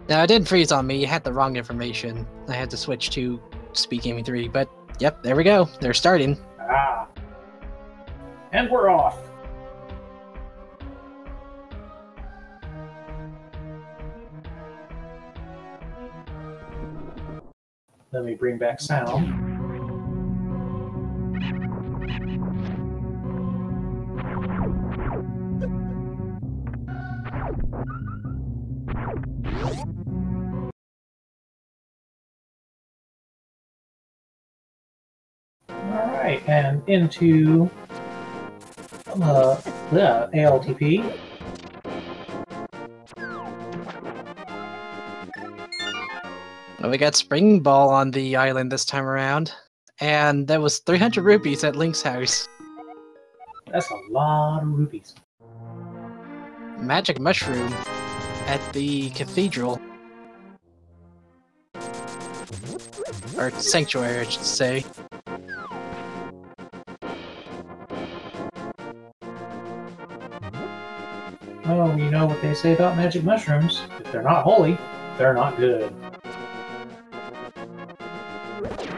Now, it didn't freeze on me. You had the wrong information. I had to switch to Speed Gaming 3, but yep, there we go. They're starting. Ah. And we're off. Let me bring back sound. Alright, and into the ALTP. Well, we got Spring Ball on the island this time around, and that was 300 rupees at Link's house. That's a lot of rupees. Magic Mushroom at the Cathedral. Or Sanctuary, I should say. Oh, you know what they say about magic mushrooms. If they're not holy, they're not good.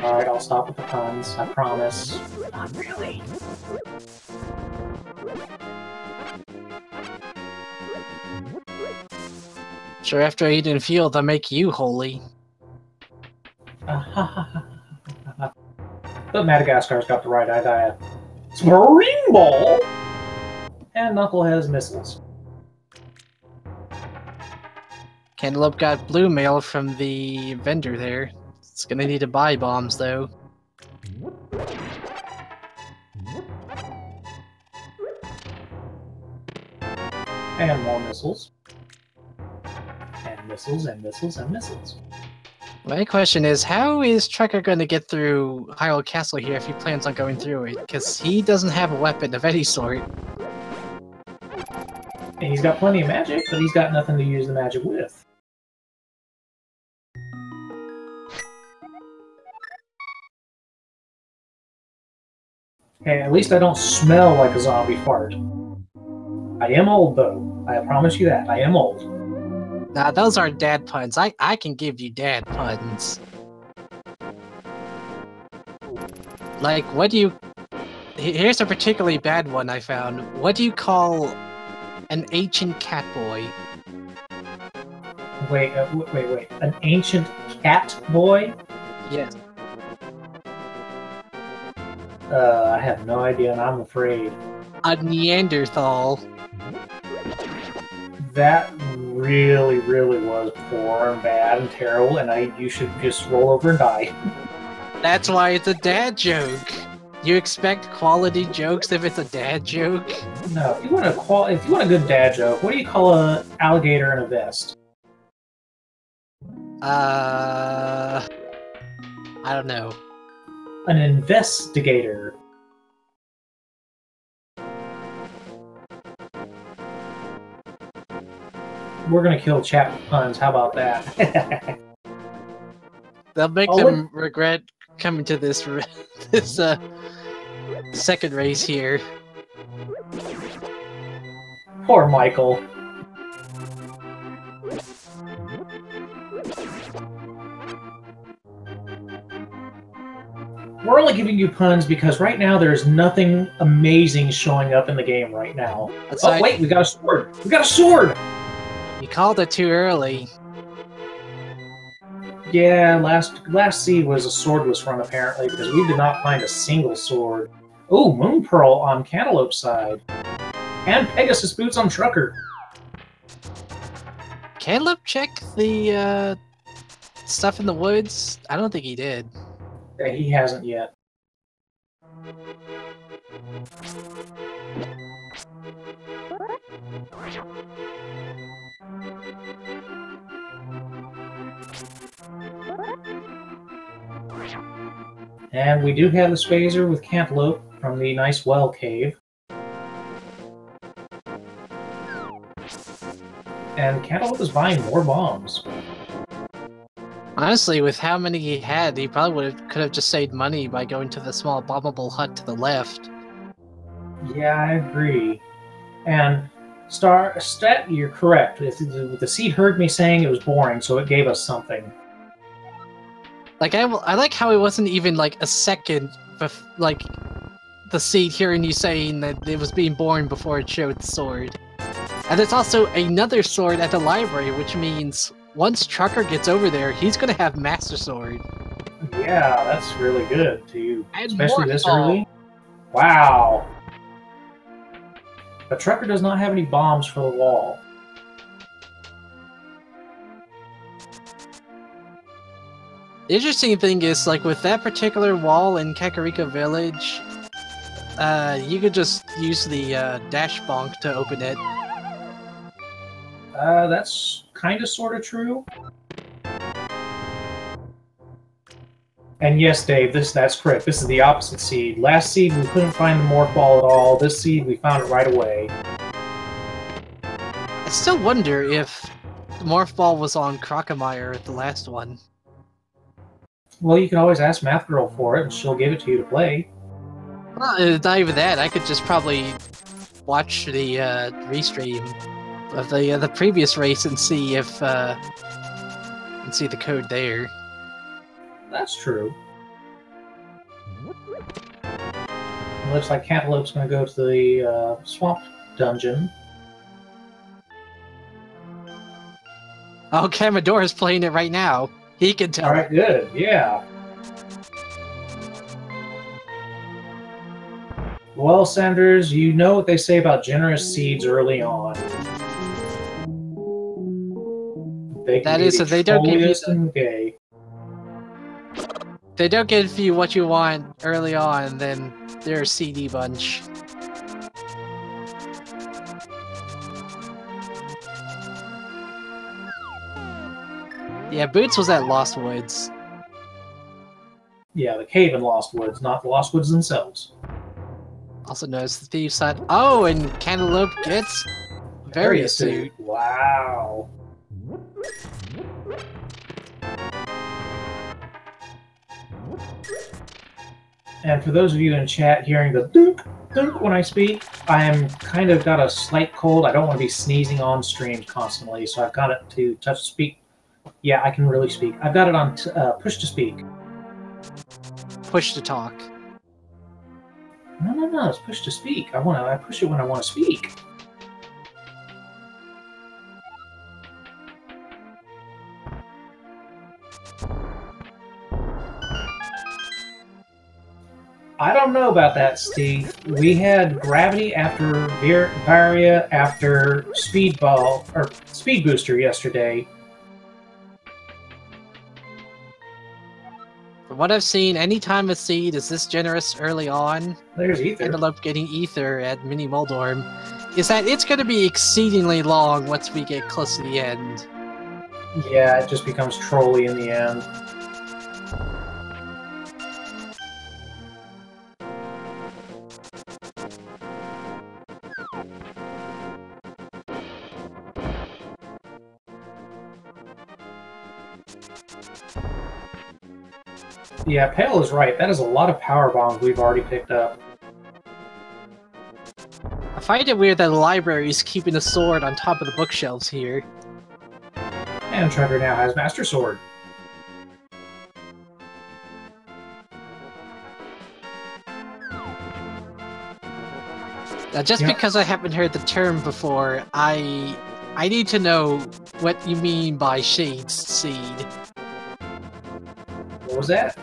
Alright, I'll stop with the puns, I promise. Not really. Sure, after eating fuel, they'll make you holy. But Madagascar's got the right idea. Spring Ball! And Knuckle has missiles. Cantaloupe got blue mail from the vendor there. It's gonna need to buy bombs, though. And more missiles. And missiles, and missiles, and missiles. My question is, how is Trekker going to get through Hyrule Castle here if he plans on going through it? Because he doesn't have a weapon of any sort. And he's got plenty of magic, but he's got nothing to use the magic with. Hey, at least I don't smell like a zombie fart. I am old, though. I promise you that. I am old. Nah, those aren't dad puns. I can give you dad puns. Like, what do you... Here's a particularly bad one I found. What do you call an ancient cat boy? Wait. An ancient cat boy? Yes. I have no idea, and I'm afraid. A Neanderthal. That really, really was poor and bad and terrible, and you should just roll over and die. That's why it's a dad joke. You expect quality jokes if it's a dad joke? No, if you want a good dad joke, what do you call an alligator in a vest? I don't know. An investigator. We're gonna kill chat with puns. How about that? They'll make them regret coming to this second race here. Poor Michael. We're only giving you puns because right now there's nothing amazing showing up in the game right now. Oh, wait, we got a sword! We got a sword! You called it too early. Yeah, last seed was a swordless run apparently because we did not find a single sword. Oh, Moon Pearl on Cantaloupe's side. And Pegasus Boots on Trucker. Cantaloupe check the stuff in the woods? I don't think he did. Yeah, he hasn't yet. And we do have the Spazer with Cantaloupe from the nice well cave. And Cantaloupe is buying more bombs. Honestly, with how many he had, he probably could have just saved money by going to the small bombable hut to the left. Yeah, I agree. And You're correct. The seed heard me saying it was boring, so it gave us something. Like, I like how it wasn't even, like, a second, like, the seed hearing you saying that it was being boring before it showed the sword. And there's also another sword at the library, which means once Trucker gets over there, he's gonna have Master Sword. Yeah, that's really good, too. And Especially this early. Wow. But Trucker does not have any bombs for the wall. The interesting thing is, like, with that particular wall in Kakariko Village, you could just use the dash bonk to open it. That's kind of sort of true. And yes, Dave, that's correct. This is the opposite seed. Last seed, we couldn't find the morph ball at all. This seed, we found it right away. I still wonder if the morph ball was on Crocomire at the last one. Well, you can always ask Math Girl for it, and she'll give it to you to play. Well, not even that. I could just probably watch the restream of the previous race and see if and see the code there. That's true. Looks like Cantaloupe's going to go to the swamp dungeon. Oh, Camadora's playing it right now. He can tell. Alright, good. Yeah. Well, Sanders, you know what they say about generous seeds early on. That is, if they don't give you gay. They don't give you what you want early on, then they're a CD bunch. Yeah, Boots was at Lost Woods. Yeah, the cave in Lost Woods, not the Lost Woods themselves. Also known as the Thieves Town. Oh, and Cantaloupe gets Various Suit. Wow. And for those of you in chat hearing the dunk, dunk when I speak, I am kind of got a slight cold. I don't want to be sneezing on stream constantly, so I've got it to touch to speak. Yeah, I can really speak. I've got it on push to speak. Push to talk. No, it's push to speak. I push it when I want to speak. I don't know about that, Steve. We had gravity after Varia after Speedball or Speed Booster yesterday. From what I've seen, anytime a seed is this generous early on, there's Ether. Cantaloupe getting Ether at Mini Moldorm, is that it's going to be exceedingly long once we get close to the end. Yeah, it just becomes trolly in the end. Yeah, Pale is right. That is a lot of power bombs we've already picked up. I find it weird that the library is keeping the sword on top of the bookshelves here. And Trevor now has Master Sword. Now, just because I haven't heard the term before, I need to know what you mean by Shade Seed. What was that?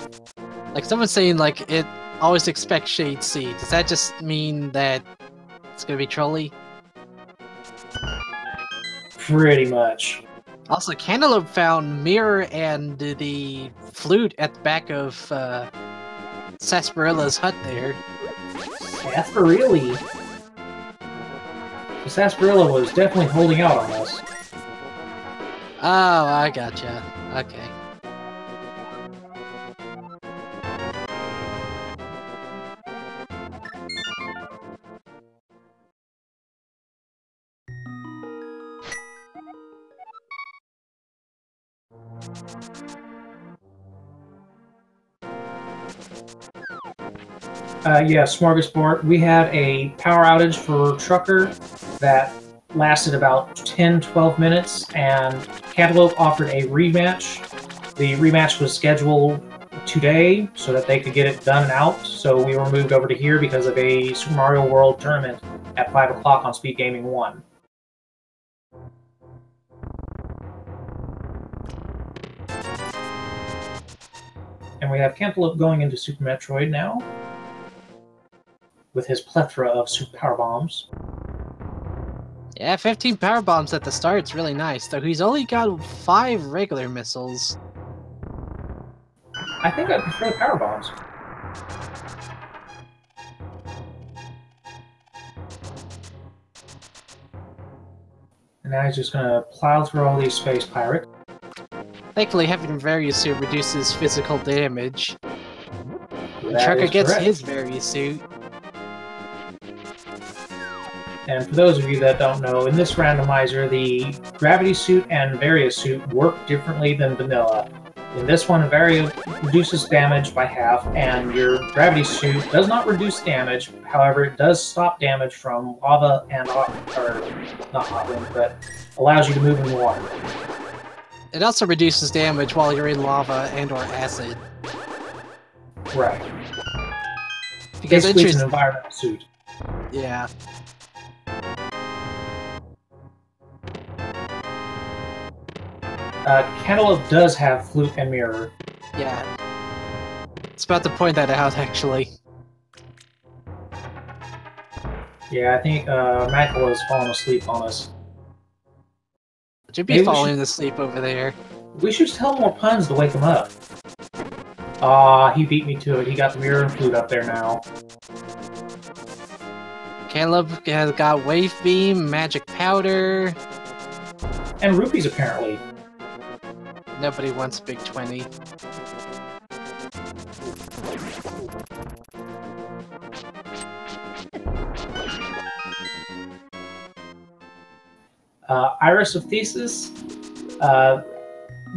Like, someone's saying, like, it always expects Shade Seed. Does that just mean that it's gonna be trolly? Pretty much. Also, Cantaloupe found Mirror and the flute at the back of Sasparilla's hut there. Sarsaparilla? The Sarsaparilla was definitely holding out on us. Oh, I gotcha. Okay. Yeah, Smorgasbord. We had a power outage for Trucker that lasted about 10-12 minutes, and Cantaloupe offered a rematch. The rematch was scheduled today so that they could get it done and out, so we were moved over to here because of a Super Mario World tournament at 5 o'clock on Speed Gaming 1. And we have Cantaloupe going into Super Metroid now, with his plethora of super power bombs. Yeah, 15 power bombs at the start. It's really nice, though he's only got 5 regular missiles. I think I prefer the power bombs. And now he's just gonna plow through all these space pirates. Thankfully, having various suit reduces physical damage. And That Trucker is gets correct. his various suit. And for those of you that don't know, in this randomizer, the gravity suit and various suit work differently than vanilla. In this one, Varia reduces damage by half, and your gravity suit does not reduce damage. However, it does stop damage from lava and or not hot wind, but allows you to move in water. It also reduces damage while you're in lava and or acid. Right. Because Basically, it's an environmental suit. Yeah. Cantaloupe does have flute and mirror. Yeah. It's about to point that out, actually. Yeah, I think Macula's fallen asleep on us. Should be Maybe we falling asleep over there. We should tell more puns to wake him up. Aw, he beat me to it. He got the mirror and flute up there now. Caleb has got Wave Beam, Magic Powder. And rupees, apparently. Nobody wants Big 20. Iris of Thesis.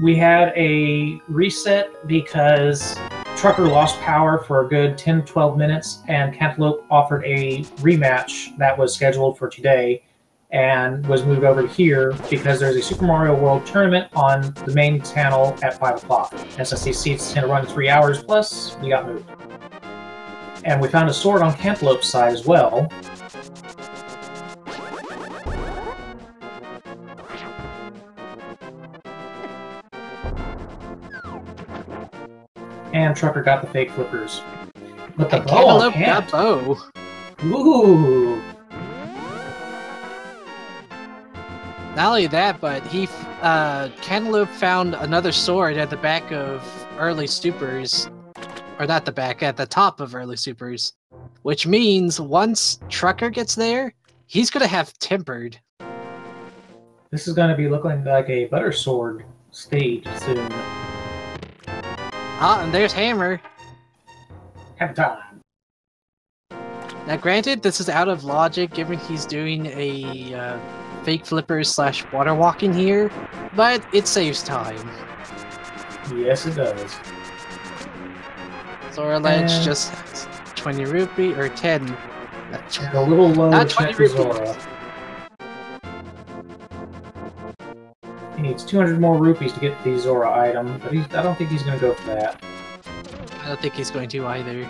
We had a reset because Trucker lost power for a good 10-12 minutes, and Cantaloupe offered a rematch that was scheduled for today and was moved over here because there's a Super Mario World tournament on the main channel at 5 o'clock. And since these seats tend to run 3 hours plus, we got moved. And we found a sword on Cantaloupe's side as well. And Trucker got the fake flippers. But the And bow on Cantaloupe got Cant. Bow. Ooh! Not only that, but Cantaloupe found another sword at the back of early supers. Or not the back, at the top of early supers. Which means once Trucker gets there, he's gonna have Tempered. This is going to be looking like a butter sword stage soon. Ah, and there's Hammer. Have time. Now granted, this is out of logic given he's doing a fake flippers slash water walking here, but it saves time. Yes, it does. Zora Ledge And- just 20 rupee or 10. And a little low Not to 20 check for rupees. Zora. He needs 200 more rupees to get the Zora item, but I don't think he's going to go for that. I don't think he's going to either.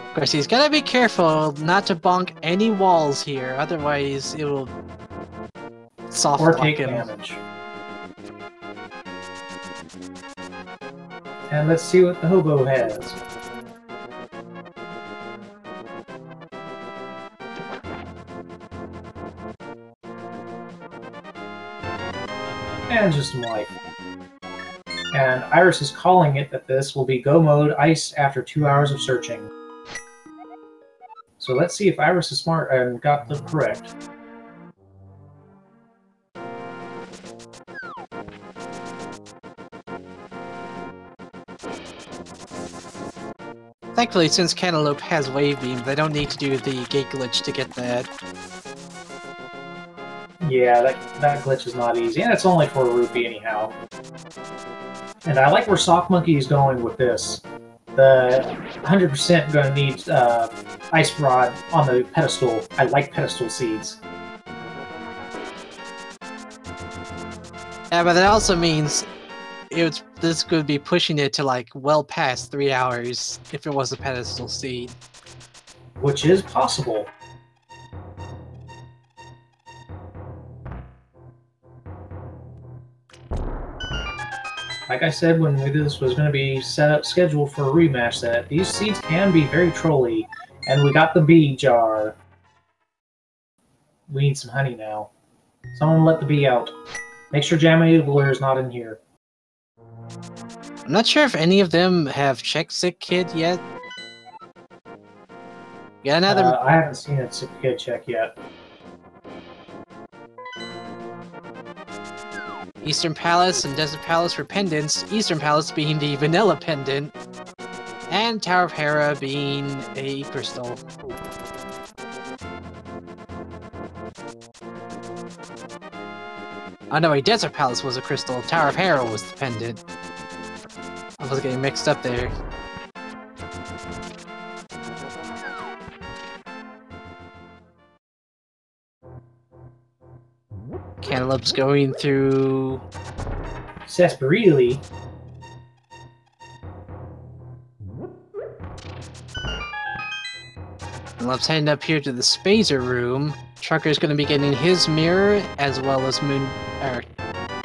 Of course, he's gotta be careful not to bonk any walls here, otherwise it will soft Or block take him. damage. And let's see what the hobo has. And just some life. And Iris is calling it that this will be Go Mode Ice after 2 hours of searching. So let's see if Iris is smart and got them correct. Thankfully, since Cantaloupe has Wave Beam, they don't need to do the gate glitch to get that. Yeah, that glitch is not easy, and it's only for a rupee anyhow. And I like where Sock Monkey is going with this. The 100% gonna need ice rod on the pedestal. I like pedestal seeds. Yeah, but that also means this could be pushing it to like well past 3 hours if it was a pedestal seed. Which is possible. Like I said when this was going to be scheduled for a rematch, that these seeds can be very trolly. And we got the bee jar. We need some honey now. Someone let the bee out. Make sure Jammy is not in here. I'm not sure if any of them have checked Sick Kid yet. Yeah, another. I haven't seen a Sick Kid check yet. Eastern Palace and Desert Palace for pendants. Eastern Palace being the vanilla pendant, and Tower of Hera being a crystal. Oh no, wait, Desert Palace was a crystal. Tower of Hera was the pendant. I was getting mixed up there. Cantaloupe's going through Sarsaparilla. Cantaloupe's heading up here to the Spazer room. Trucker's going to be getting his mirror, as well as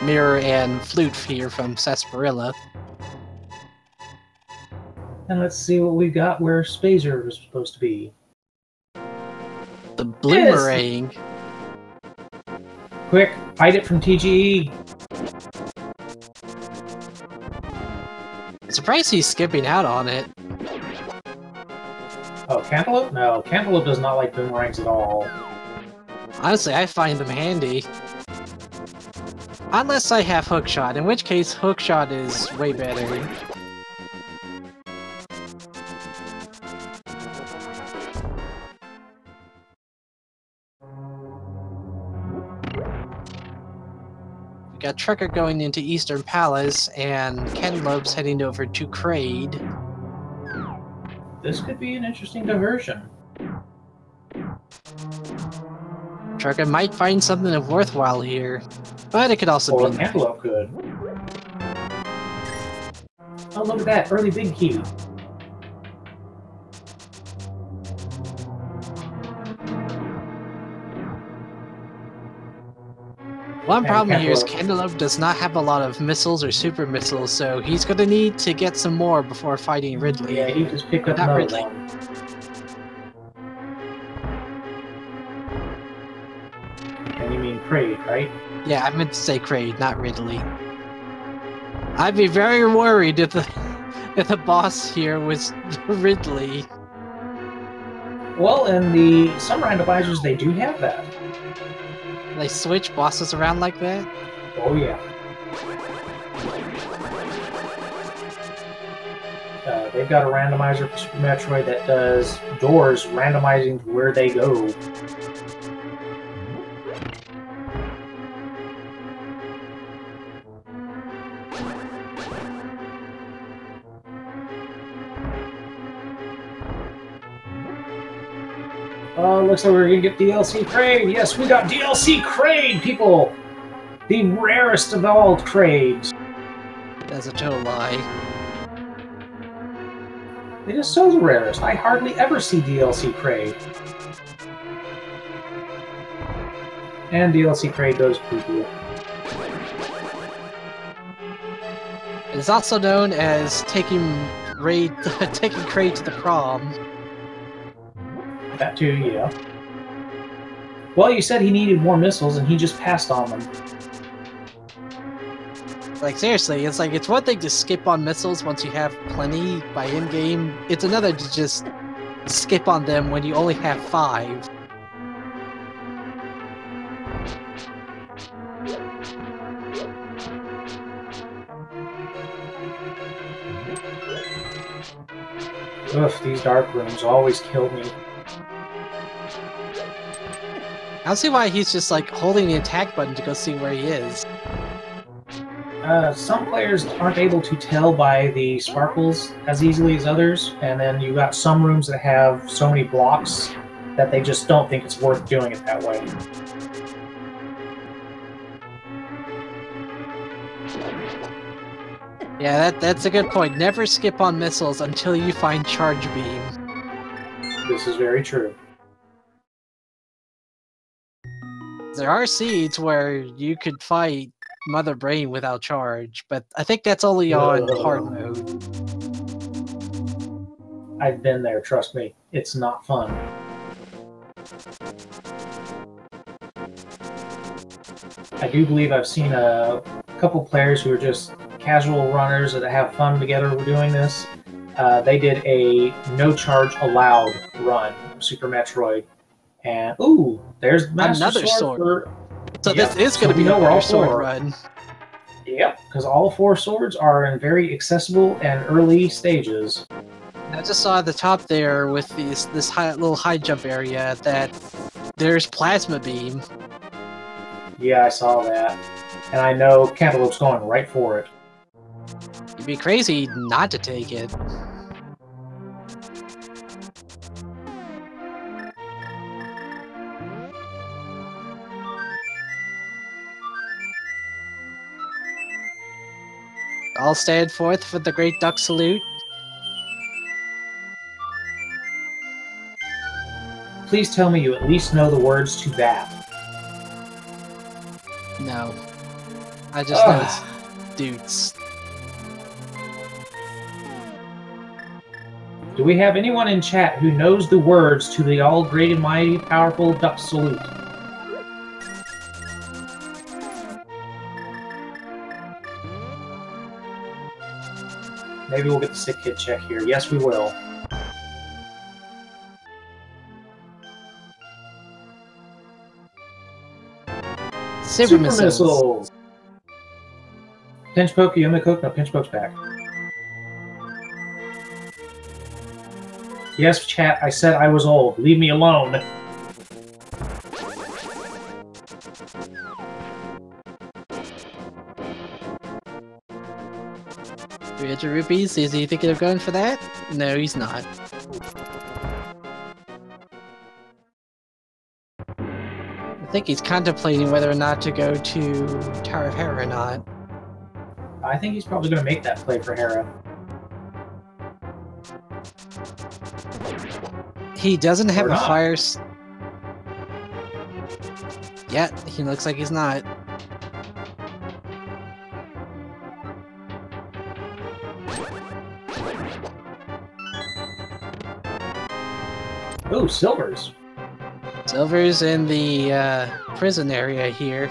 mirror and flute here from Sarsaparilla. And let's see what we got where Spazer was supposed to be. The Bloomerang. Yes. Quick, fight it from TGE. I'm surprised he's skipping out on it. Oh, Cantaloupe? No, Cantaloupe does not like boomerangs at all. Honestly, I find them handy. Unless I have hookshot, in which case hookshot is way better. We got Trucker going into Eastern Palace, and Cantaloupe's heading over to Kraid. This could be an interesting diversion. Trucker might find something of worthwhile here, but it could also Or be... Cantaloupe could. Oh, look at that, early big key. One problem here is Cantaloupe does not have a lot of missiles or super missiles, so he's going to need to get some more before fighting Ridley. Yeah, he just picked up another Ridley. one. And you mean Kraid, right? Yeah, I meant to say Kraid, not Ridley. I'd be very worried if the boss here was Ridley. Well, in some randomizers, they do have that. They switch bosses around like that? Oh, yeah. They've got a randomizer for Super Metroid that does doors randomizing to where they go. Looks like we're gonna get DLC Kraid. Yes, we got DLC Kraid, people! The rarest of all Kraids. That's a total lie. It is so the rarest. I hardly ever see DLC Kraid. And DLC Kraid goes poo-poo. It's also known as taking Kraid to the prom. That too, yeah. Well, you said he needed more missiles, and he just passed on them. Like, seriously, it's one thing to skip on missiles once you have plenty by in-game. It's another to just skip on them when you only have 5. Ugh, these dark rooms always kill me. I don't see why he's just like holding the attack button to go see where he is. Some players aren't able to tell by the sparkles as easily as others, and then you've got some rooms that have so many blocks that they just don't think it's worth doing it that way. Yeah, that's a good point. Never skip on missiles until you find charge beam. This is very true. There are seeds where you could fight Mother Brain without charge, but I think that's only on hard mode. I've been there, trust me. It's not fun. I do believe I've seen a couple players who are just casual runners that have fun together doing this. They did a no charge allowed run, Super Metroid. And, ooh, there's Master Another sword. For... So yep. This is going to be another sword run. Yep, because all 4 swords are in very accessible and early stages. I just saw at the top there with this little high jump area that there's plasma beam. Yeah, I saw that. And I know Cantaloupe's going right for it. You'd be crazy not to take it. I'll stand forth for the Great Duck Salute. Please tell me you at least know the words to that. No. I just know it's dudes. Do we have anyone in chat who knows the words to the all great and mighty powerful Duck Salute? Maybe we'll get the sick kid check here. Yes, we will. Super missiles. Pinch poke, Yumi Cook. No, pinch poke's back. Yes, chat, I said I was old. Leave me alone. 300 rupees? Is he thinking of going for that? No, he's not. I think he's contemplating whether or not to go to Tower of Hera or not. I think he's probably going to make that play for Hera. He doesn't have a fire... Yeah, he looks like he's not. Ooh, silvers. Silver's in the prison area here.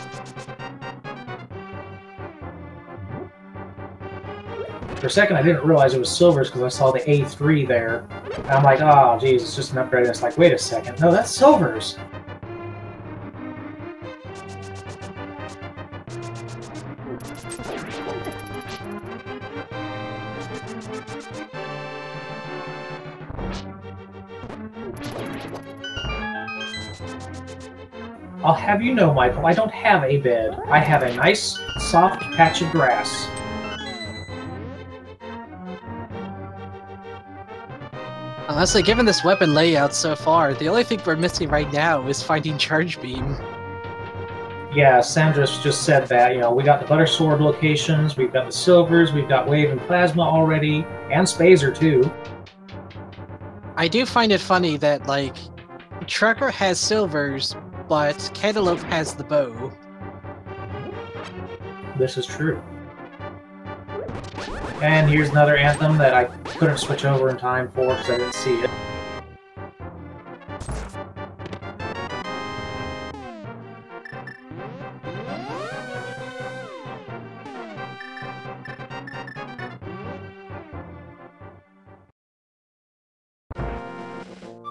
For a second, I didn't realize it was silvers because I saw the A3 there. And I'm like, oh, geez, it's just an upgrade. And it's like, wait a second. No, that's silvers. I'll have you know, Michael, I don't have a bed. I have a nice, soft patch of grass. Honestly, given this weapon layout so far, the only thing we're missing right now is finding Charge Beam. Yeah, Sandra's just said that. You know, we got the Butter Sword locations, we've got the silvers, we've got Wave and Plasma already, and Spazer too. I do find it funny that, like, Trucker has silvers, but Cantaloupe has the bow. This is true. And here's another anthem that I couldn't switch over in time for because I didn't see it.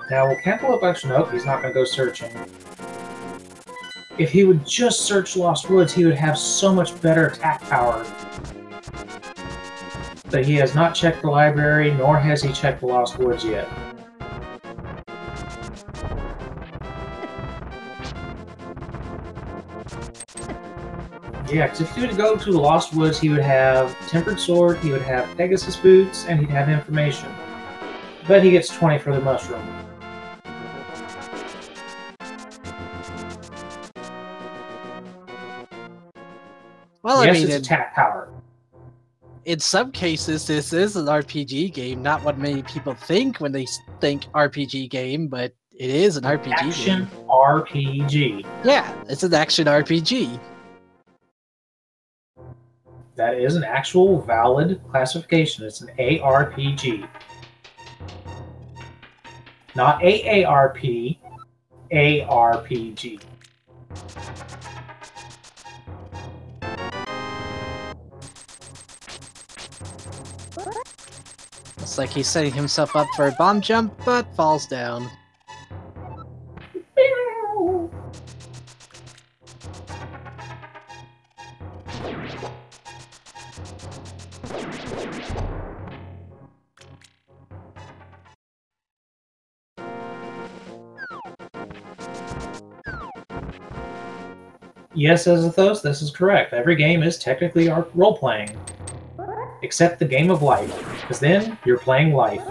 Now, will Cantaloupe actually... Nope, he's not going to go searching. If he would just search Lost Woods, he would have so much better attack power. But he has not checked the library, nor has he checked the Lost Woods yet. Yeah, because if he would go to the Lost Woods, he would have Tempered Sword, he would have Pegasus Boots, and he'd have information. But he gets 20 for the mushroom. Well, Yes, I mean, it's attack power. in some cases, this is an RPG game, not what many people think when they think RPG game, but it is an RPG Action game. RPG. Yeah, it's an action RPG. That is an actual valid classification. It's an ARPG. Not AARP, ARPG. Looks like he's setting himself up for a bomb jump, but falls down. Yes, Azathos, this is correct. Every game is technically role-playing. Except the game of life, because then you're playing life.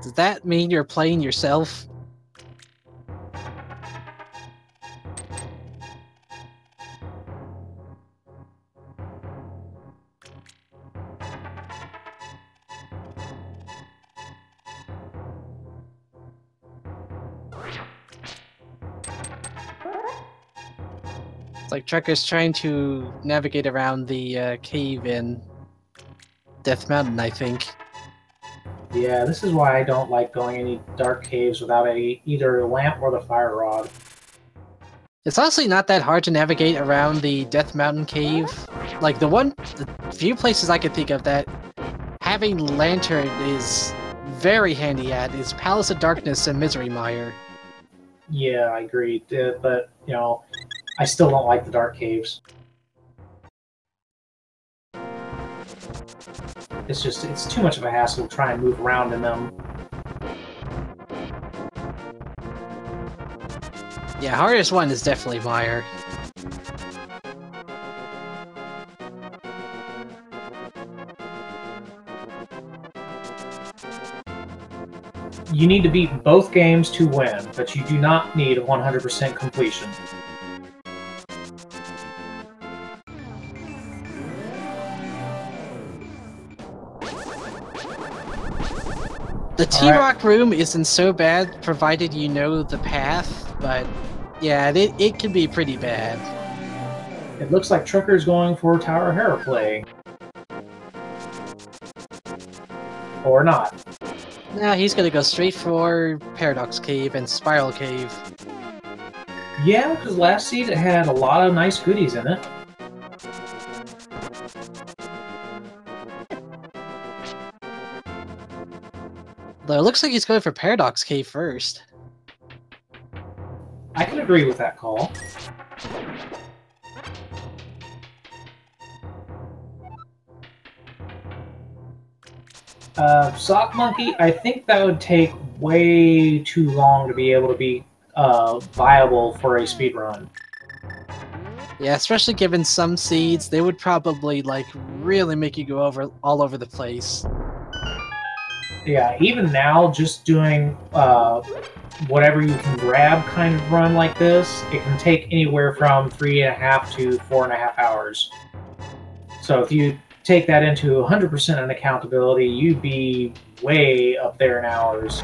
Does that mean you're playing yourself? It's like Trekker's trying to navigate around the cave in Death Mountain, I think. Yeah, this is why I don't like going any dark caves without either a lamp or the fire rod. It's honestly not that hard to navigate around the Death Mountain cave. Like, the few places I can think of that having lantern is very handy at is Palace of Darkness and Misery Mire. Yeah, I agree, but, you know, I still don't like the dark caves. It's too much of a hassle to try and move around in them. Yeah, hardest one is definitely Mire. You need to beat both games to win, but you do not need a 100% completion. The T-Rock room isn't so bad, provided you know the path, but yeah, it can be pretty bad. It looks like Trucker's going for Tower Hera play. Or not. Now he's gonna go straight for Paradox Cave and Spiral Cave. Yeah, because last seed it had a lot of nice goodies in it. Though it looks like he's going for Paradox Cave first. I can agree with that call. Sock Monkey, I think that would take way too long to be able to be viable for a speedrun. Yeah, especially given some seeds, they would probably like really make you go all over the place. Yeah, even now, just doing whatever you can grab kind of run like this, it can take anywhere from 3.5 to 4.5 hours. So if you take that into 100% on accountability, you'd be way up there in hours.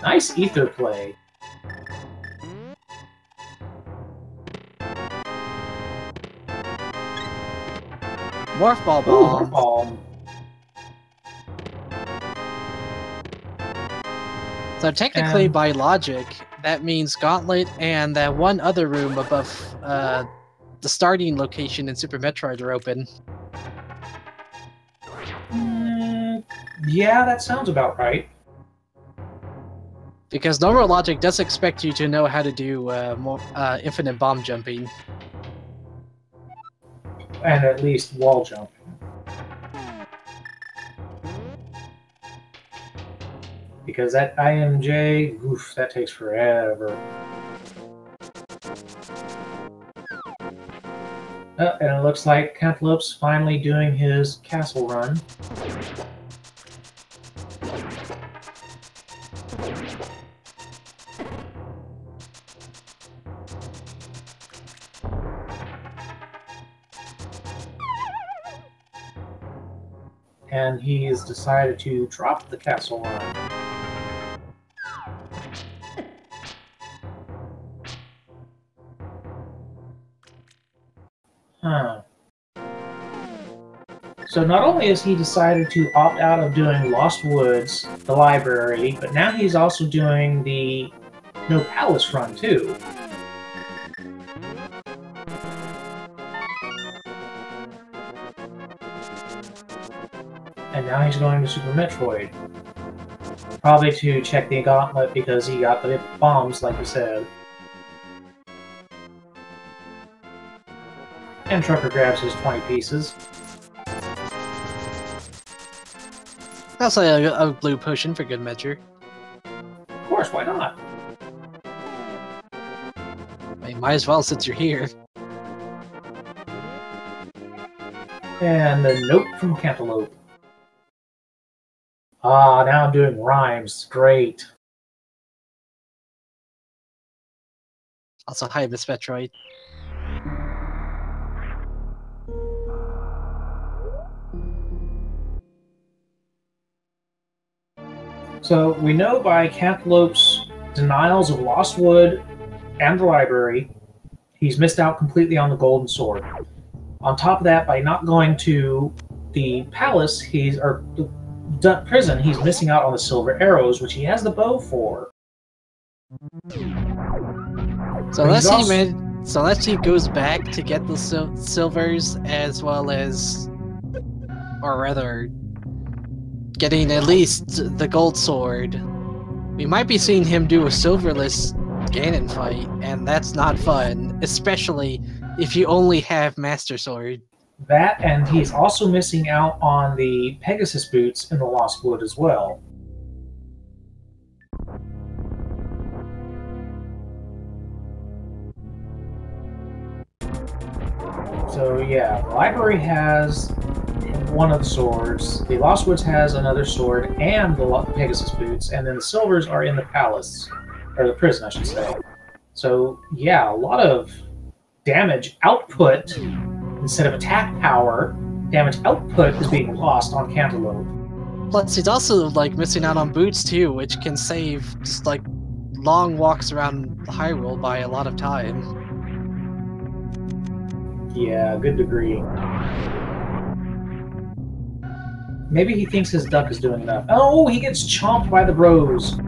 Nice ether play. Morph Ball Ooh, Bomb. Morph So technically, by logic, that means Gauntlet and that one other room above the starting location in Super Metroid are open. Yeah, that sounds about right. Because normal logic does expect you to know how to do infinite bomb jumping. And at least wall jump. because that IMJ, oof, that takes forever. Oh, and it looks like Cantaloupe's finally doing his castle run. And he's decided to drop the castle run. Huh. So not only has he decided to opt out of doing Lost Woods, the library, but now he's also doing the No Palace run too. And now he's going to Super Metroid. Probably to check the gauntlet because he got the bombs, like he said. And Trucker grabs his 20 pieces. I'll say a blue potion for good measure. Of course, why not? I might as well since you're here. And a note from Cantaloupe. Ah, now I'm doing rhymes. Great. Also, hi, Miss Metroid. So we know by Cantaloupe's denials of Lost Wood and the library, he's missed out completely on the Golden Sword. On top of that, by not going to the palace, or the prison, he's missing out on the silver arrows, which he has the bow for. So unless he goes back to get the silvers, as well as, or rather, getting at least the gold sword, we might be seeing him do a silverless Ganon fight, and that's not fun, especially if you only have Master Sword. That, and he's also missing out on the Pegasus boots in the Lost Wood as well. So yeah, the library has one of the swords, the Lost Woods has another sword and the Pegasus boots, and then the silvers are in the palace, or the prison I should say. So yeah, a lot of damage output instead of attack power. Damage output is being lost on Cantaloupe. Plus, he's also like missing out on boots too, which can save just like long walks around Hyrule by a lot of time. Yeah, good degree. Maybe he thinks his duck is doing enough. Oh, he gets chomped by the bros.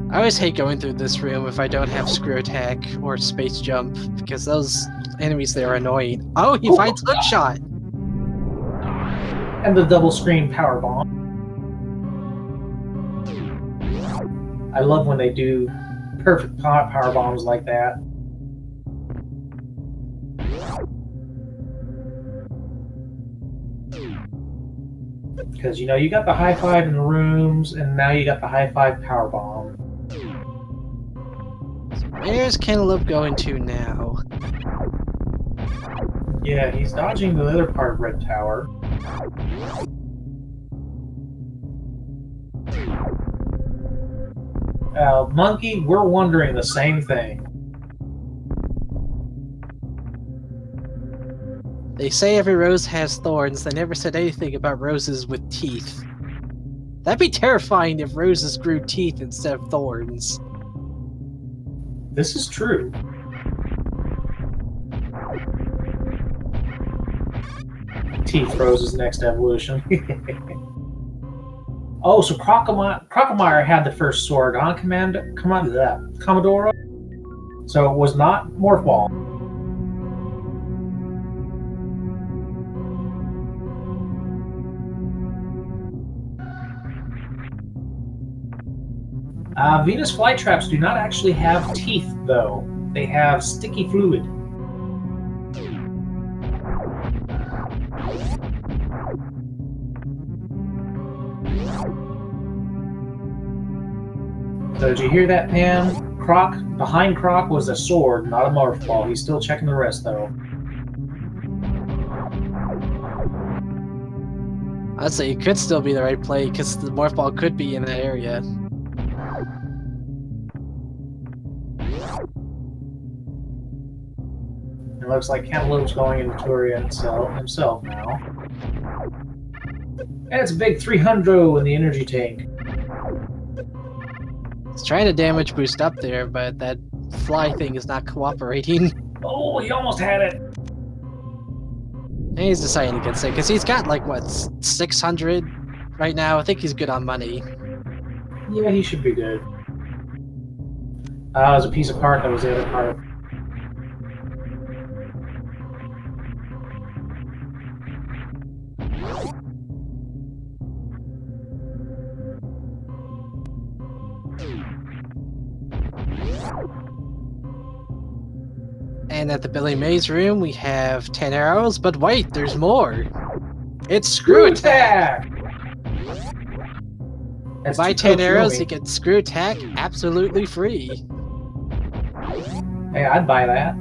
I always hate going through this room if I don't have screw attack or space jump, because those enemies there are annoying. Oh, he finds hookshot! And the double screen power bomb. I love when they do perfect power bombs like that. Because, you know, you got the high five in the rooms, and now you got the high five power bomb. Where's Cantaloupe going to now? Yeah, he's dodging the other part of Red Tower. Monkey, we're wondering the same thing. They say every rose has thorns. They never said anything about roses with teeth. That'd be terrifying if roses grew teeth instead of thorns. This is true. Teeth Rose's next evolution. Oh, so Crocomire had the first sword on Commodore. So it was not Morph Ball. Venus flytraps do not actually have teeth, though. They have sticky fluid. So did you hear that, Pam? Behind Croc was a sword, not a morph ball. He's still checking the rest, though. I'd say it could still be the right play, because the morph ball could be in that area. It looks like Cantaloupe's going into Turia himself now. And it's a big 300 in the energy tank. It's trying to damage boost up there, but that fly thing is not cooperating. Oh, he almost had it! And he's deciding against it, because he's got like, what, 600 right now? I think he's good on money. Yeah, he should be good. It was a piece of part that was the other part. And at the Billy Mays room, we have 10 arrows, but wait, there's more! It's Screw Attack! Buy 10 arrows, you get Screw Attack absolutely free. Hey, I'd buy that.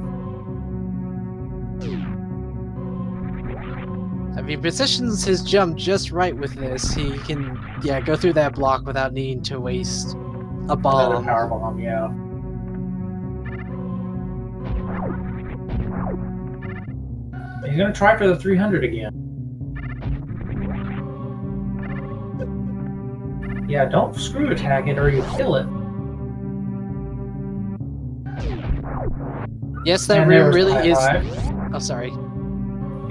If he positions his jump just right with this, he can, yeah, go through that block without needing to waste a bomb. Another power bomb, yeah. He's gonna try for the 300 again. Yeah, don't Screw Attack it or you kill it. Yes, that room really is... Oh, sorry.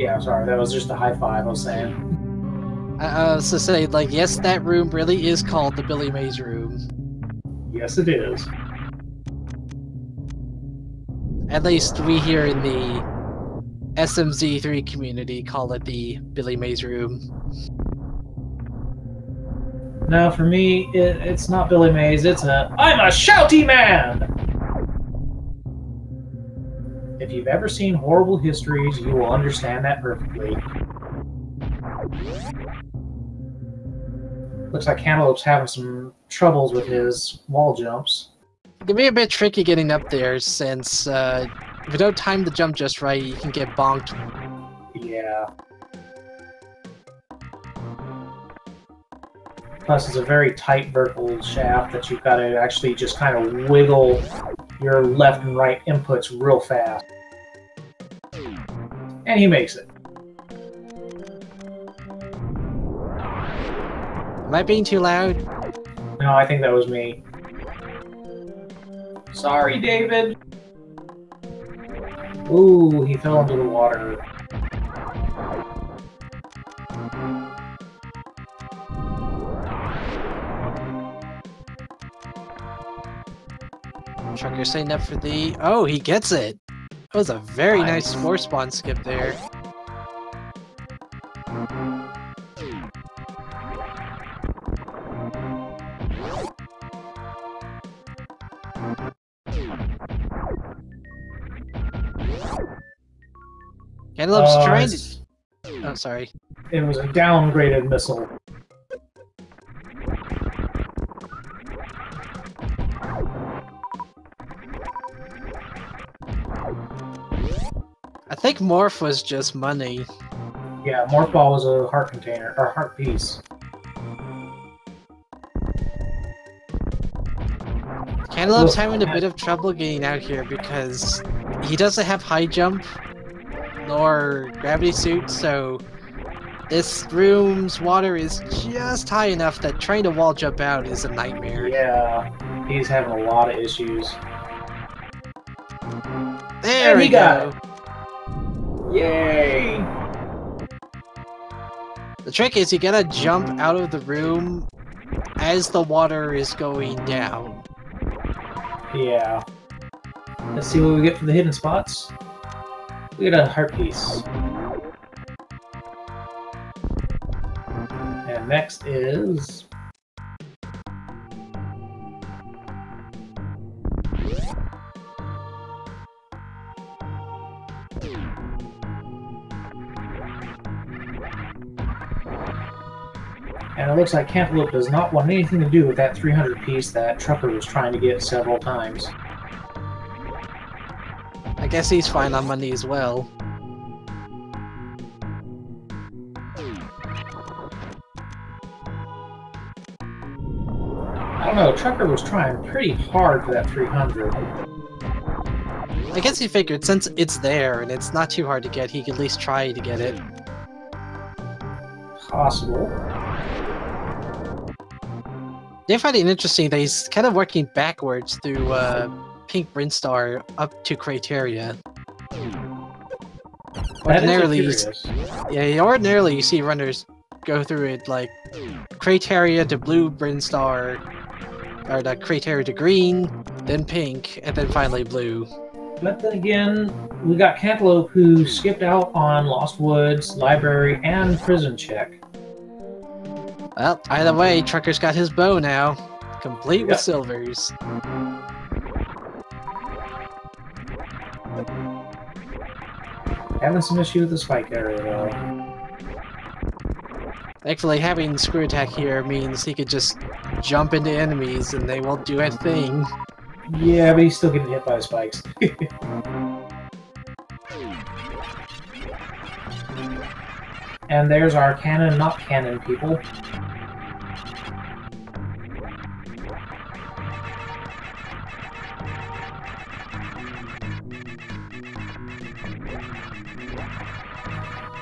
Yeah, sorry, that was just a high five I was saying. I was to say, like, yes, that room really is called the Billy Mays room. Yes, it is. At least we here in the SMZ3 community call it the Billy Mays room. No, for me, it's not Billy Mays, I'm a shouty man! If you've ever seen Horrible Histories, you will understand that perfectly. Looks like Cantaloupe's having some troubles with his wall jumps. It can be a bit tricky getting up there, since if you don't time the jump just right, you can get bonked. Yeah. Plus, it's a very tight vertical shaft that you've got to actually just kind of wiggle your left and right inputs real fast. And he makes it. Am I being too loud? No, I think that was me. Sorry, David! Ooh, he fell into the water. Trucker setting up for the... Oh, he gets it! That was a very nice force spawn skip there. Cantaloupe's trying to... Oh, sorry. It was a downgraded missile. I think Morph was just money. Yeah, Morph Ball was a heart container, or heart piece. Cantaloupe's having a bit of trouble getting out here because he doesn't have high jump nor gravity suit, so this room's water is just high enough that trying to wall jump out is a nightmare. Yeah, he's having a lot of issues. There we go! Yay! The trick is you gotta jump out of the room as the water is going down. Yeah. Let's see what we get for the hidden spots. We get a heart piece. And next is... And it looks like Cantaloupe does not want anything to do with that 300 piece that Trucker was trying to get several times. I guess he's fine on money as well. I don't know, Trucker was trying pretty hard for that 300. I guess he figured since it's there and it's not too hard to get, he could at least try to get it. Possible. I find it interesting that he's kind of working backwards through Pink Brinstar up to Criteria. Ordinarily, you see runners go through it like Criteria to Blue Brinstar, or the Criteria to Green, then Pink, and then finally Blue. But then again, we got Cantaloupe who skipped out on Lost Woods, Library, and Prison Check. Well, either way, Trucker's got his bow now, complete with silvers. Having some issue with the spike area, though. Thankfully, having Screw Attack here means he could just jump into enemies and they won't do a thing. Yeah, but he's still getting hit by spikes. And there's our cannon, not cannon people.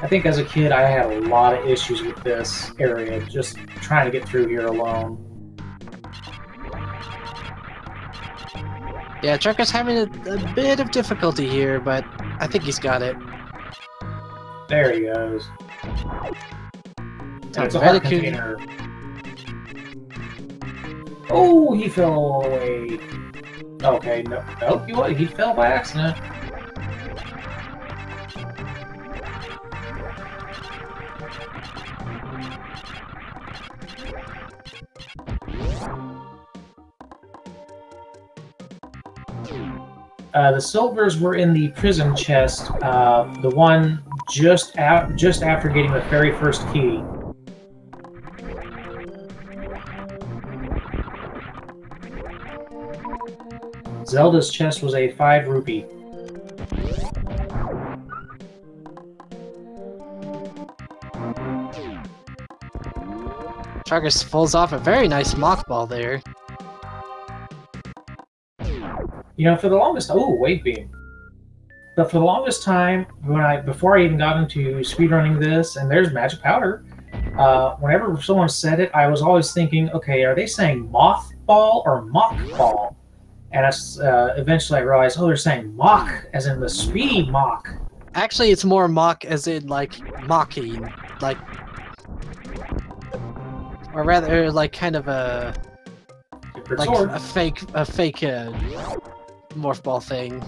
I think as a kid I had a lot of issues with this area, just trying to get through here alone. Yeah, Trucker's having a bit of difficulty here, but I think he's got it. There he goes. That's a heart container. Oh, he fell away. Okay, no, nope, he fell by accident. The silvers were in the prison chest, the one just after getting the very first key. Zelda's chest was a 5 rupee. Trucker pulls off a very nice mock ball there. You know, for the longest... Oh, wave beam. But for the longest time, before I even got into speedrunning this, and there's magic powder, whenever someone said it, I was always thinking, okay, are they saying moth ball or mock ball? And eventually I realized, oh, they're saying mock, as in the speed mock. Actually, it's more mock as in, like, mocking. Like... Or rather, like, kind of a... Like, a fake morph ball thing.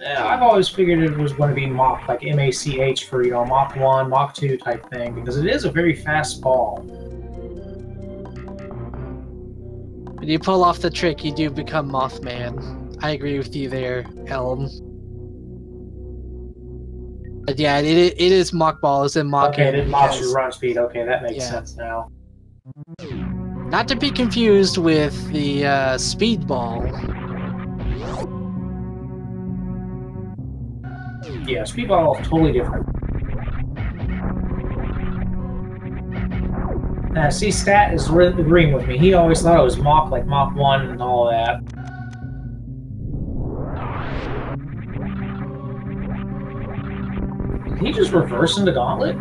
Yeah, I've always figured it was going to be Mach, like M-A-C-H for, you know, Mach 1, Mach 2 type thing, because it is a very fast ball. When you pull off the trick, you do become Mothman. I agree with you there, Elm. But yeah, it is Mach Ball, as in Mach. Okay, it mocks your run speed. Okay, that makes sense now. Not to be confused with the speed ball. Yeah, speed ball is totally different. See, Stat is agreeing with me. He always thought it was Mach, like Mach 1 and all that. Did he just reverse into Gauntlet?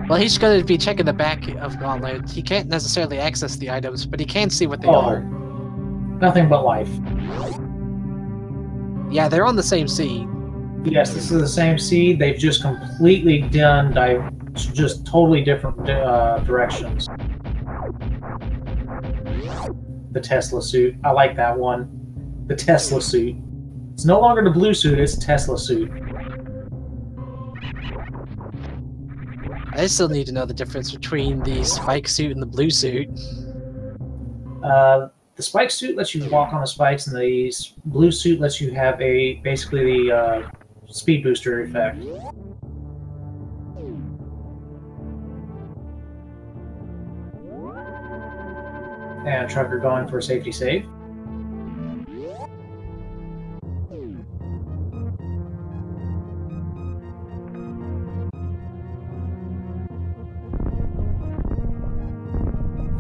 Well, he's going to be checking the back of Gauntlet. He can't necessarily access the items, but he can see what they are. Nothing but life. Yeah, they're on the same seed. Yes, this is the same seed. They've just completely done just totally different directions. The Tesla suit. I like that one. The Tesla suit. It's no longer the blue suit, it's Tesla suit. I still need to know the difference between the spike suit and the blue suit. The spike suit lets you walk on the spikes, and the blue suit lets you have basically the speed booster effect. And Trucker going for a safety save.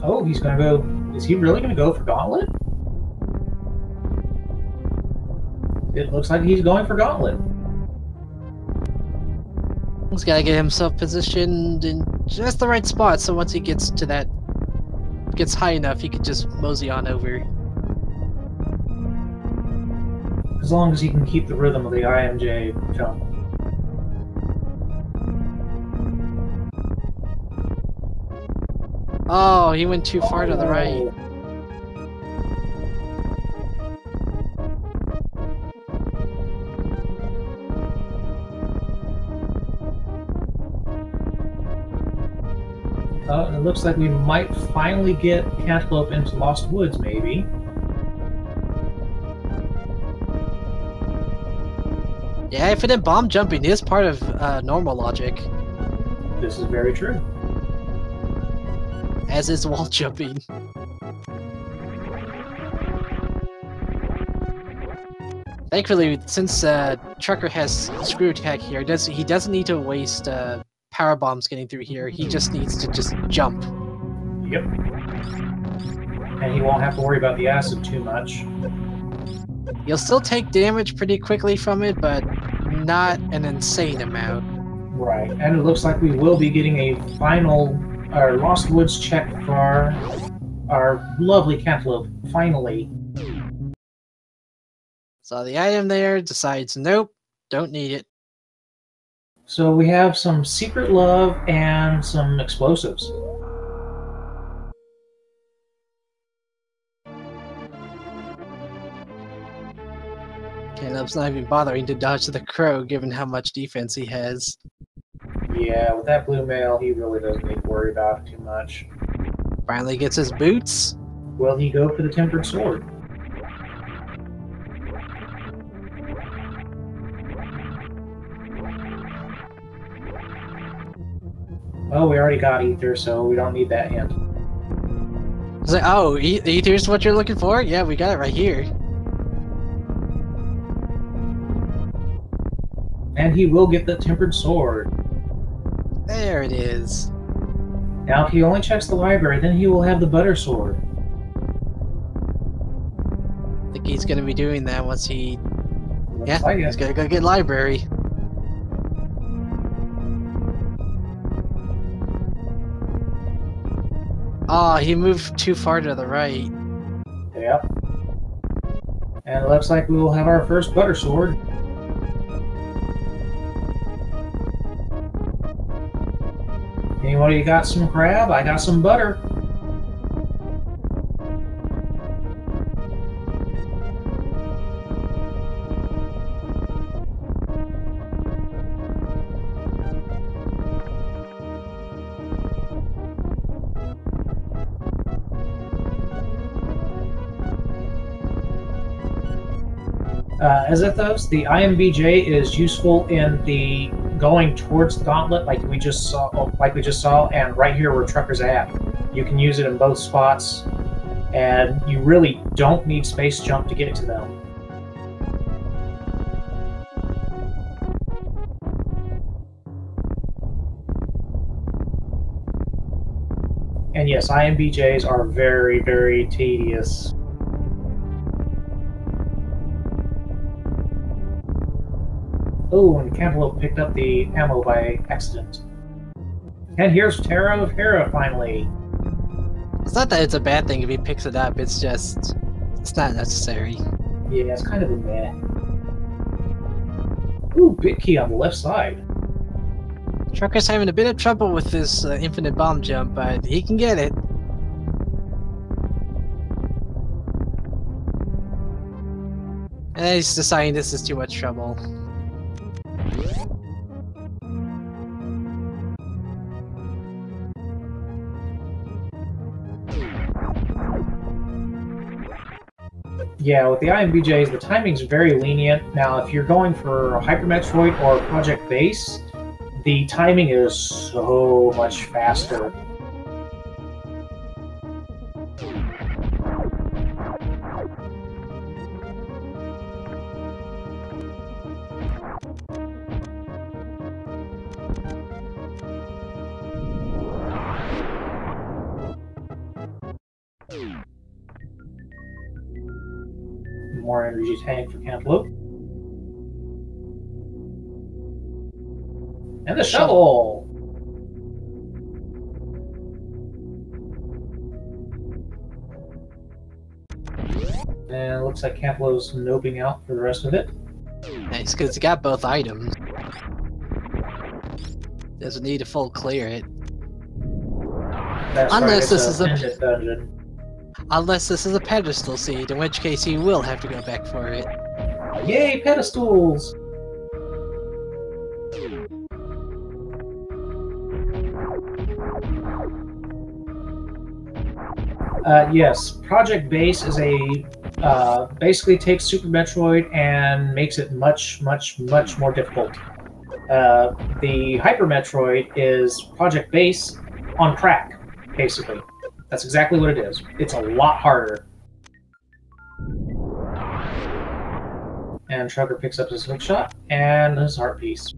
Oh, he's gonna go... Is he really gonna go for Gauntlet? It looks like he's going for Gauntlet. He's gotta get himself positioned in just the right spot, so once he gets to that... gets high enough, he could just mosey on over. As long as he can keep the rhythm of the IMJ jump. Oh, he went too far to the right. It looks like we might finally get Cantaloupe into Lost Woods, maybe. Yeah, infinite bomb jumping is part of normal logic. This is very true. As is wall jumping. Thankfully, since Trucker has screw attack here, he doesn't need to waste power bombs getting through here. He just needs to just jump. Yep. And he won't have to worry about the acid too much. You'll still take damage pretty quickly from it, but not an insane amount. Right, and it looks like we will be getting a final Lost Woods check for our lovely Cantaloupe, finally. So the item there decides, nope, don't need it. So we have some Secret Love and some explosives. Cantaloupe's not even bothering to dodge the crow, given how much defense he has. Yeah, with that blue mail, he really doesn't need to worry about it too much. Finally gets his boots. Will he go for the Tempered Sword? Well, we already got Ether, so we don't need that hint. It's like, oh, Ether's what you're looking for? Yeah, we got it right here. And he will get the Tempered Sword. There it is. Now, if he only checks the library, then he will have the Butter Sword. I think he's going to be doing that once he... Looks like he's going to go get library. Oh, he moved too far to the right. Yep. And it looks like we will have our first Butter Sword. Anybody got some crab? I got some butter. As it does, the IMBJ is useful in the going towards the gauntlet, like we just saw, and right here where Trucker's at. You can use it in both spots, and you really don't need space jump to get to them. And yes, IMBJs are very, very tedious. Oh, and Cantaloupe picked up the ammo by accident. And here's Terra of Hera, finally. It's not that it's a bad thing if he picks it up, it's just... it's not necessary. Yeah, it's kind of a meh. Ooh, big key on the left side. Trucker's having a bit of trouble with this infinite bomb jump, but he can get it. And he's deciding this is too much trouble. Yeah, with the IMBJs, the timing's very lenient. Now, if you're going for Hyper Metroid or Project Base, the timing is so much faster. more energy tank for Cantaloupe. And the shovel! And it looks like Cantaloupe's noping out for the rest of it. Nice, because he got both items. Doesn't need to full clear it. That's Unless right, this is a Pendant dungeon. Unless this is a pedestal seed, in which case you will have to go back for it. Yay, pedestals! Yes, Project Base is a basically takes Super Metroid and makes it much more difficult. The Hyper Metroid is Project Base on crack, basically. That's exactly what it is. It's a lot harder. And Trucker picks up his hookshot and his heart piece.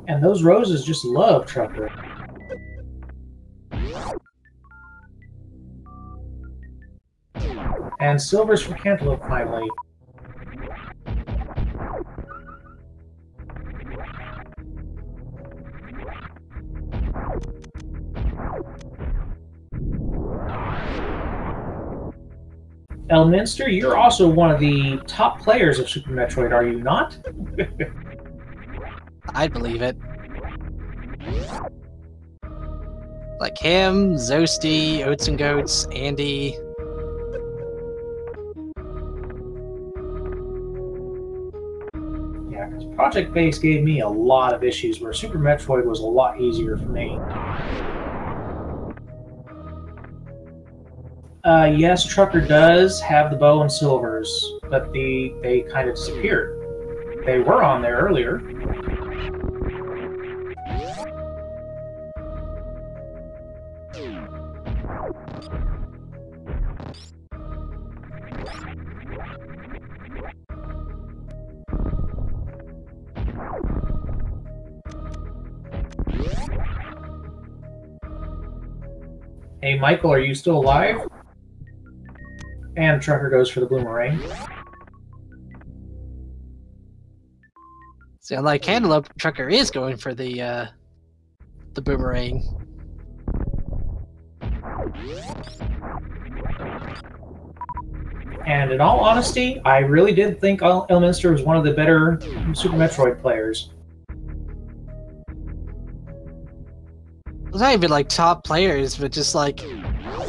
And those roses just love Trucker. And silvers for Cantaloupe, finally. Elminster, you're also one of the top players of Super Metroid, are you not? I believe it. Like him, Zosty, Oats and Goats, Andy. Yeah, because Project Base gave me a lot of issues where Super Metroid was a lot easier for me. Yes, Trucker does have the bow and silvers, but they kind of disappeared. They were on there earlier. Hey, Michael, are you still alive? And Trucker goes for the boomerang. See, unlike Cantaloupe, Trucker is going for the boomerang. And in all honesty, I really did think Elminster was one of the better Super Metroid players. It's not even like top players, but just like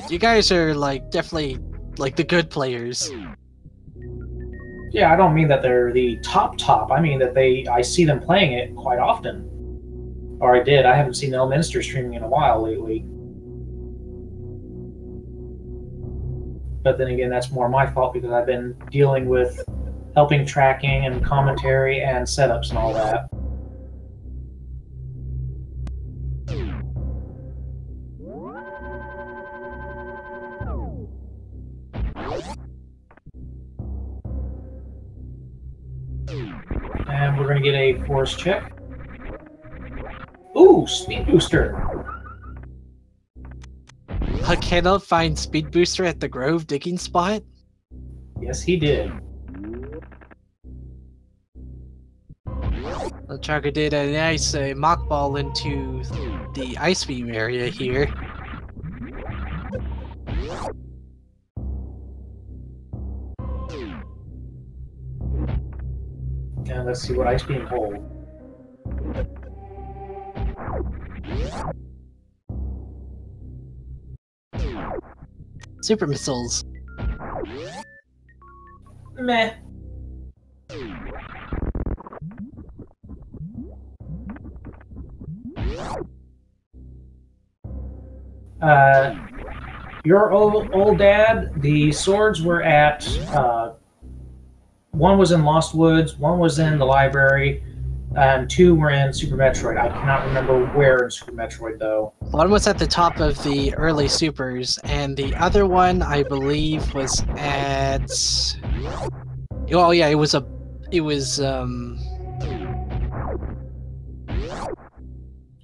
you guys are like definitely like the good players. Yeah, I don't mean that they're the top. I mean that I see them playing it quite often. Or I did. I haven't seen Elminster streaming in a while lately. But then again, that's more my fault because I've been dealing with helping tracking and commentary and setups and all that. And we're going to get a force check. Ooh, speed booster! Cantaloupe find speed booster at the Grove digging spot? Yes, he did. The Trucker did a nice mock ball into the ice beam area here. And let's see what ice beam hold. Super missiles. Meh. Your old dad, the swords were at, one was in Lost Woods, one was in the library, and two were in Super Metroid. I cannot remember where in Super Metroid, though. One was at the top of the early Supers, and the other one, I believe, was at... Oh yeah, it was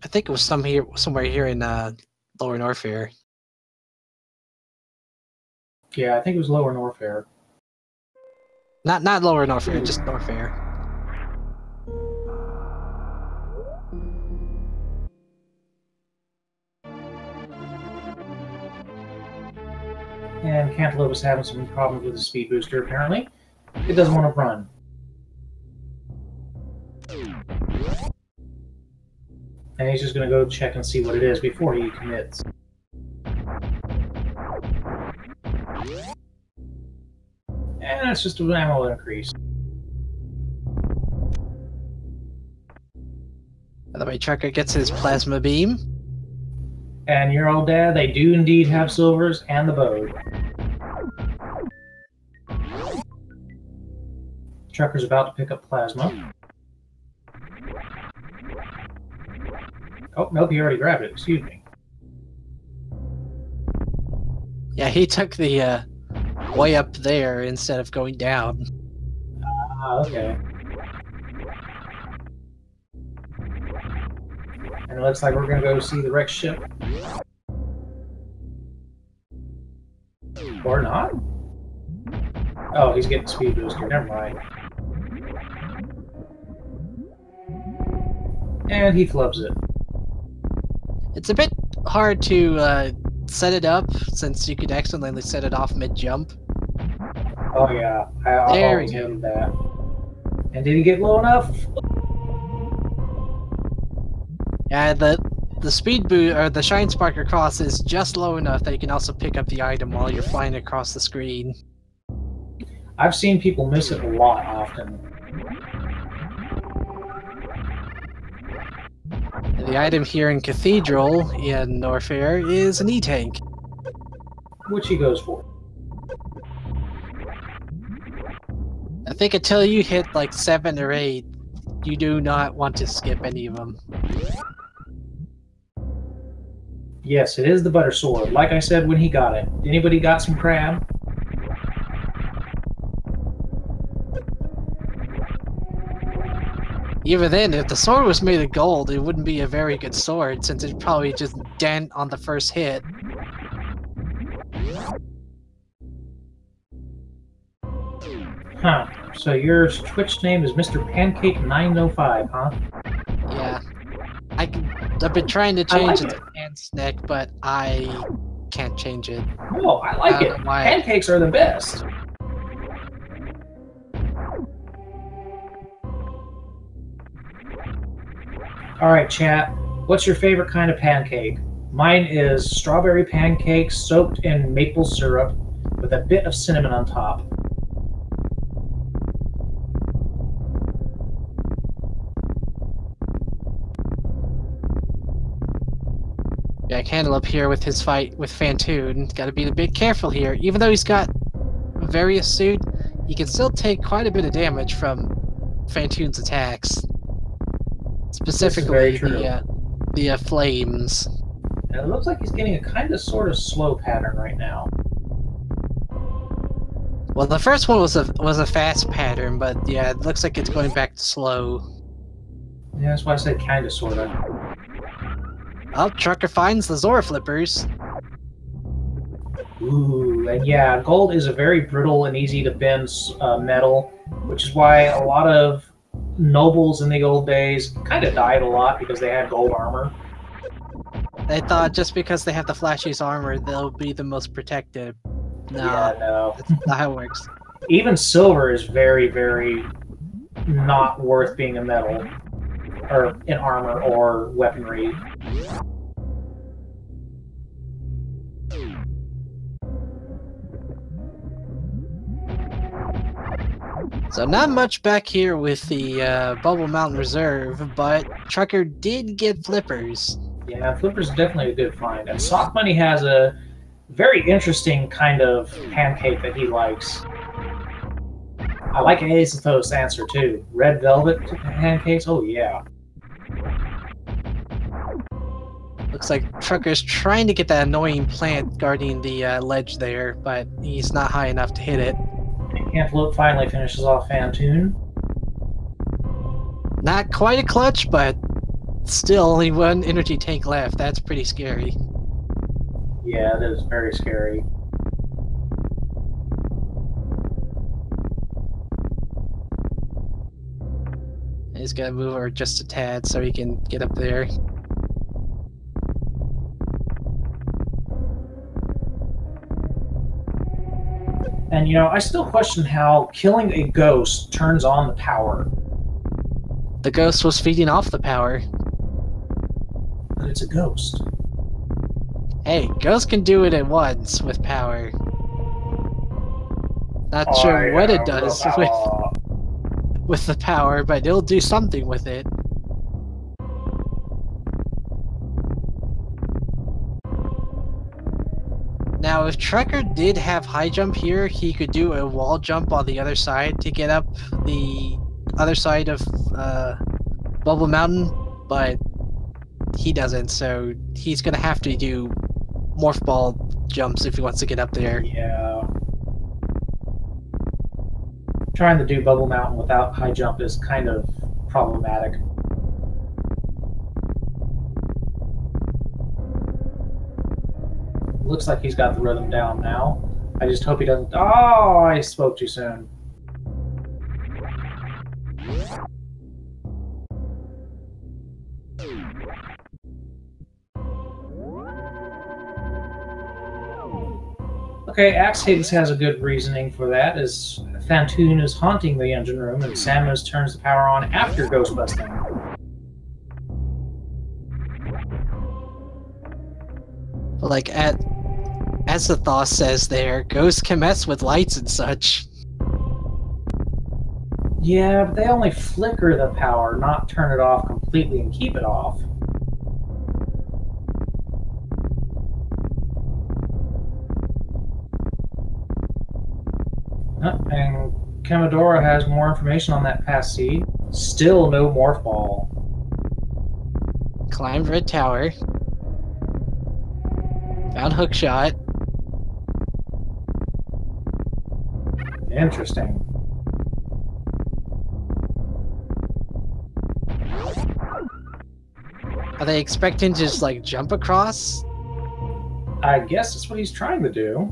I think it was somewhere here in Lower Norfair. Yeah, I think it was Lower Norfair. Not Lower Norfair, just Norfair. And Cantaloupe is having some problems with the speed booster, apparently. It doesn't want to run. And he's just going to go check and see what it is before he commits. And it's just an ammo increase. By the way, Trucker gets his plasma beam. And your old dad, they do indeed have silvers and the bow. Trucker's about to pick up plasma. Oh, nope, he already grabbed it. Excuse me. Yeah, he took the way up there instead of going down. Ah, okay. And it looks like we're going to go see the wrecked ship. Or not? Oh, he's getting speed booster. Never mind. And he flubs it. It's a bit hard to set it up since you could accidentally set it off mid-jump. Oh yeah, I always hated that. And did he get low enough? Yeah, the speed boost or the shine spark across is just low enough that you can also pick up the item while you're flying across the screen. I've seen people miss it a lot often. And the item here in Cathedral in Norfair is an E-tank. Which he goes for. I think until you hit like 7 or 8, you do not want to skip any of them. Yes, it is the butter sword. Like I said when he got it. Anybody got some crab? Even then, if the sword was made of gold, it wouldn't be a very good sword, since it'd probably just dent on the first hit. Huh. So your Twitch name is Mr. Pancake905, huh? Yeah. I've been trying to change it to Pansneck, but I can't change it. Oh, I like it. Pancakes are the best. Alright, chat. What's your favorite kind of pancake? Mine is strawberry pancakes soaked in maple syrup with a bit of cinnamon on top. Yeah, Cantaloupe here with his fight with Phantoon. Gotta be a bit careful here. Even though he's got various suit, he can still take quite a bit of damage from Phantoon's attacks. Specifically the flames. And it looks like he's getting a kind of sort of slow pattern right now. Well, the first one was a fast pattern, but yeah, it looks like it's going back to slow. Yeah, that's why I said kind of sort of. Oh, Trucker finds the Zora flippers. Ooh, and yeah, gold is a very brittle and easy to bend metal, which is why a lot of nobles in the old days kind of died a lot because they had gold armor. They thought just because they have the flashiest armor, they'll be the most protected. No, yeah, no. That's not how it works. Even silver is very, very not worth being a metal, or in armor or weaponry. So not much back here with the Bubble Mountain Reserve, but Trucker did get flippers. Yeah, flippers is definitely a good find. And Sock Money has a very interesting kind of pancake that he likes. I like Azothos' answer too. Red velvet pancakes, oh yeah. Looks like Trucker's trying to get that annoying plant guarding the ledge there, but he's not high enough to hit it. Cantaloupe finally finishes off Phantoon. Not quite a clutch, but Still, only one energy tank left. That's pretty scary. Yeah, it is very scary. He's gonna move her just a tad so he can get up there. And you know, I still question how killing a ghost turns on the power. The ghost was feeding off the power. But it's a ghost. Hey, ghosts can do it at once with power. Not sure what it does with the power, but it'll do something with it. Now, if Trekker did have high jump here, he could do a wall jump on the other side to get up the other side of Bubble Mountain, but he doesn't, so he's gonna have to do Morph Ball jumps if he wants to get up there. Yeah. Trying to do Bubble Mountain without high jump is kind of problematic. Looks like he's got the rhythm down now. I just hope he doesn't... Oh, I spoke too soon. Okay, Axe Hades has a good reasoning for that, as Phantoon is haunting the engine room and Samus turns the power on after ghost busting. Like, as the Thoth says there, ghosts can mess with lights and such. Yeah, but they only flicker the power, not turn it off completely and keep it off. And Kamidora has more information on that past seed. Still no Morph Ball. Climbed Red Tower. Found Hookshot. Interesting. Are they expecting to just, like, jump across? I guess that's what he's trying to do.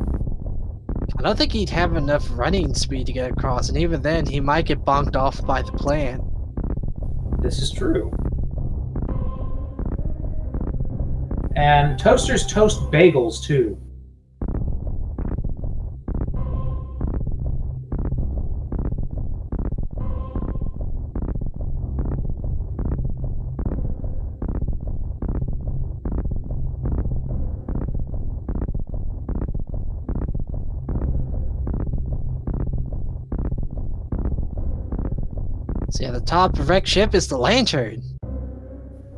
I don't think he'd have enough running speed to get across, and even then, he might get bonked off by the plant. This is true. And toasters toast bagels, too. So yeah, the top of wrecked ship is the lantern.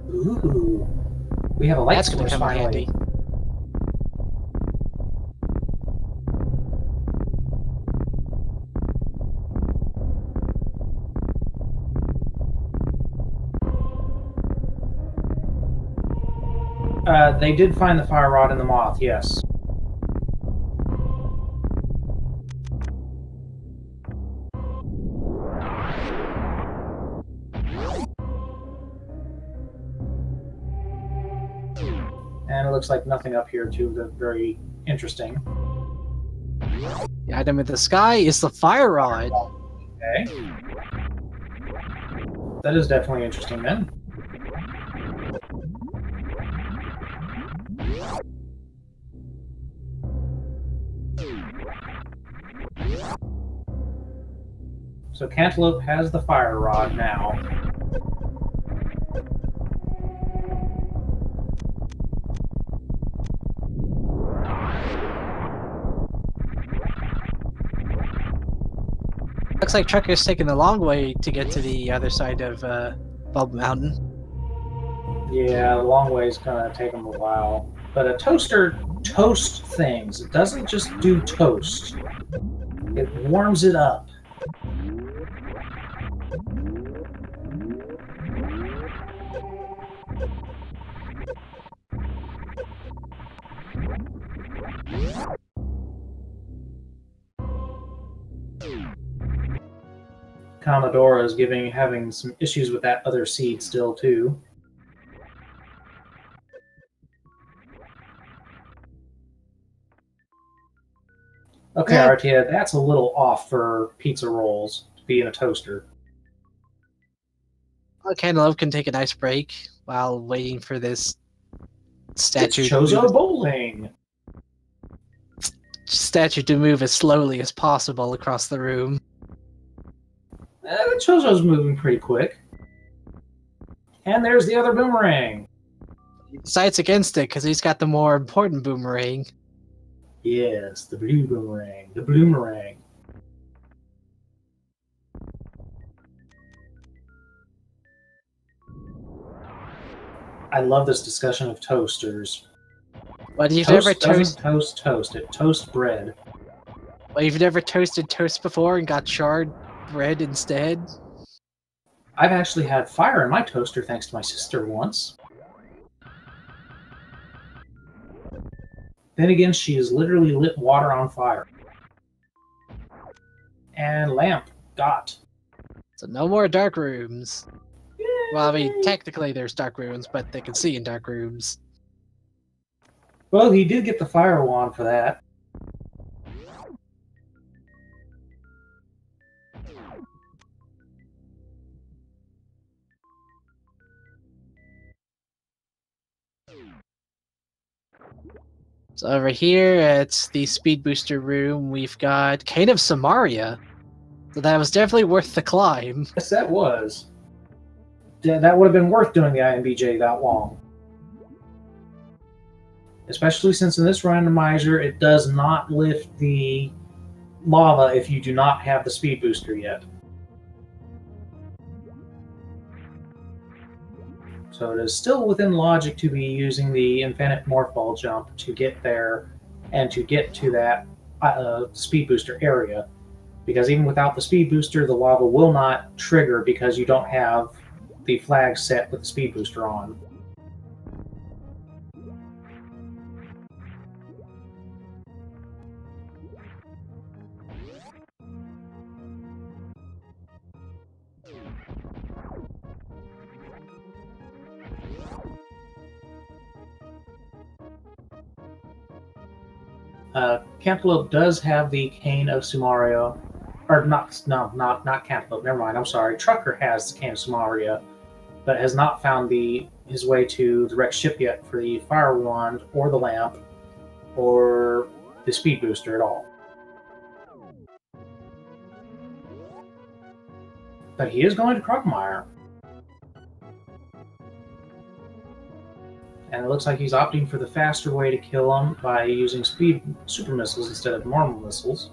Ooh. We have a light That's gonna source come in finally. handy. They did find the fire rod in the moth, yes. And it looks like nothing up here, too. That's very interesting. The item in the sky is the fire rod. Okay. That is definitely interesting, then. So Cantaloupe has the fire rod now. Looks like Trekker's taking the long way to get to the other side of Bubble Mountain. Yeah, the long way is gonna take them a while. But a toaster toasts things. It doesn't just do toast. It warms it up. Commodore is having some issues with that other seed still, too. Okay, Yeah. Artia, that's a little off for pizza rolls to be in a toaster. Cantaloupe can take a nice break while waiting for this It's statue Chozo Bowling! to move as slowly as possible across the room. The Chozo's moving pretty quick. And there's the other boomerang. He decides against it because he's got the more important boomerang. Yes, the blue boomerang. The bloomerang. I love this discussion of toasters. But you've Toast never doesn't toast. It toasts bread. Well, you've never toasted toast before and got charred bread instead? I've actually had fire in my toaster thanks to my sister once. Then again, she has literally lit water on fire. And lamp got. So no more dark rooms. Yay! Well, I mean, technically there's dark rooms, but they can see in dark rooms. Well, he did get the fire wand for that. So over here at the speed booster room, we've got Cane of Samaria. So that was definitely worth the climb. Yes, that was. That would have been worth doing the IMBJ that long. Especially since in this randomizer, it does not lift the lava if you do not have the speed booster yet. So it is still within logic to be using the infinite morph ball jump to get there and to get to that speed booster area. Because even without the speed booster, the lava will not trigger because you don't have the flag set with the speed booster on. Cantaloupe does have the Cane of Sumaria, or not Cantaloupe. Never mind. I'm sorry. Trucker has the Cane of Sumaria, but has not found his way to the wrecked ship yet for the fire wand or the lamp or the speed booster at all. But he is going to Crocomire. And it looks like he's opting for the faster way to kill him by using speed super missiles instead of normal missiles.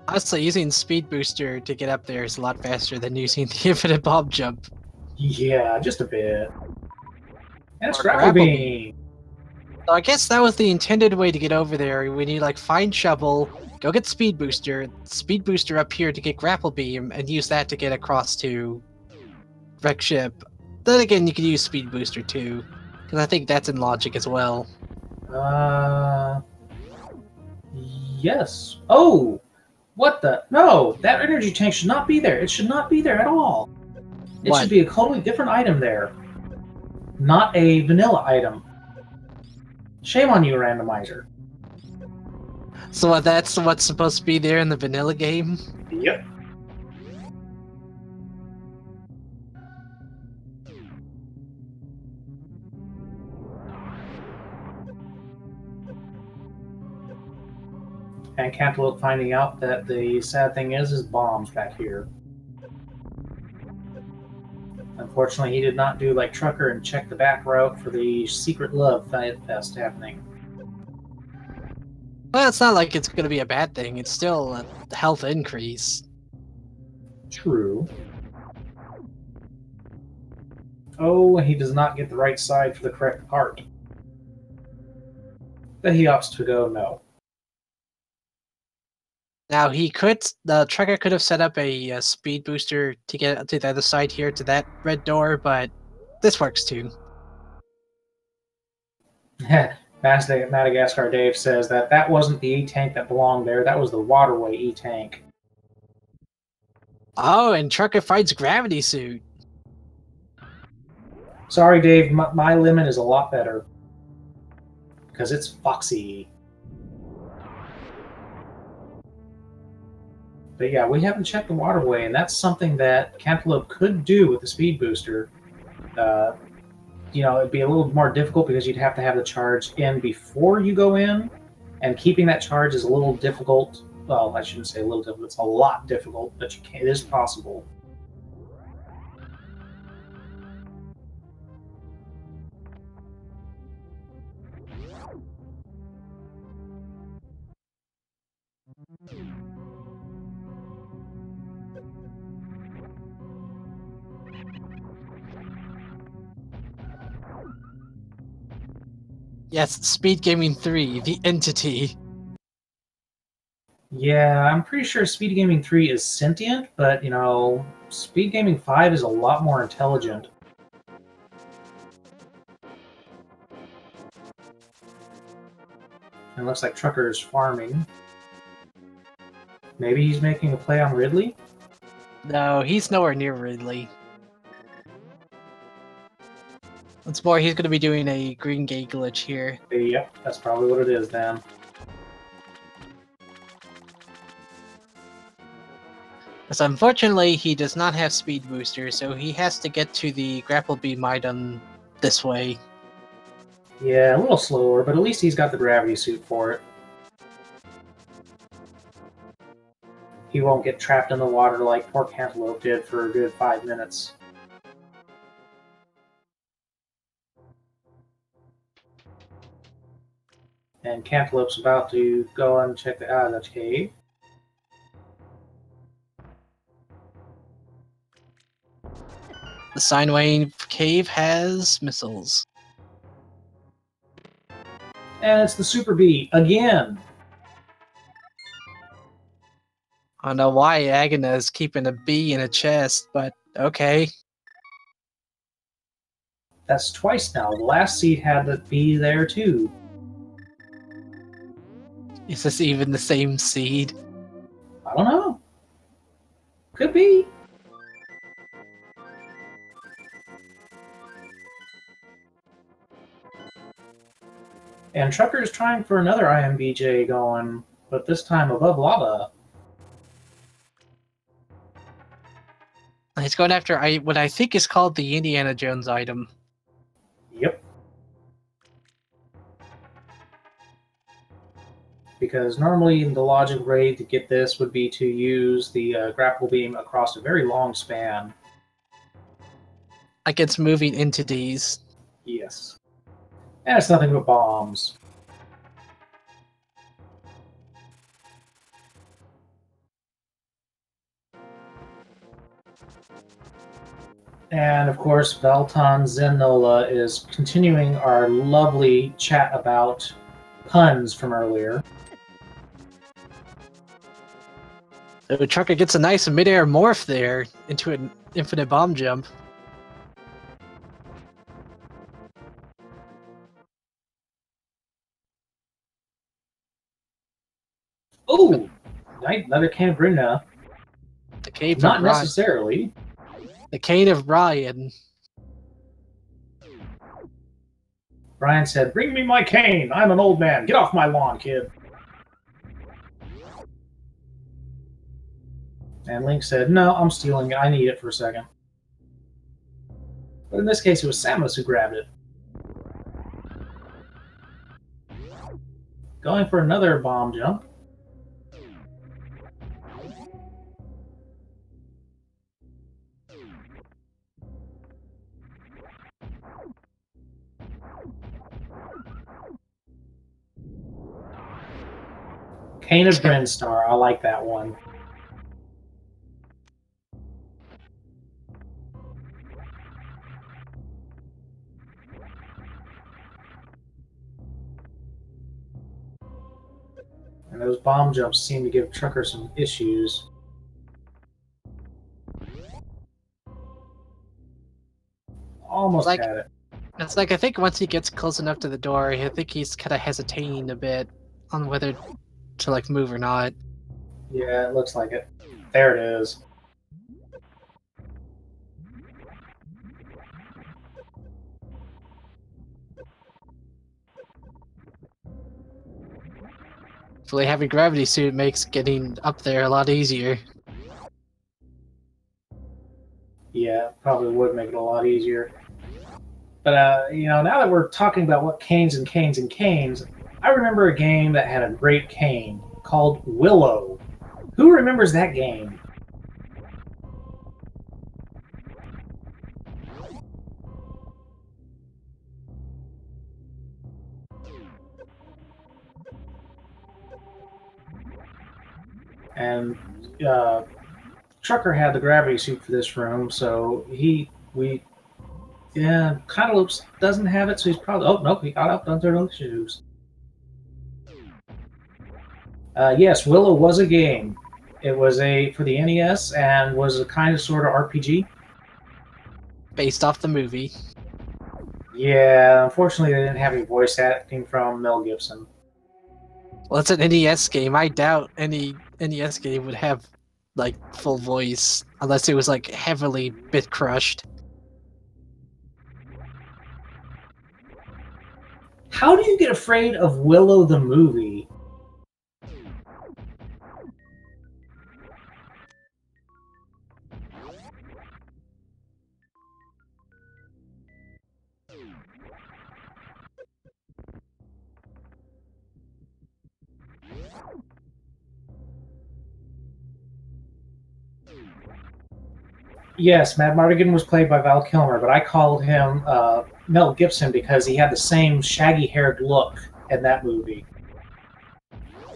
Honestly, using speed booster to get up there is a lot faster than using the infinite bomb jump. Yeah, just a bit. And it's Or grapple beam. So I guess that was the intended way to get over there. We need like find shovel, go get speed booster up here to get grapple beam, and use that to get across to wreck ship. Then again, you can use speed booster too, because I think that's in logic as well. Yes. Oh, what the? No, that energy tank should not be there. It should not be there at all. It should be a totally different item there, not a vanilla item. Shame on you, Randomizer. So that's what's supposed to be there in the vanilla game? Yep. And Cantaloupe finding out that the sad thing is bombs back here. Unfortunately, he did not do like Trucker and check the back route for the secret love fest happening. Well, it's not like it's going to be a bad thing. It's still a health increase. True. Oh, he does not get the right side for the correct part. Then he opts to go no. Now the Trucker could have set up a speed booster to get to the other side here to that red door, but this works too. Madagascar Dave says that wasn't the E-tank that belonged there, that was the waterway E-tank. Oh, and Trucker fights Gravity Suit. Sorry, Dave, my limit is a lot better. Because it's foxy. But yeah, we haven't checked the waterway, and that's something that Cantaloupe could do with the speed booster. You know, it'd be a little more difficult because you'd have to have the charge in before you go in, and keeping that charge is a little difficult. Well, I shouldn't say a little difficult, it's a lot difficult, but you can, it is possible. Yes, Speed Gaming 3, the entity. Yeah, I'm pretty sure Speed Gaming 3 is sentient, but, you know, Speed Gaming 5 is a lot more intelligent. It looks like Trucker's farming. Maybe he's making a play on Ridley? No, he's nowhere near Ridley. What's more, he's going to be doing a green gate glitch here. Yep, that's probably what it is then. Because unfortunately, he does not have speed booster, so he has to get to the grapple beam item this way. Yeah, a little slower, but at least he's got the gravity suit for it. He won't get trapped in the water like poor Cantaloupe did for a good 5 minutes. And Cantaloupe's about to go and check the cave. The Sine Wave Cave has missiles. And it's the Super Bee again. I don't know why Agana is keeping a bee in a chest, but okay. That's twice now. The last seed had the bee there too. Is this even the same seed? I don't know. Could be. And Trucker's trying for another IMBJ going, but this time above lava. He's going after what I think is called the Indiana Jones item. Yep. Because normally the logic way to get this would be to use the grapple beam across a very long span. Like it's moving entities. Yes. And it's nothing but bombs. And of course, Valton Zenola is continuing our lovely chat about puns from earlier. So Trucker gets a nice mid-air morph there into an infinite bomb jump. Oh! Another can of Brina. The cave Not of Ryan. necessarily. The cane of Ryan. Brian said, "Bring me my cane! I'm an old man! Get off my lawn, kid!" And Link said, "No, I'm stealing it. I need it for a second." But in this case, it was Samus who grabbed it. Going for another bomb jump. Cane of Brinstar, I like that one. And those bomb jumps seem to give Trucker some issues. Almost Like, had it. it's like I think once he gets close enough to the door, I think he's kind of hesitating a bit on whether to like move or not. Yeah, it looks like it. There it is. Hopefully having gravity suit makes getting up there a lot easier. Yeah, probably would make it a lot easier. But, you know, now that we're talking about what canes and canes and canes, I remember a game that had a great cane called Willow. Who remembers that game? And Trucker had the gravity suit for this room, so yeah, Cantaloupe doesn't have it, so he's probably, oh, nope, he got up under those shoes. Yes, Willow was a game. It was for the NES and was a kind of sort of RPG. Based off the movie. Yeah, unfortunately they didn't have any voice acting from Mel Gibson. Well, it's an NES game. I doubt any NES game would have, like, full voice, unless it was, like, heavily bit crushed. How do you get afraid of Willow the movie? Yes, Mad Mardigan was played by Val Kilmer, but I called him Mel Gibson because he had the same shaggy-haired look in that movie.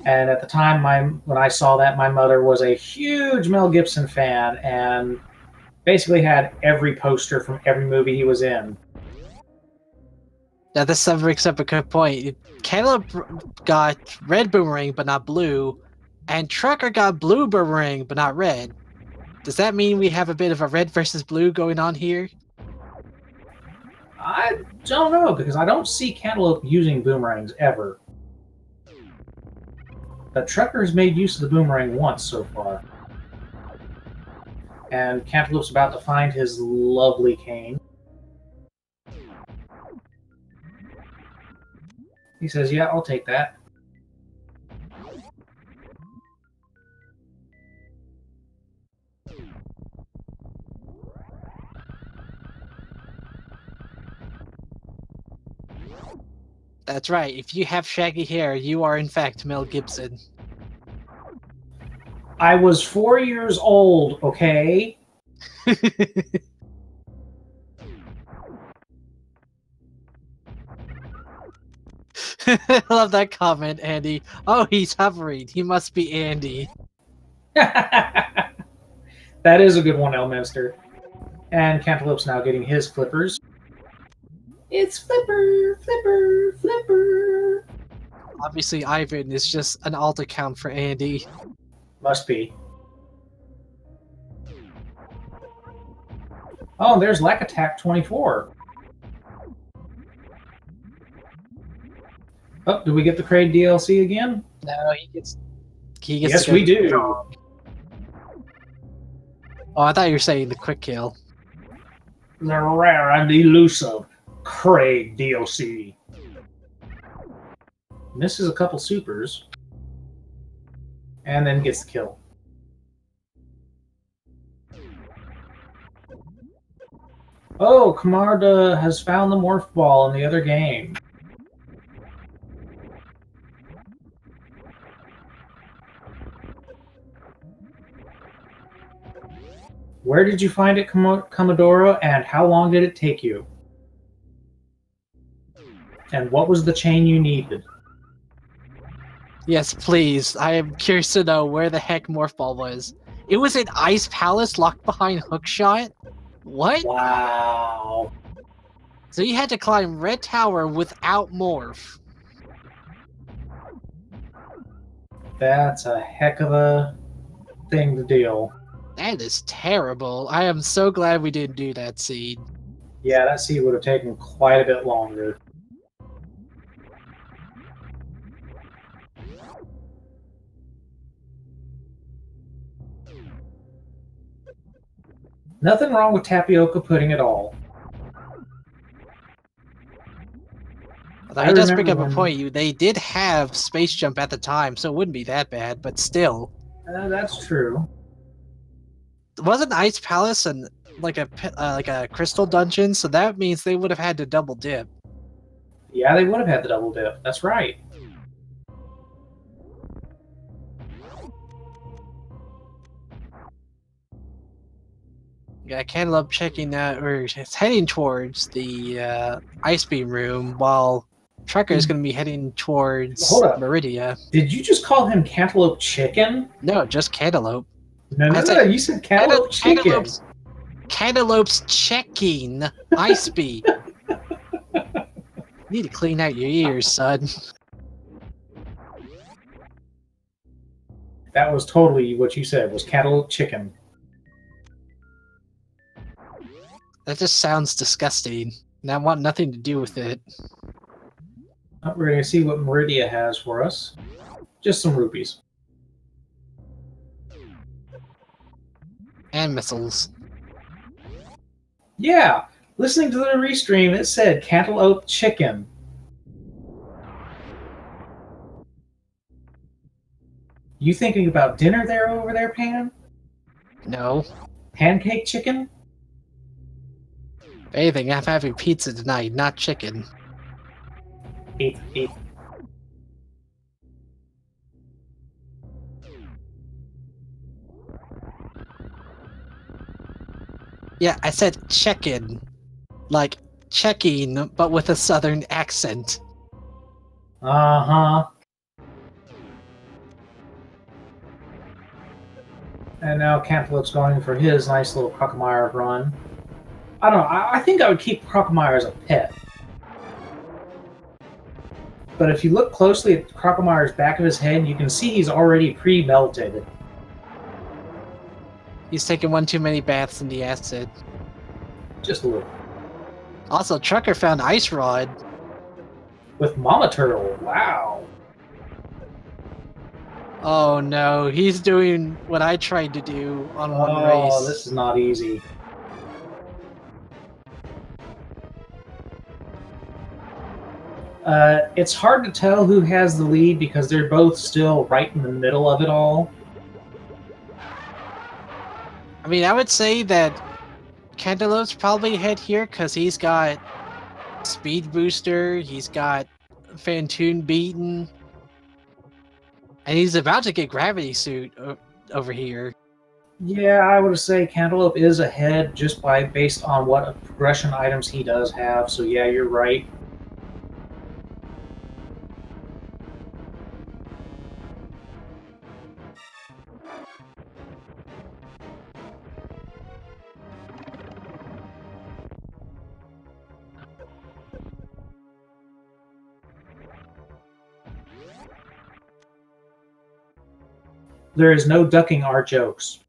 And at the time, when I saw that, my mother was a huge Mel Gibson fan and basically had every poster from every movie he was in. Now, this brings up a good point. Caleb got red boomerang, but not blue, and Trucker got blue boomerang, but not red. Does that mean we have a bit of a red versus blue going on here? I don't know, because I don't see Cantaloupe using boomerangs ever. The Trucker's made use of the boomerang once so far. And Cantaloupe's about to find his lovely cane. He says, yeah, I'll take that. That's right. If you have shaggy hair, you are in fact Mel Gibson. I was 4 years old, okay? I love that comment, Andy. Oh, he's hovering. He must be Andy. That is a good one, Elminster. And Cantaloupe's now getting his flippers. It's Flipper, Flipper, Flipper. Obviously, Ivan is just an alt account for Andy. Must be. Oh, there's Lack Attack 24. Oh, do we get the Kraid DLC again? No, he gets Yes, to we do. Oh, I thought you were saying the quick kill. The rare and elusive Kraid DLC. Misses a couple supers. And then gets the kill. Oh, Camarda has found the morph ball in the other game. Where did you find it, Commodoro, and how long did it take you? And what was the chain you needed? Yes, please. I am curious to know where the heck Morph Ball was. It was in Ice Palace locked behind Hookshot? What? Wow. So you had to climb Red Tower without Morph. That's a heck of a thing to deal. That is terrible. I am so glad we didn't do that seed. Yeah, that seed would have taken quite a bit longer. Nothing wrong with tapioca pudding at all. He does bring up a point. They did have space jump at the time, so it wouldn't be that bad. But still, that's true. Wasn't Ice Palace and like a crystal dungeon? So that means they would have had to double dip. Yeah, they would have had the double dip. That's right. Yeah, Cantaloupe checking or it's heading towards the ice beam room, while Trucker is going to be heading towards Meridia. Did you just call him Cantaloupe Chicken? No, just Cantaloupe. No, you said Cantaloupe Chicken. Cantaloupe's checking ice beam. You need to clean out your ears, son. That was totally what you said, was Cantaloupe Chicken. That just sounds disgusting, and I want nothing to do with it. We're going to see what Meridia has for us. Just some rupees. And missiles. Yeah! Listening to the restream, it said Cantaloupe Chicken. You thinking about dinner there over there, Pan? No. Pancake chicken? If anything, I'm having pizza tonight, not chicken. Eat. Yeah, I said check-in. Like, checking, but with a southern accent. Uh-huh. And now Cantaloupe's going for his nice little Crocomire run. I don't know, I think I would keep Crocomire as a pet. But if you look closely at Crocomire's back of his head, you can see he's already pre-melted. He's taken one too many baths in the acid. Just a little. Also, Trucker found Ice Rod. With Mama Turtle, wow. Oh no, he's doing what I tried to do on one race. Oh, this is not easy. It's hard to tell who has the lead because they're both still right in the middle of it all. I mean, I would say that Cantaloupe's probably ahead here because he's got Speed Booster, he's got Phantoon beaten, and he's about to get Gravity Suit over here. Yeah, I would say Cantaloupe is ahead just based on what progression items he does have, so yeah, you're right. There is no ducking our jokes.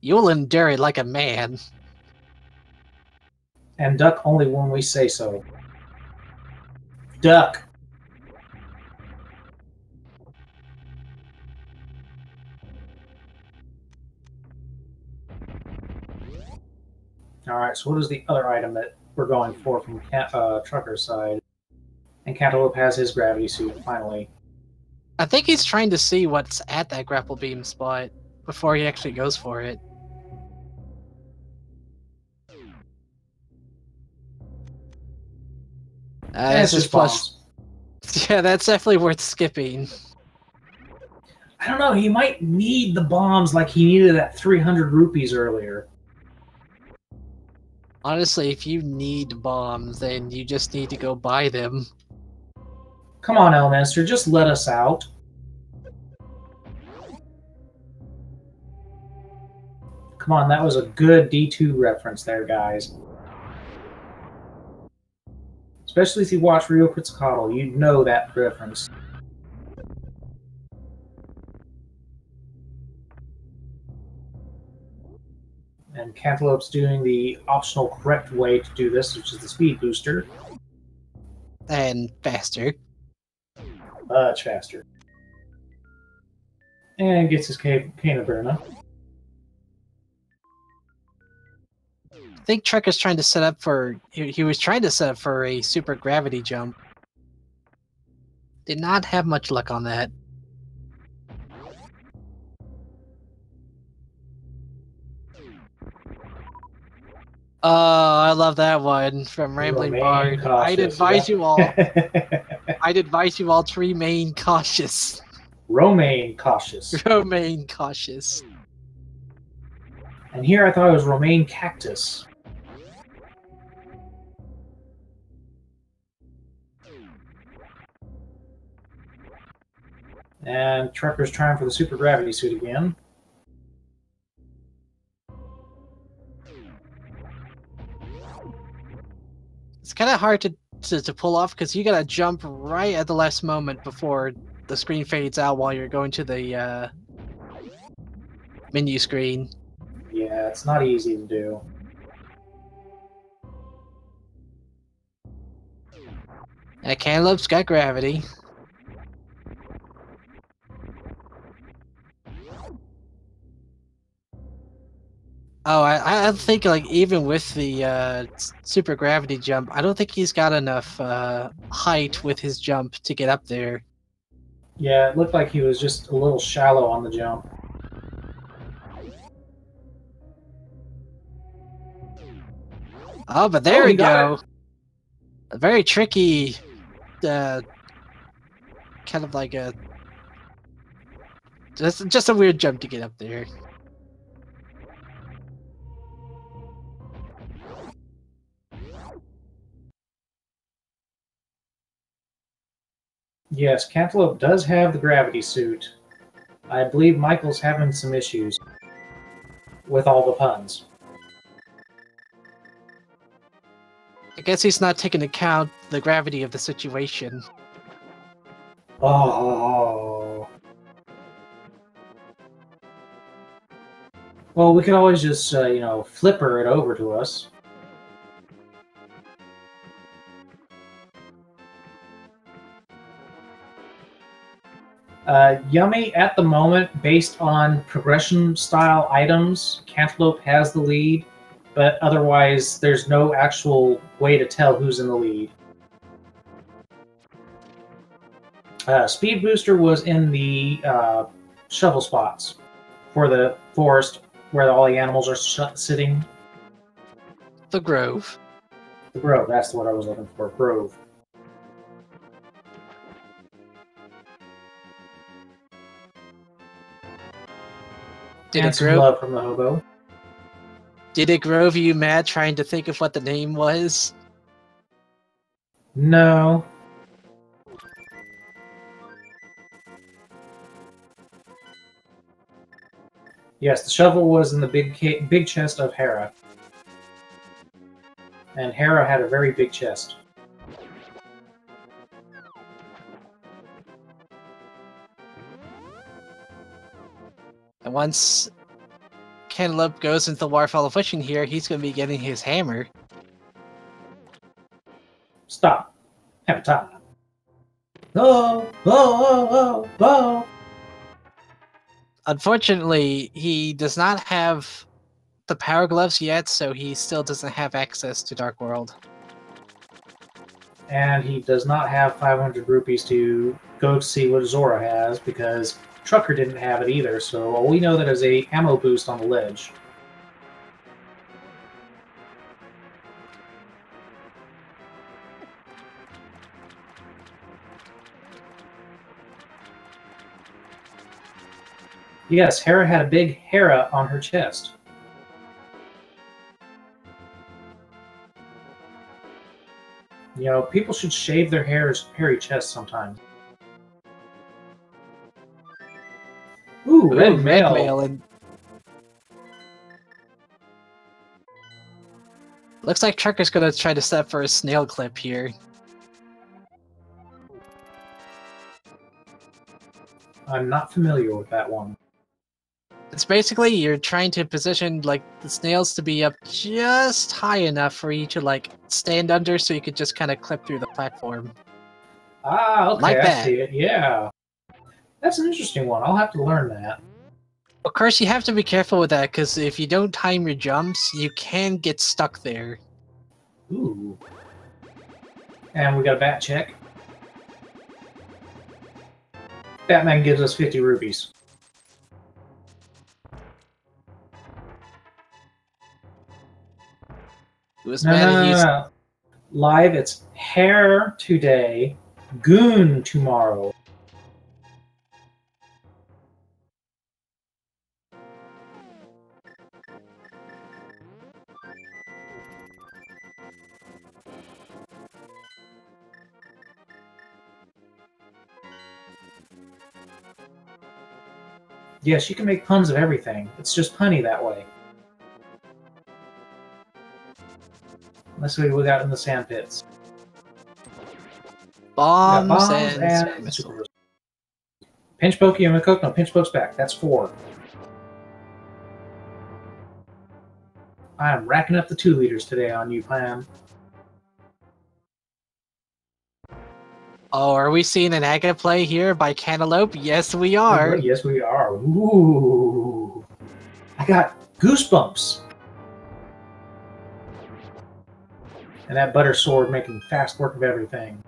You'll endure it like a man. And duck only when we say so. Duck! Alright, so what is the other item that we're going for from Trucker's side? And Cantaloupe has his gravity suit, finally. I think he's trying to see what's at that grapple beam spot before he actually goes for it. That's just plus. Yeah, that's definitely worth skipping. I don't know, he might need the bombs like he needed that 300 rupees earlier. Honestly, if you need bombs, then you just need to go buy them. Come on, Elminster, just let us out. Come on, that was a good D2 reference there, guys. Especially if you watch Rio Quetzalcoatl, you know that reference. And Cantaloupe's doing the optional correct way to do this, which is the speed booster. And faster. Much faster. And gets his Cane of Burma. think Trek is trying to set up for... He was trying to set up for a super gravity jump. Did not have much luck on that. Oh, I love that one from Rambling Bard. I'd advise you all. I'd advise you all to remain cautious. Romaine cautious. Remain cautious. And here I thought it was romaine cactus. And Trekker's trying for the super gravity suit again. It's kind of hard to pull off because you gotta jump right at the last moment before the screen fades out while you're going to the menu screen. Yeah, it's not easy to do. And Cantaloupe's got gravity. Oh, I think like even with the super gravity jump, I don't think he's got enough height with his jump to get up there. Yeah, it looked like he was just a little shallow on the jump. Oh, but there we go. A very tricky, kind of like a just a weird jump to get up there. Yes, Cantaloupe does have the gravity suit. I believe Michael's having some issues with all the puns. I guess he's not taking into account the gravity of the situation. Oh. Well, we could always just, you know, flipper it over to us. Yummy at the moment, based on progression style items, Cantaloupe has the lead, but otherwise there's no actual way to tell who's in the lead. Speed Booster was in the shovel spots for the forest where all the animals are sitting. The Grove. The Grove, that's what I was looking for, Grove. And some love from the hobo. Did it grove you mad trying to think of what the name was? No. Yes, the shovel was in the big chest of Hera. And Hera had a very big chest. And once Cantaloupe goes into the waterfall of wishing here, he's going to be getting his hammer. Stop. Have time. Oh, oh, oh, oh, oh. Unfortunately, he does not have the power gloves yet, so he still doesn't have access to Dark World. And he does not have 500 rupees to go see what Zora has, because Trucker didn't have it either, so we know that as a ammo boost on the ledge. Yes, Hera had a big Hera on her chest. You know, people should shave their hairy chest sometimes. Ooh, red mail. And looks like Trucker's gonna try to set for a snail clip here. I'm not familiar with that one. It's basically you're trying to position like the snails to be up just high enough for you to like stand under, so you could just kind of clip through the platform. Ah, okay, like I that. see it. Yeah, that's an interesting one. I'll have to learn that. Of course, you have to be careful with that, because if you don't time your jumps, you can get stuck there. Ooh. And we got a bat check. Batman gives us 50 rupees. It was mad at you. No. Live, it's hair today, goon tomorrow. Yes, you can make puns of everything. It's just punny that way. Let's see what we got in the sand pits. Bombs and missiles. Pinch poke, you cook. No, pinch poke's back. That's 4. I am racking up the 2 liters today on you, Pam. Oh, are we seeing an Aga play here by Cantaloupe? Yes, we are. Yes, we are. Ooh. I got goosebumps. And that butter sword making fast work of everything.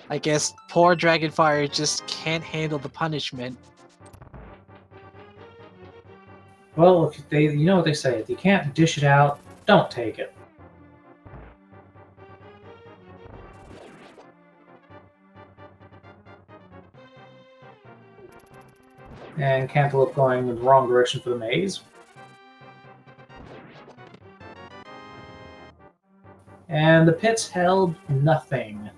I guess poor Dragonfire just can't handle the punishment. Well, if they, you know what they say, if you can't dish it out, don't take it. And Cantaloupe going in the wrong direction for the maze. And the pits held nothing.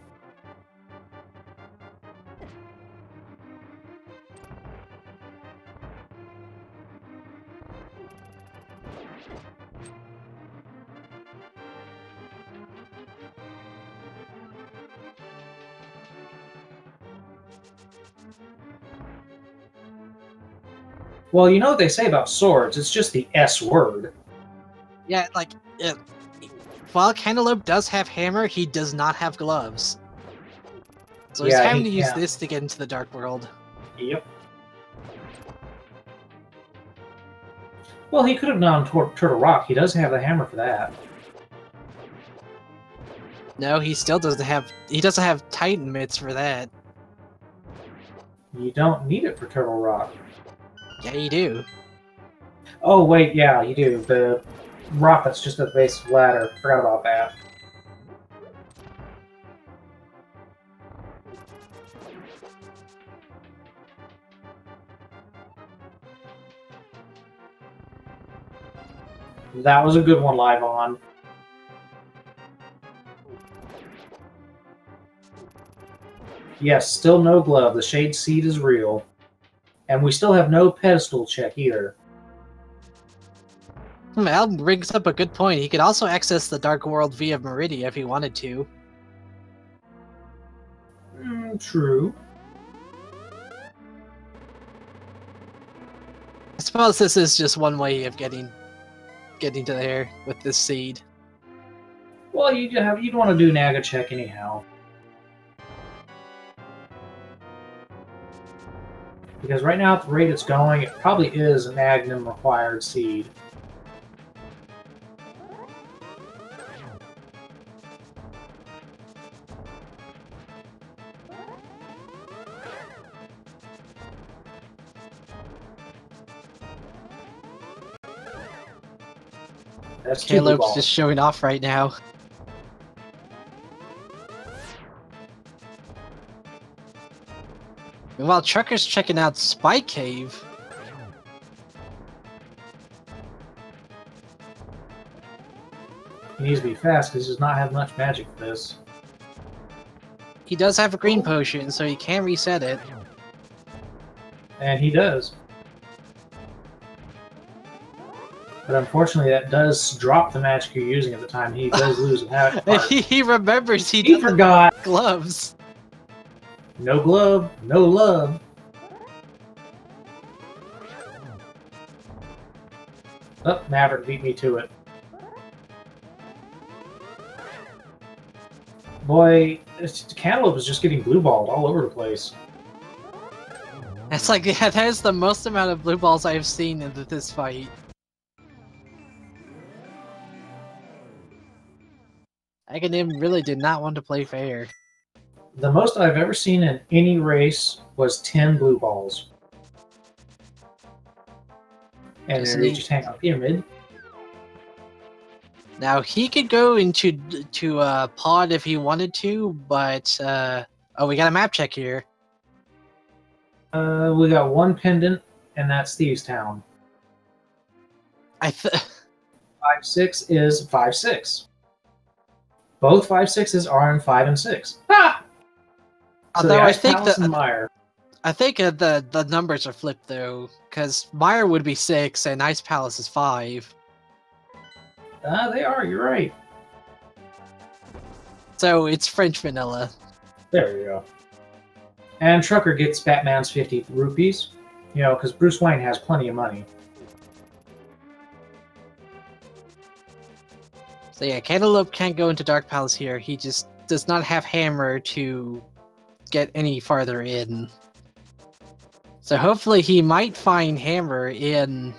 Well, you know what they say about swords, it's just the S word. Yeah, like, while Cantaloupe does have hammer, he does not have gloves. So he's having to use this to get into the Dark World. Yep. Well, he could have gone Turtle Rock. He does have the hammer for that. No, he still doesn't have... He doesn't have Titan mitts for that. You don't need it for Turtle Rock. Yeah, you do. Oh, wait, yeah, you do. The rock that's just at the base of the ladder. Forgot about that. That was a good one live on. Yes, still no glove. The Shade Seed is real. And we still have no pedestal check either. Al brings up a good point. He could also access the Dark World via Meridia if he wanted to. True. I suppose this is just one way of getting to there with this seed. Well, you'd want to do Naga check anyhow. Because right now, at the rate it's going, it probably is an Agnum required seed. That's Caleb's just showing off right now. While Trucker's checking out Spy Cave. He needs to be fast because he does not have much magic for this. He does have a green potion, so he can reset it. And he does. But unfortunately, that does drop the magic you're using at the time. He does lose a magic part. He remembers he forgot gloves. No glove, no love. Oh, Maverick beat me to it. Boy, Cantaloupe is just getting blue-balled all over the place. It's like, yeah, that is the most amount of blue balls I've seen in this fight. Ganon really did not want to play fair. The most I've ever seen in any race was 10 blue balls. And Just then we just hang on pyramid. Now he could go into pod if he wanted to, but oh, we got a map check here. We got one pendant, and that's Thieves Town. 5-6 is 5-6. Both 5-6s are in 5 and 6. Ha! So Although I think that Meyer. I think the numbers are flipped though, because Meyer would be 6 and Ice Palace is 5. They are. You're right. So it's French vanilla. There you go. And Trucker gets Batman's 50 rupees. You know, because Bruce Wayne has plenty of money. So yeah, Cantaloupe can't go into Dark Palace here. He just does not have Hammer to get any farther in. So hopefully he might find Hammer in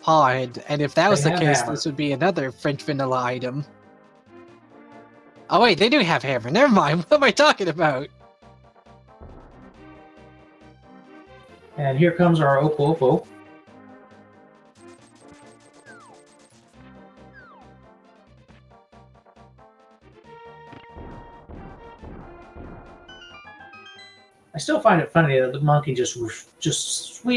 Pod, and if that was the case, this would be another French vanilla item. Oh wait, they do have Hammer. Never mind. What am I talking about? And here comes our Oppo Oppo. I still find it funny that the monkey just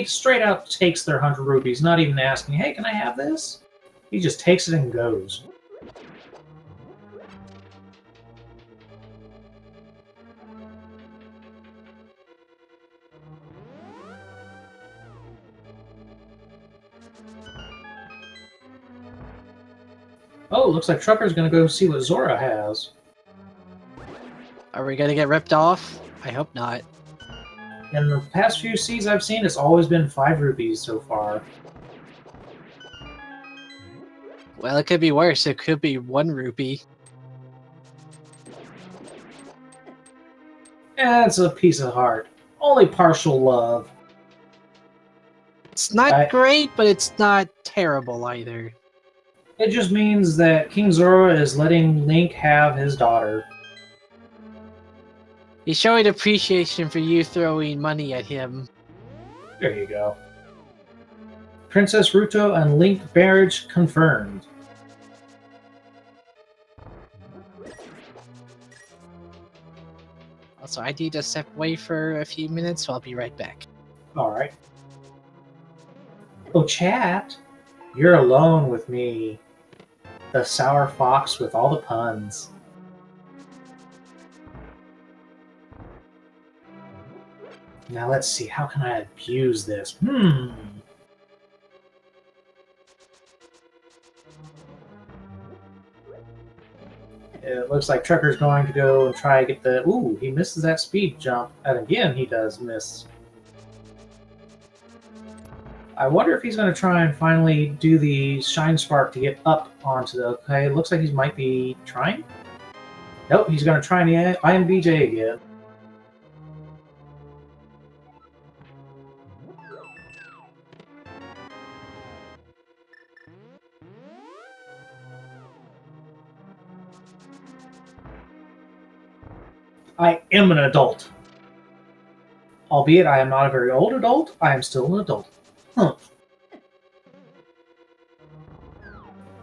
straight out takes their 100 rupees, not even asking, hey, can I have this? He just takes it and goes. Oh, looks like Trucker's gonna go see what Zora has. Are we gonna get ripped off? I hope not. In the past few seeds I've seen, it's always been 5 rupees so far. Well, it could be worse. It could be 1 rupee. It's a piece of heart. Only partial love. It's not great, but it's not terrible either. It just means that King Zora is letting Link have his daughter. He's showing appreciation for you throwing money at him. There you go. Princess Ruto and Link marriage confirmed. Also, I need to step away for a few minutes, so I'll be right back. Alright. Oh, chat. You're alone with me. The sour fox with all the puns. Now let's see, how can I abuse this? It looks like Trucker's going to go and try to get the... Ooh, he misses that speed jump. And again, he does miss. I wonder if he's going to try and finally do the Shine Spark to get up onto the... Okay, looks like he might be trying. Nope, he's going to try the IMBJ again. I am an adult. Albeit I am not a very old adult, I am still an adult.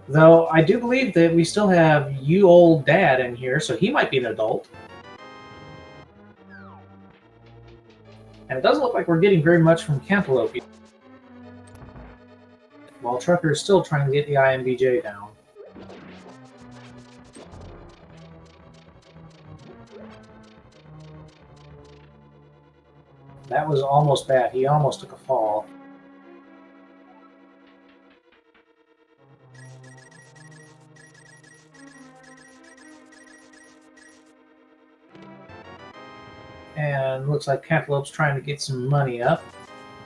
Though I do believe that we still have you old dad in here, so he might be an adult. And it doesn't look like we're getting very much from Cantaloupe. While Trucker is still trying to get the IMBJ down. That was almost bad. He almost took a fall. And looks like Cantaloupe's trying to get some money up.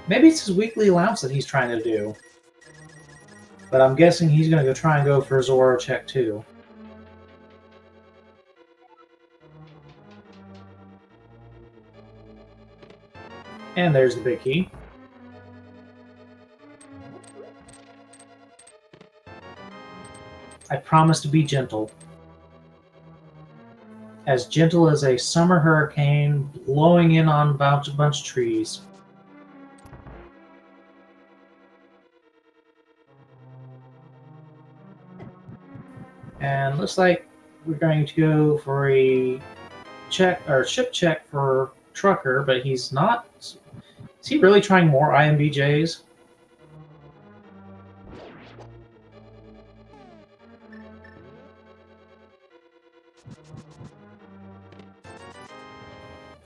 Maybe it's his weekly allowance that he's trying to do. But I'm guessing he's going to go try and go for Zoro check too. And there's the big key. promise to be gentle. As gentle as a summer hurricane blowing in on a bunch of trees. And looks like we're going to go for a check or ship check for Trucker, but he's not. Is he really trying more IMBJs?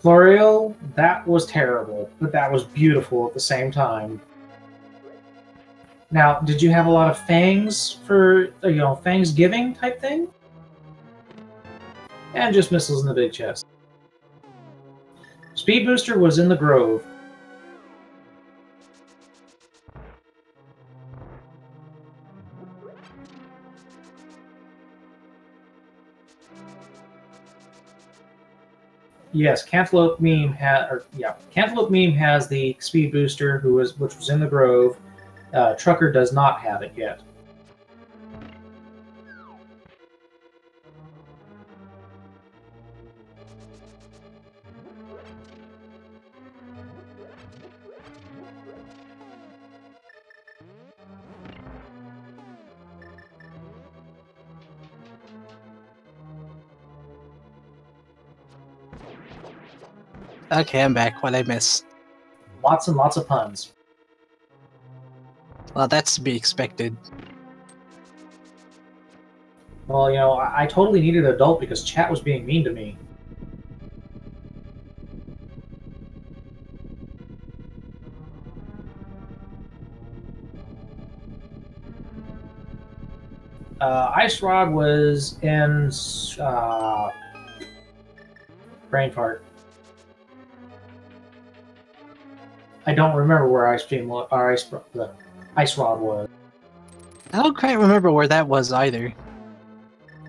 Florial, that was terrible, but that was beautiful at the same time. Now, did you have a lot of fangs for, fangs giving type thing? And just missiles in the big chest. Speed booster was in the grove. Yes, cantaloupeme has the speed booster, which was in the grove. Trucker does not have it yet. Okay, I'm back. What'd I miss? Lots and lots of puns. Well, that's to be expected. Well, I totally needed an adult because chat was being mean to me. Ice Rod was in brain fart. I don't remember where the Ice Rod was. I don't quite remember where that was either.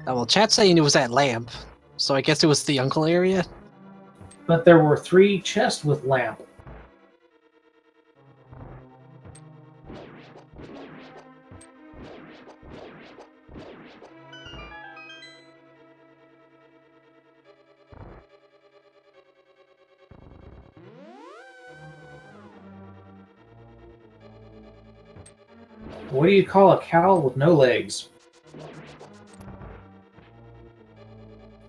Well, chat's saying it was that lamp, so I guess it was the uncle area? But there were 3 chests with lamp. What do you call a cow with no legs?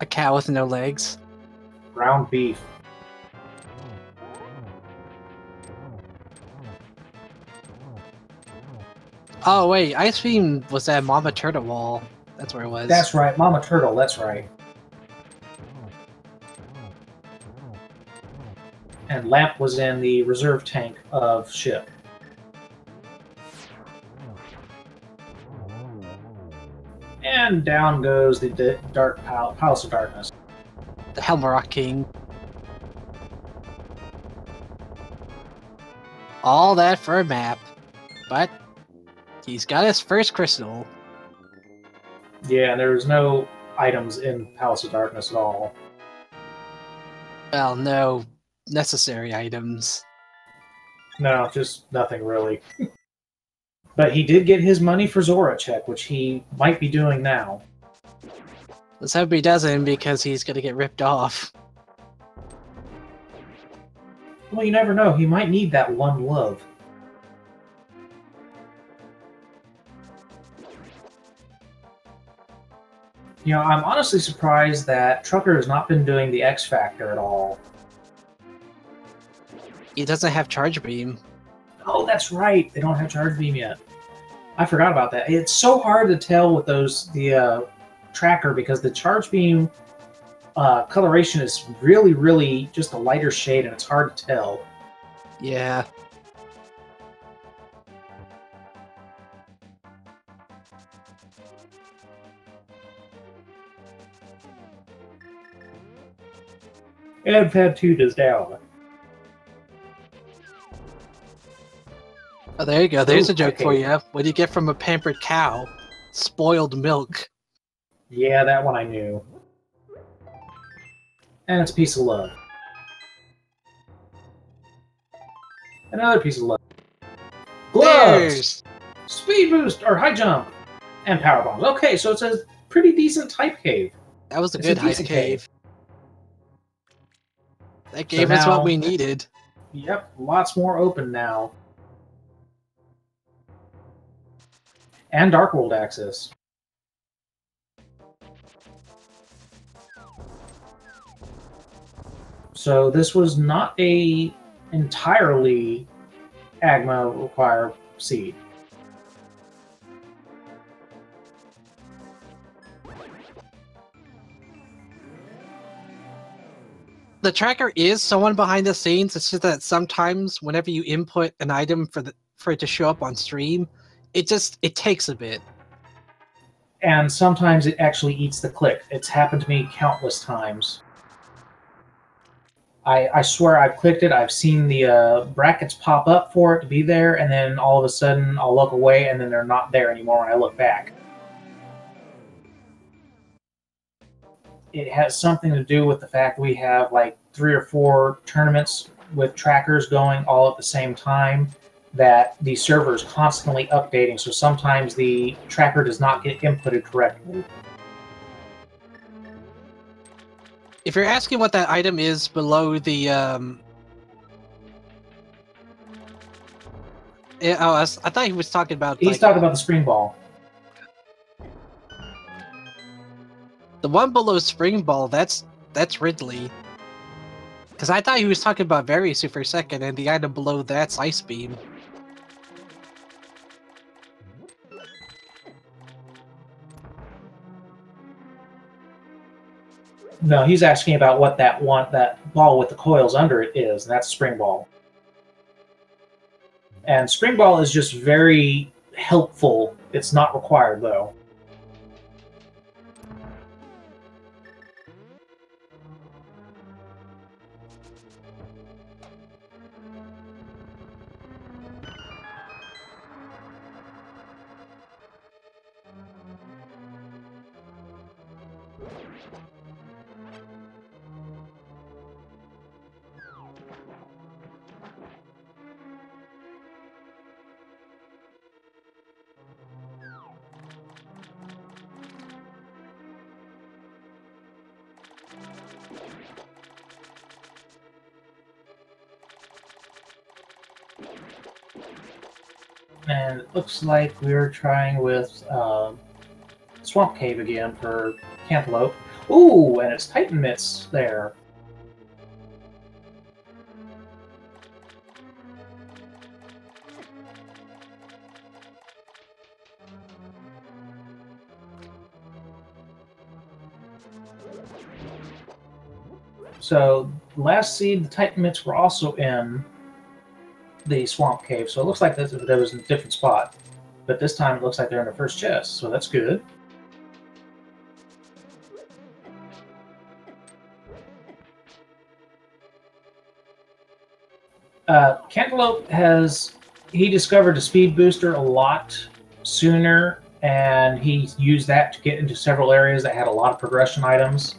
A cow with no legs. Ground beef. Oh wait, Ice Beam was at Mama Turtle Wall. That's where it was. That's right, Mama Turtle, that's right. And Lamp was in the reserve tank of ship. And down goes the dark Palace of Darkness. The Helmarock King. All that for a map. But he's got his first crystal. Yeah, and there's no items in Palace of Darkness at all. Well, no necessary items. No, just nothing really. But he did get his money for Zora check, which he might be doing now. Let's hope he doesn't, because he's gonna get ripped off. Well, you never know. He might need that one love. I'm honestly surprised that Trucker has not been doing the X Factor at all. He doesn't have Charge Beam. Oh, that's right. They don't have Charge Beam yet. I forgot about that. It's so hard to tell with the tracker because the Charge Beam coloration is really, really just a lighter shade, and it's hard to tell. Yeah. And Phantoon is down. Oh, there you go. There's a joke okay. for you. What do you get from a pampered cow? Spoiled milk. Yeah, that one I knew. And it's a piece of love. Another piece of love. Gloves! There's... Speed boost! Or high jump! And power bombs. Okay, so it's a pretty decent type cave. That was a It's good a high decent cave. That So gave us what now- we needed. Yep, lots more open now. And Dark World access. So this was not a entirely Agma require seed. The tracker is someone behind the scenes. It's just that sometimes whenever you input an item for it to show up on stream, it takes a bit. And sometimes it actually eats the click. It's happened to me countless times. I swear I've clicked it, I've seen the brackets pop up for it to be there, and then all of a sudden I'll look away and then they're not there anymore when I look back. It has something to do with the fact we have like 3 or 4 tournaments with trackers going all at the same time, that the server is constantly updating, so sometimes the tracker does not get inputted correctly. If you're asking what that item is below the I thought he was talking about. He's talking about the spring ball. The one below Spring Ball, that's Ridley. Because I thought he was talking about Varisu for a second, and the item below that's Ice Beam. No, he's asking about what that ball with the coils under it is, and that's Spring Ball. And Spring Ball is just very helpful. It's not required, though. And it looks like we're trying with Swamp Cave again for Cantaloupe. Ooh, and it's Titan Mitts there. So, last seed, the Titan Mitts were also in the Swamp Cave, so it looks like there was a different spot. But this time it looks like they're in the first chest, so that's good. Cantaloupe he discovered a speed booster a lot sooner, and he used that to get into several areas that had a lot of progression items,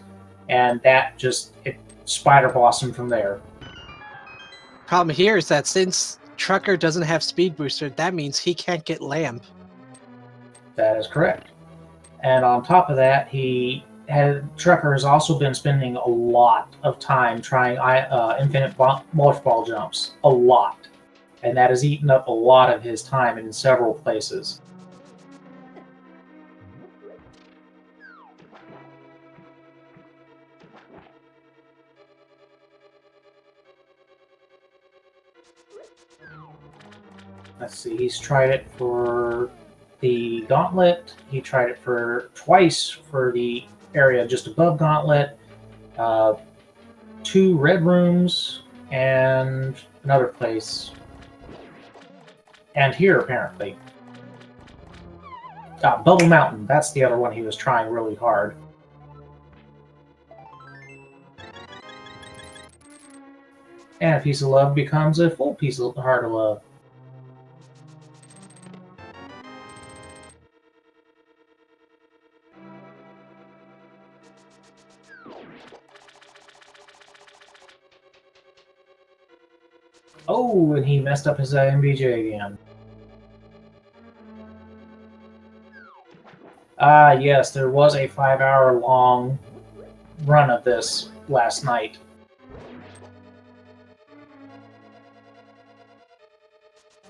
and that it spider blossomed from there. Problem here is that since Trucker doesn't have Speed Booster, that means he can't get Lamp. That is correct. And on top of that, Trucker has also been spending a lot of time trying infinite morph ball jumps. A lot. And that has eaten up a lot of his time in several places. Let's see, he's tried it for the Gauntlet. He tried it for twice for the area just above Gauntlet. 2 red rooms and another place. And here, apparently. Bubble Mountain. That's the other one he was trying really hard. And a piece of love becomes a full piece of heart of love. Oh, and he messed up his MBJ again. Ah, yes, there was a 5-hour long run of this last night.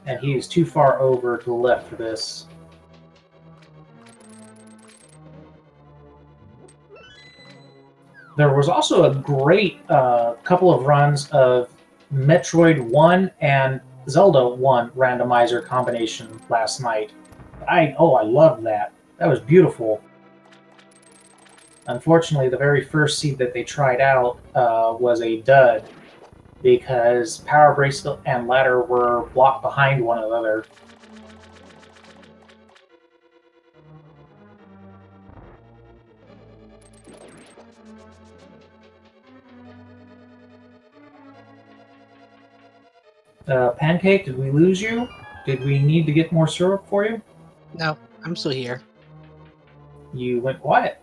And he is too far over to the left for this. There was also a great couple of runs of Metroid 1 and Zelda 1 randomizer combination last night. I loved that. That was beautiful. Unfortunately, the very first seed that they tried out was a dud because Power Bracelet and Ladder were blocked behind one another. Pancake, did we lose you? Did we need to get more syrup for you? No, I'm still here. You went quiet.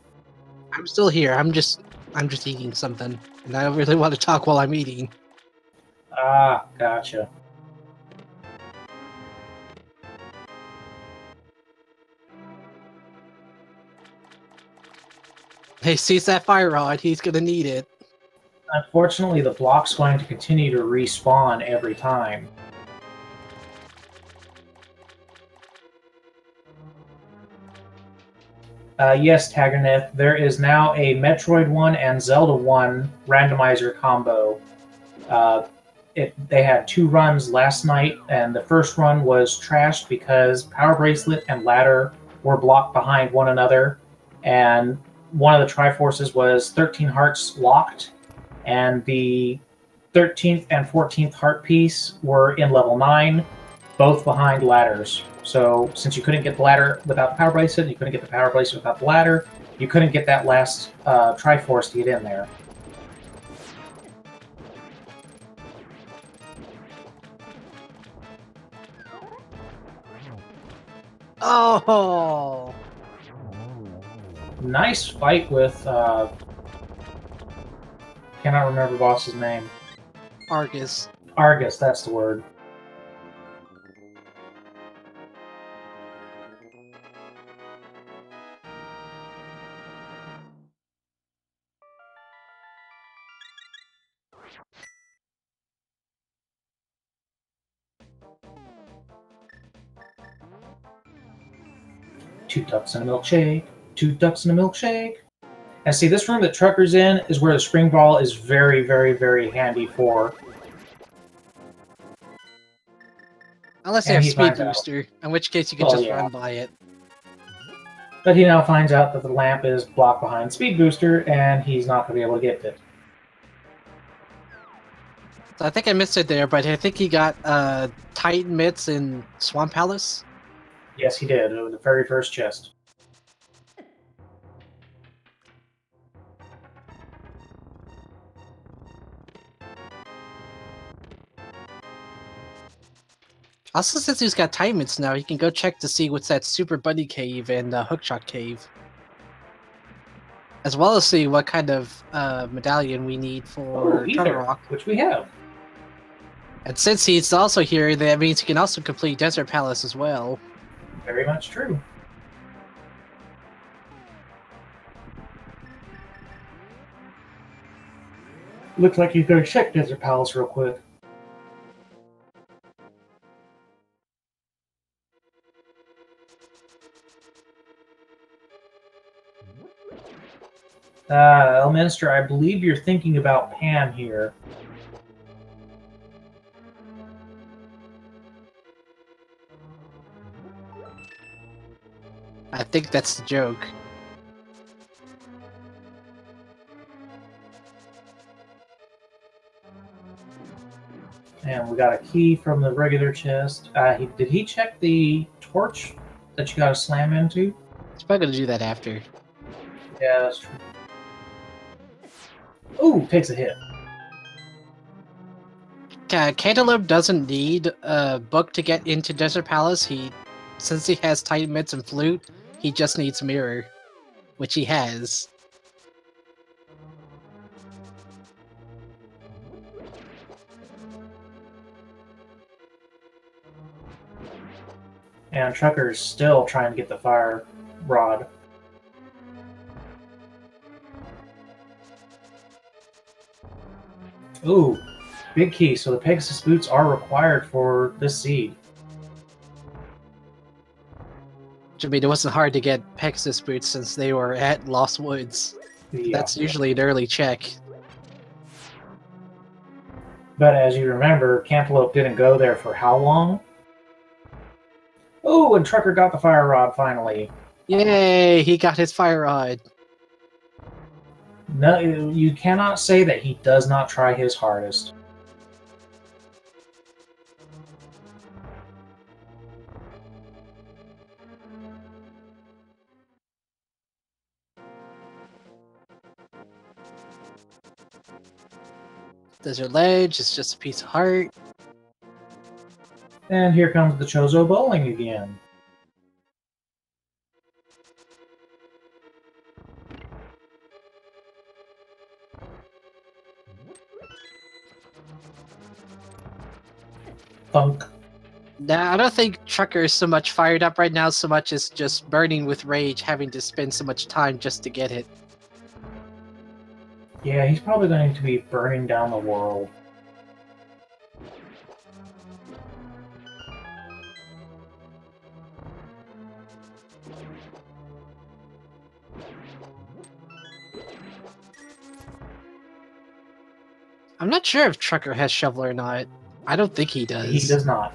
I'm still here. I'm just eating something, and I don't really want to talk while I'm eating. Ah, gotcha. He sees that fire rod. He's gonna need it. Unfortunately, the block's going to continue to respawn every time. Yes, Taggerneth, there is now a Metroid 1 and Zelda 1 randomizer combo. They had 2 runs last night, and the first run was trashed because Power Bracelet and Ladder were blocked behind one another, and one of the Triforces was 13 hearts locked, and the 13th and 14th heart piece were in level 9, both behind ladders. So since you couldn't get the ladder without the Power Bracelet, you couldn't get the Power Bracelet without the ladder, you couldn't get that last Triforce to get in there. Oh! Nice fight with, cannot remember the boss's name. Argus. Argus, that's the word. Two ducks and a milkshake. 2 ducks and a milkshake. And see, this room that Trucker's in is where the spring ball is very, very, very handy for. Unless they have speed booster, in which case you can just run by it. But he now finds out that the lamp is blocked behind speed booster, and he's not going to be able to get it. So I think I missed it there, but I think he got Titan Mitts in Swamp Palace. Yes, he did. It was the very first chest. Also, since he's got Titan Mitts now, he can go check to see what's that Super Bunny Cave and Hookshot Cave. As well as see what kind of medallion we need for Tunnel Rock. Which we have. And since he's also here, that means he can also complete Desert Palace as well. Very much true. Looks like he's going to check Desert Palace real quick. Elminster, I believe you're thinking about Pan here. I think that's the joke. And we got a key from the regular chest. Did he check the torch that you got to slam into? He's probably going to do that after. Yeah, that's true. Ooh, takes a hit. Cantaloupe doesn't need a book to get into Desert Palace. Since he has Titan Mitts and Flute, he just needs Mirror, which he has. And Trucker's still trying to get the fire rod. Ooh, big key. So the Pegasus boots are required for this seed. I mean, it wasn't hard to get Pegasus boots since they were at Lost Woods. Yeah. That's usually an early check. But as you remember, Cantaloupe didn't go there for how long? Oh, and Trucker got the fire rod finally. Yay! He got his fire rod. No, you cannot say that he does not try his hardest. Desert Ledge is just a piece of heart. And here comes the Chozo bowling again. Thunk. Nah, I don't think Trucker is so much fired up right now, so much as just burning with rage, having to spend so much time just to get it. Yeah, he's probably going to be burning down the world. I'm not sure if Trucker has Shovel or not. I don't think he does. He does not.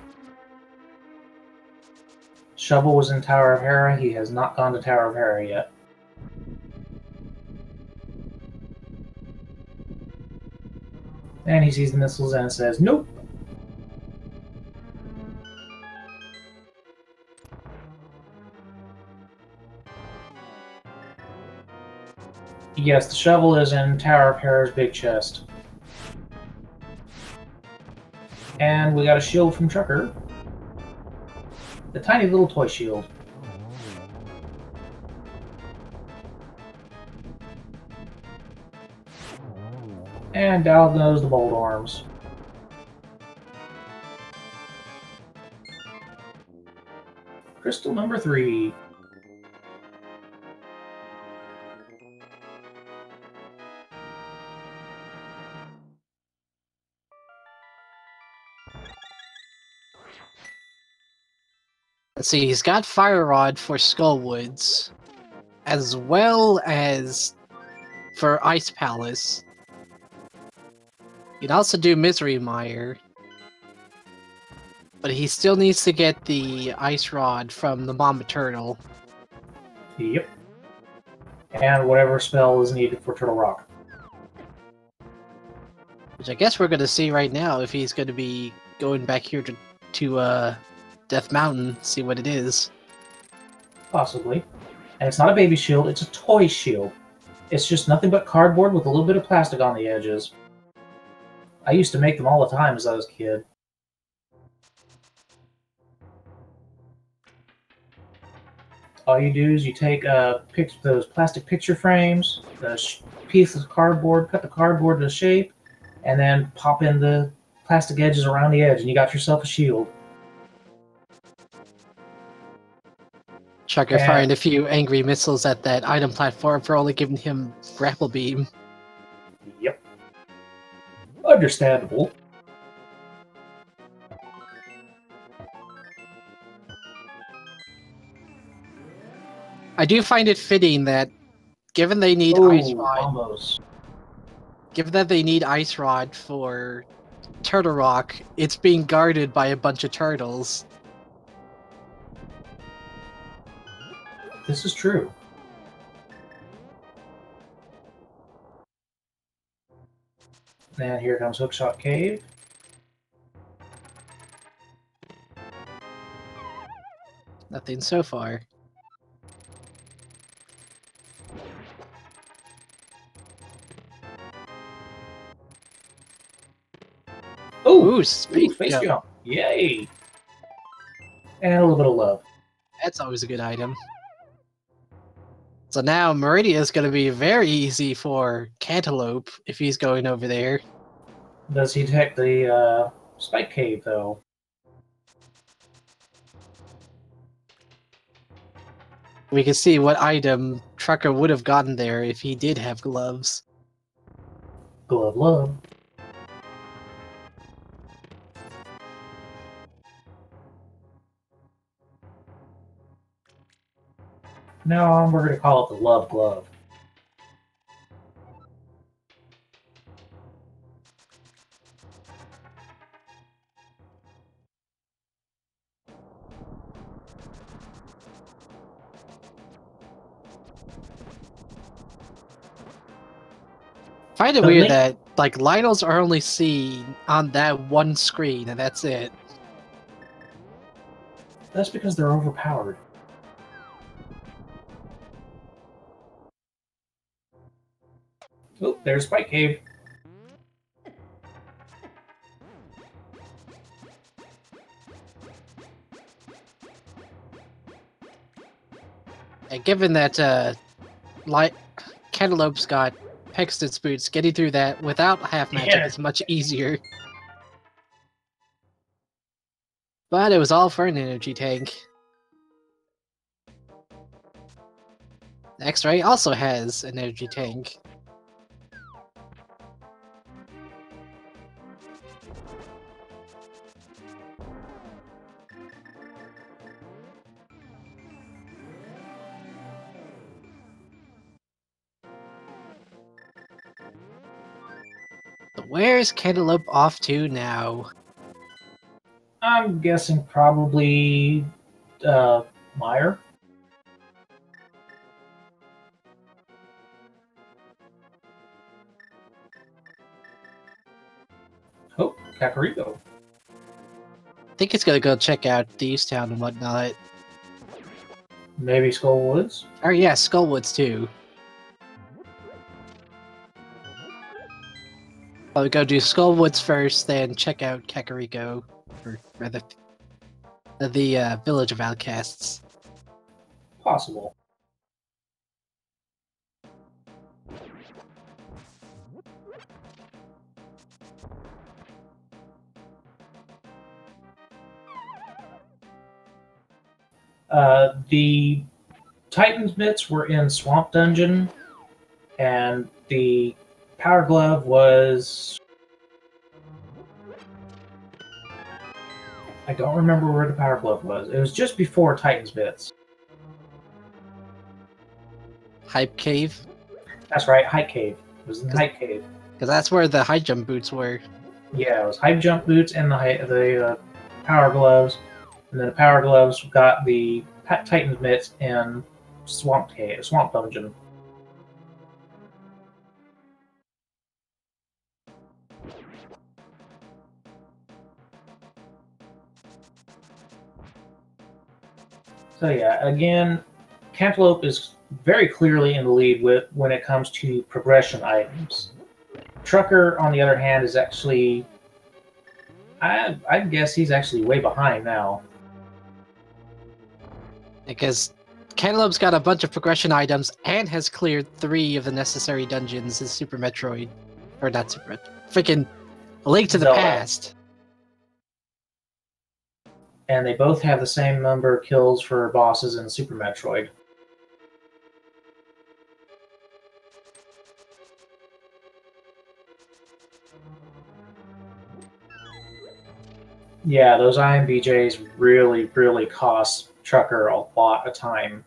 Shovel was in Tower of Hera. He has not gone to Tower of Hera yet. And he sees the missiles and says, nope. Yes, the shovel is in Tower of Hera's big chest. And we got a shield from Trucker. The tiny little toy shield. And down goes the bolt arms. Crystal number 3. Let's see, he's got Fire Rod for Skullwoods, as well as for Ice Palace. He'd also do Misery Mire, but he still needs to get the Ice Rod from the Mama Turtle. Yep. And whatever spell is needed for Turtle Rock. Which I guess we're going to see right now if he's going to be going back here to Death Mountain, see what it is. Possibly. And it's not a baby shield, it's a toy shield. It's just nothing but cardboard with a little bit of plastic on the edges. I used to make them all the time as I was a kid. All you do is you take those plastic picture frames, the piece of cardboard, cut the cardboard to shape, and then pop in the plastic edges around the edge, and you got yourself a shield. Trucker firing a few angry missiles at that item platform for only giving him grapple beam. Yep. Understandable. I do find it fitting that, given they need Ice Rod, almost. Given that they need Ice Rod for Turtle Rock, it's being guarded by a bunch of turtles. This is true. And here comes Hookshot Cave. Nothing so far. Ooh, space jump. Yay! And a little bit of love. That's always a good item. So now Meridia is going to be very easy for Cantaloupe if he's going over there. Does he detect the Spike Cave, though? We can see what item Trucker would have gotten there if he did have gloves. Glove love. No, we're going to call it the Love Glove. I find it The weird link- that like Lionels are only seen on that one screen and that's it. That's because they're overpowered. Oh, there's Spike Cave. And given that Cantaloupe's got Pexton's boots, getting through that without half magic Yeah. is much easier. But it was all for an energy tank. X-Ray also has an energy tank. So where's Cantaloupe off to now? I'm guessing probably Meyer. Oh, Kakariko. I think it's gonna go check out Thieves Town and whatnot. Maybe Skull Woods. Or yeah, Skullwoods too. I'll go do Skullwoods first, then check out Kakariko, or rather, the Village of Outcasts. Possible. The Titan's mitts were in Swamp Dungeon, and the Power Glove was... I don't remember where the Power Glove was. It was just before Titan's mitts. Hype Cave, That's right, Hype Cave. It was in Hype Cave. because that's where the high jump boots were. Yeah, it was Hype Jump Boots and the Power Gloves. And then the Power Gloves got the Titan's mitts in Swamp Dungeon. So yeah, again, Cantaloupe is very clearly in the lead when it comes to progression items. Trucker, on the other hand, is actually... I guess he's actually way behind now. Because Cantaloupe's got a bunch of progression items and has cleared 3 of the necessary dungeons in Super Metroid. Or not Super Metroid. Freaking A Link to the Zelda. Past. And they both have the same number of kills for bosses in Super Metroid. Yeah, those IMBJs really, really cost Trucker a lot of time.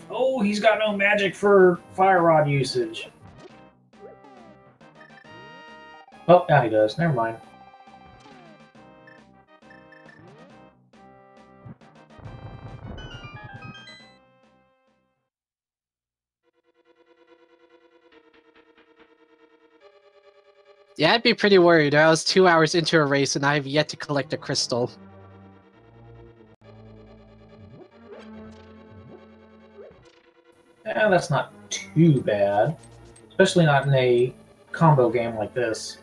Oh, he's got no magic for Fire Rod usage. Oh, now he does. Never mind. Yeah, I'd be pretty worried. I was 2 hours into a race and I have yet to collect a crystal. That's not too bad. Especially not in a combo game like this.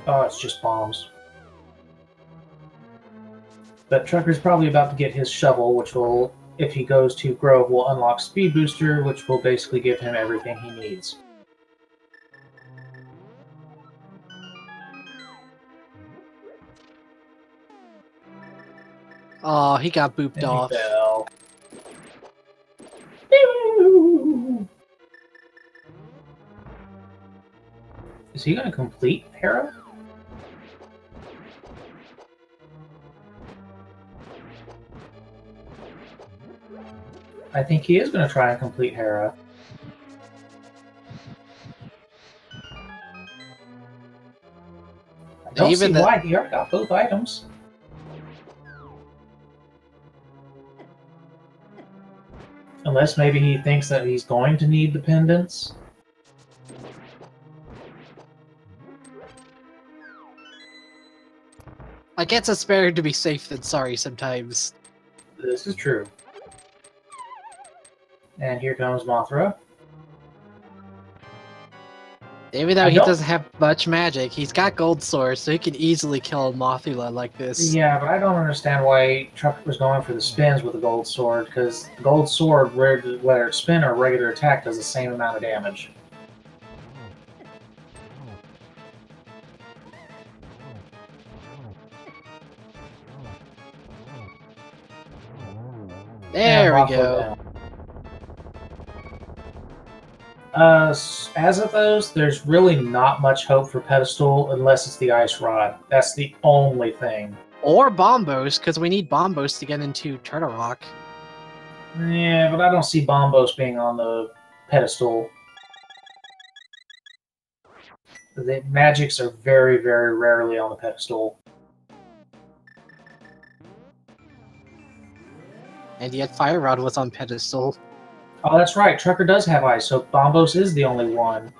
Oh, it's just bombs. But Trucker's probably about to get his shovel, which will, if he goes to Grove, will unlock Speed Booster, which will basically give him everything he needs. Oh, he got booped off. Fell. Is he going to complete Hera? I think he is going to try and complete Hera. I don't see why. He already got both items. Unless maybe he thinks that he's going to need the pendants. I guess it's better to be safe than sorry sometimes. This is true. And here comes Mothra. Even though he doesn't have much magic, he's got Gold Sword, so he can easily kill Mothula like this. Yeah, but I don't understand why Truck was going for the spins with the Gold Sword, because the Gold Sword, whether it's spin or regular attack, does the same amount of damage. There we go. Down. As of those, there's really not much hope for Pedestal unless it's the Ice Rod. That's the only thing. Or Bombos, because we need Bombos to get into Turtle Rock. Yeah, but I don't see Bombos being on the Pedestal. The magics are very, very rarely on the Pedestal. And yet Fire Rod was on Pedestal. Oh, that's right. Trucker does have ice, so Bombos is the only one.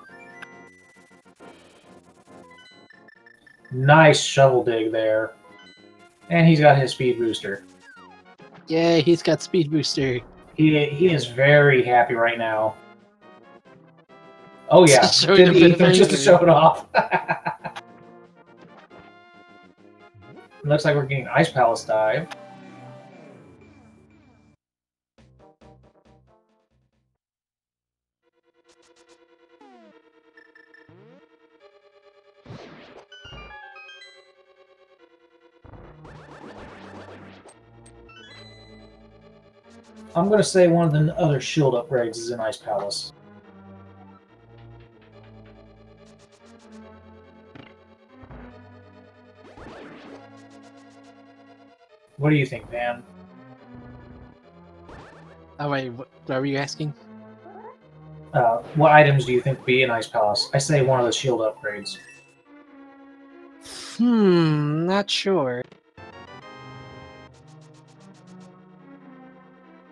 Nice shovel dig there. And he's got his speed booster. Yeah, he's got speed booster. He is very happy right now. Oh yeah, did the ether just to show it off. Looks like we're getting Ice Palace dive. I'm going to say one of the other shield upgrades is in Ice Palace. What do you think, Van? Oh wait, what were you asking? What items do you think would be in Ice Palace? I say one of the shield upgrades. Not sure.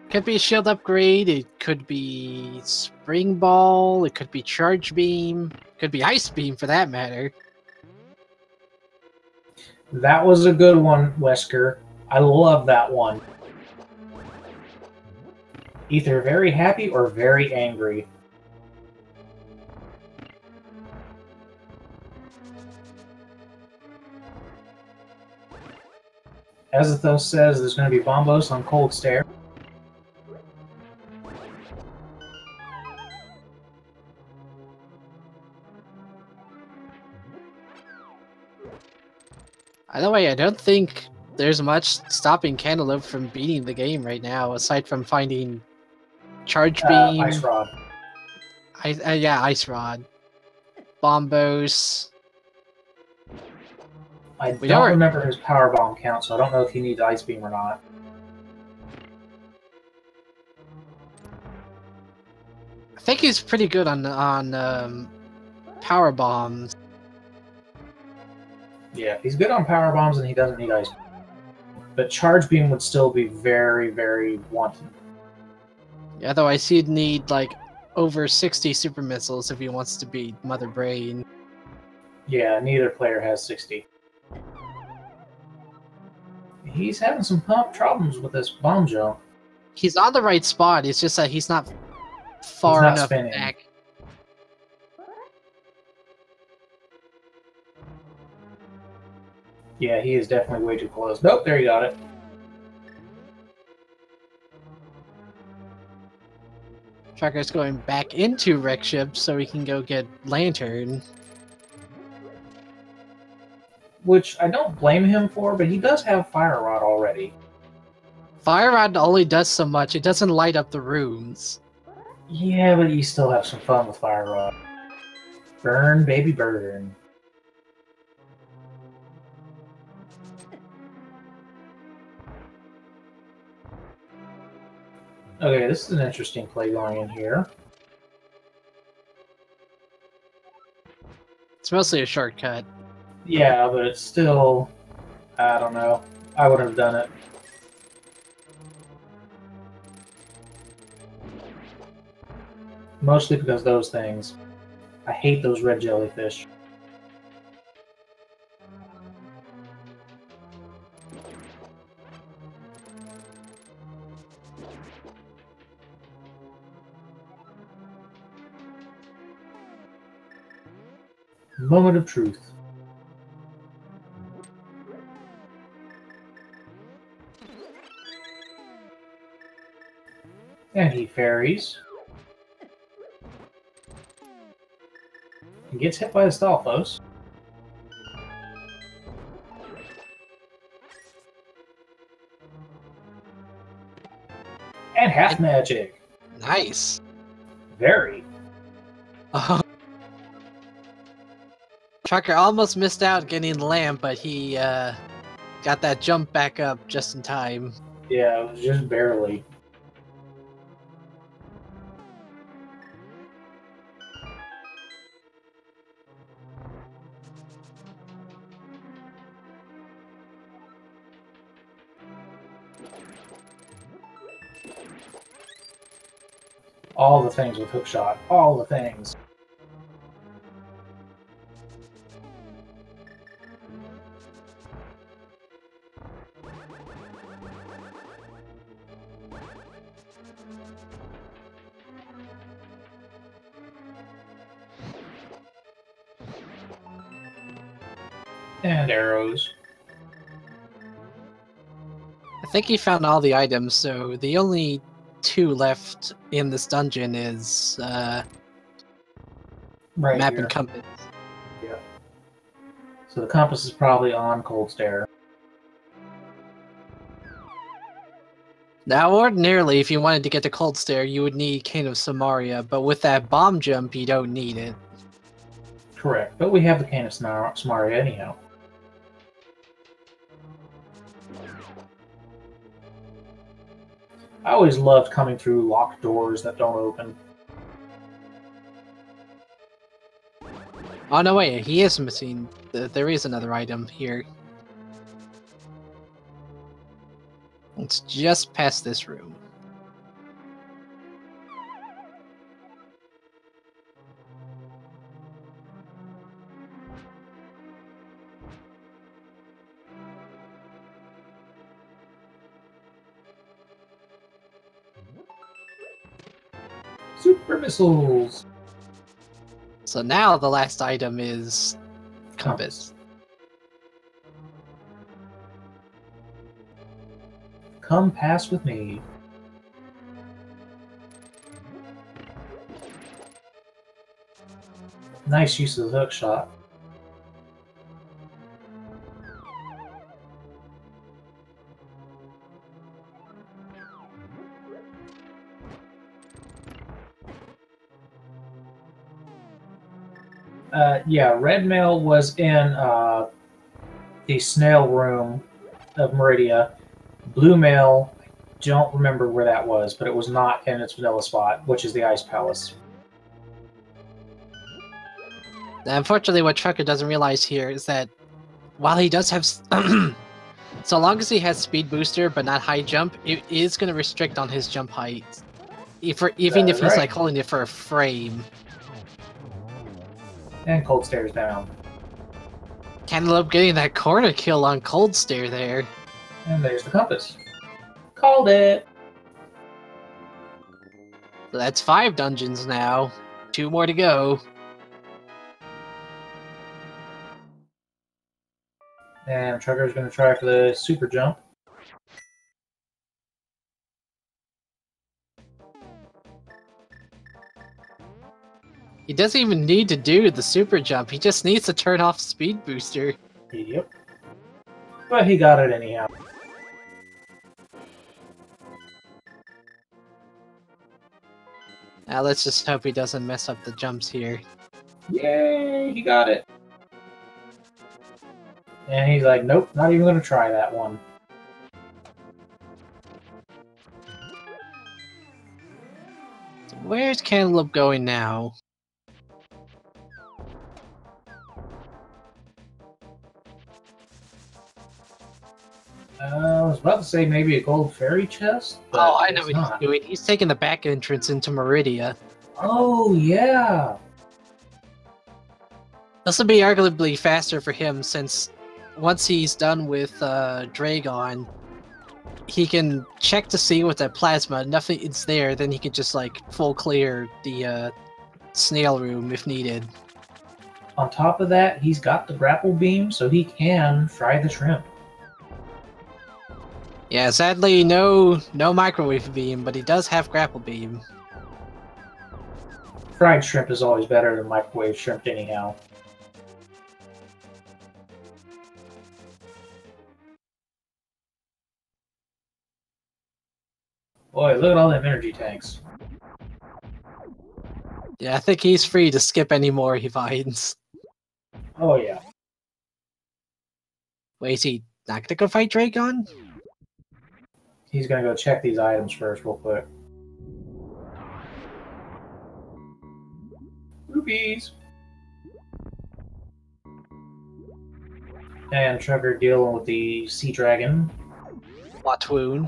Could be a shield upgrade, it could be Spring Ball, it could be Charge Beam, it could be Ice Beam for that matter. That was a good one, Wesker. I love that one. Either very happy or very angry. Azathoth says there's going to be Bombos on Cold Stare. Either way, I don't think there's much stopping Cantaloupe from beating the game right now, aside from finding Charge Beam, Ice Rod. Yeah, Ice Rod, Bombos. I don't remember his Power Bomb count, so I don't know if he needs Ice Beam or not. I think he's pretty good on Power Bombs. Yeah, he's good on Power Bombs and he doesn't need Ice Beam. But Charge Beam would still be very, very wanted. Yeah, otherwise he'd need like over 60 super missiles if he wants to beat Mother Brain. Yeah, neither player has 60. He's having some problems with this bomb jump. He's on the right spot, it's just that he's not far enough spinning. back. Yeah, he is definitely way too close. Nope, there you got it. Trucker's going back into Wreck Ship so he can go get Lantern. Which I don't blame him for, but he does have Fire Rod already. Fire Rod only does so much, it doesn't light up the rooms. Yeah, but you still have some fun with Fire Rod. Burn, baby, burn. Okay, this is an interesting play going in here. It's mostly a shortcut. Yeah, but it's still... I don't know. I would have done it. Mostly because those things. I hate those red jellyfish. Moment of truth. And he ferries. He gets hit by the Stalfos. And half magic. Nice. Very. Oh. Trucker almost missed out getting the lamp, but he got that jump back up just in time. Yeah, it was just barely. All the things with hookshot. All the things. And arrows. I think he found all the items, so the only two left in this dungeon is Right map here. and compass. Yeah. So the compass is probably on Cold Stare. Now, ordinarily, if you wanted to get to Cold Stare, you would need Cane of Samaria, but with that bomb jump, you don't need it. Correct. But we have the Cane of Samaria anyhow. I always loved coming through locked doors that don't open. Oh, no, wait, he is missing. There is another item here. It's just past this room. Super missiles! So now the last item is compass. Come pass with me. Nice use of the hook shot. Yeah, Red Mail was in the snail room of Meridia. Blue Mail, I don't remember where that was, but it was not in its vanilla spot, which is the Ice Palace. Unfortunately, what Trucker doesn't realize here is that while he does have... so long as he has speed booster but not high jump, it is going to restrict on his jump height. Even if he's like holding it for a frame. And Cold Stare's down. Cantaloupe getting that corner kill on Cold Stare there. And there's the compass. Called it! So that's 5 dungeons now. 2 more to go. And Trucker's going to try for the super jump. He doesn't even need to do the super jump, he just needs to turn off speed booster. Yep. But he got it anyhow. Now let's just hope he doesn't mess up the jumps here. Yay, he got it. And he's like, nope, not even going to try that one. So where's Cantaloupe going now? I was about to say maybe a gold fairy chest. But Oh, I know it's what not. he's doing. He's taking the back entrance into Meridia. Oh, yeah. This will be arguably faster for him since once he's done with Dragon, he can check to see with that plasma. Nothing is there, then he could just like full clear the snail room if needed. On top of that, he's got the grapple beam, so he can fry the shrimp. Yeah, sadly, no microwave beam, but he does have grapple beam. Fried shrimp is always better than microwave shrimp anyhow. Boy, look at all them energy tanks. Yeah, I think he's free to skip any more he finds. Oh, yeah. Wait, is he not gonna go fight Dragon? He's gonna go check these items first real quick. Rupees! And Trevor dealing with the sea dragon. Phantoon.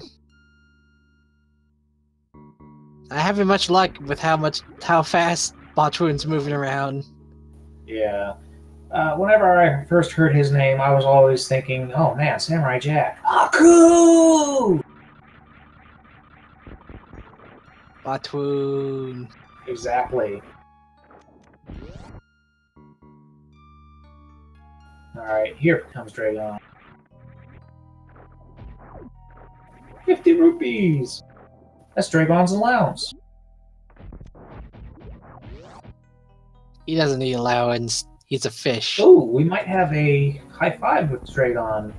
I haven't much luck with how fast Phantoon's moving around. Yeah. Whenever I first heard his name, I was always thinking, oh man, Samurai Jack. Aku! Phantoon. Exactly. Alright, here comes Dragon. 50 rupees! That's Dragon's allowance. He doesn't need allowance. He's a fish. Oh, we might have a high five with Dragon.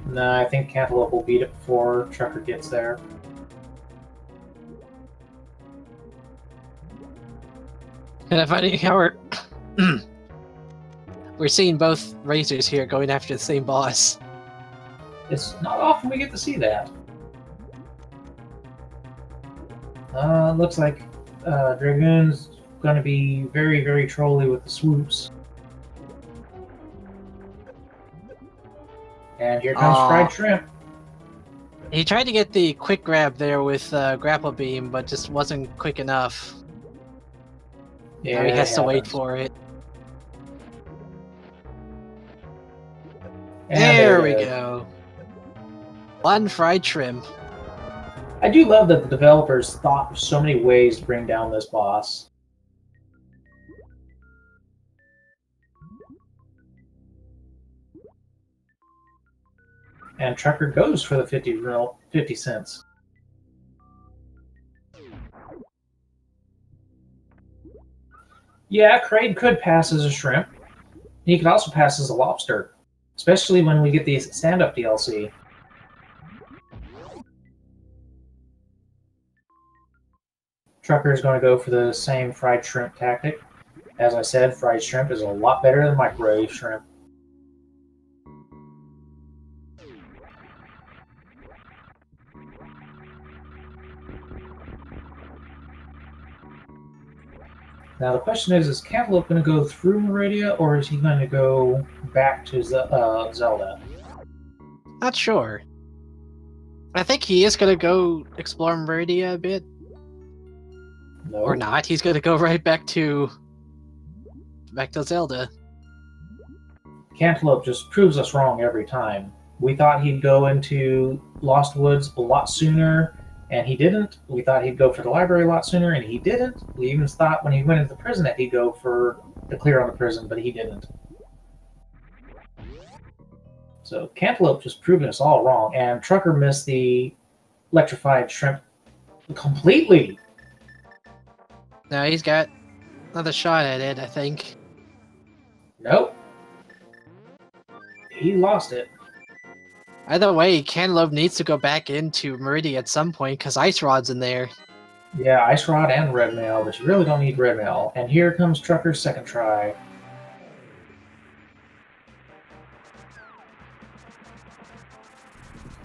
No, I think Cantaloupe will beat it before Trucker gets there. And I find how we're seeing both racers here going after the same boss. It's not often we get to see that. Looks like Dragoon's going to be very, very trolly with the swoops. And here comes Fried Shrimp. He tried to get the quick grab there with grapple beam, but just wasn't quick enough. Yeah, now he has to wait for it. And there we go. One fried shrimp. I do love that the developers thought of so many ways to bring down this boss. And Trucker goes for the 50 cents. Yeah, Kraid could pass as a shrimp. He could also pass as a lobster, especially when we get the stand-up DLC. Trucker is going to go for the same fried shrimp tactic. As I said, fried shrimp is a lot better than microwave shrimp. Now the question is Cantaloupe going to go through Meridia, or is he going to go back to Zelda? Not sure. I think he is going to go explore Meridia a bit. No. Or not. He's going to go right back to Zelda. Cantaloupe just proves us wrong every time. We thought he'd go into Lost Woods a lot sooner, and he didn't. We thought he'd go for the library a lot sooner, and he didn't. We even thought when he went into the prison that he'd go for the clear on the prison, but he didn't. So Cantaloupe just proving us all wrong, and Trucker missed the electrified shrimp completely. Now he's got another shot at it, I think. Nope. He lost it. Either way, Cantaloupe needs to go back into Meridian at some point, because Ice Rod's in there. Yeah, Ice Rod and Red Mail, but you really don't need Red Mail. And here comes Trucker's second try.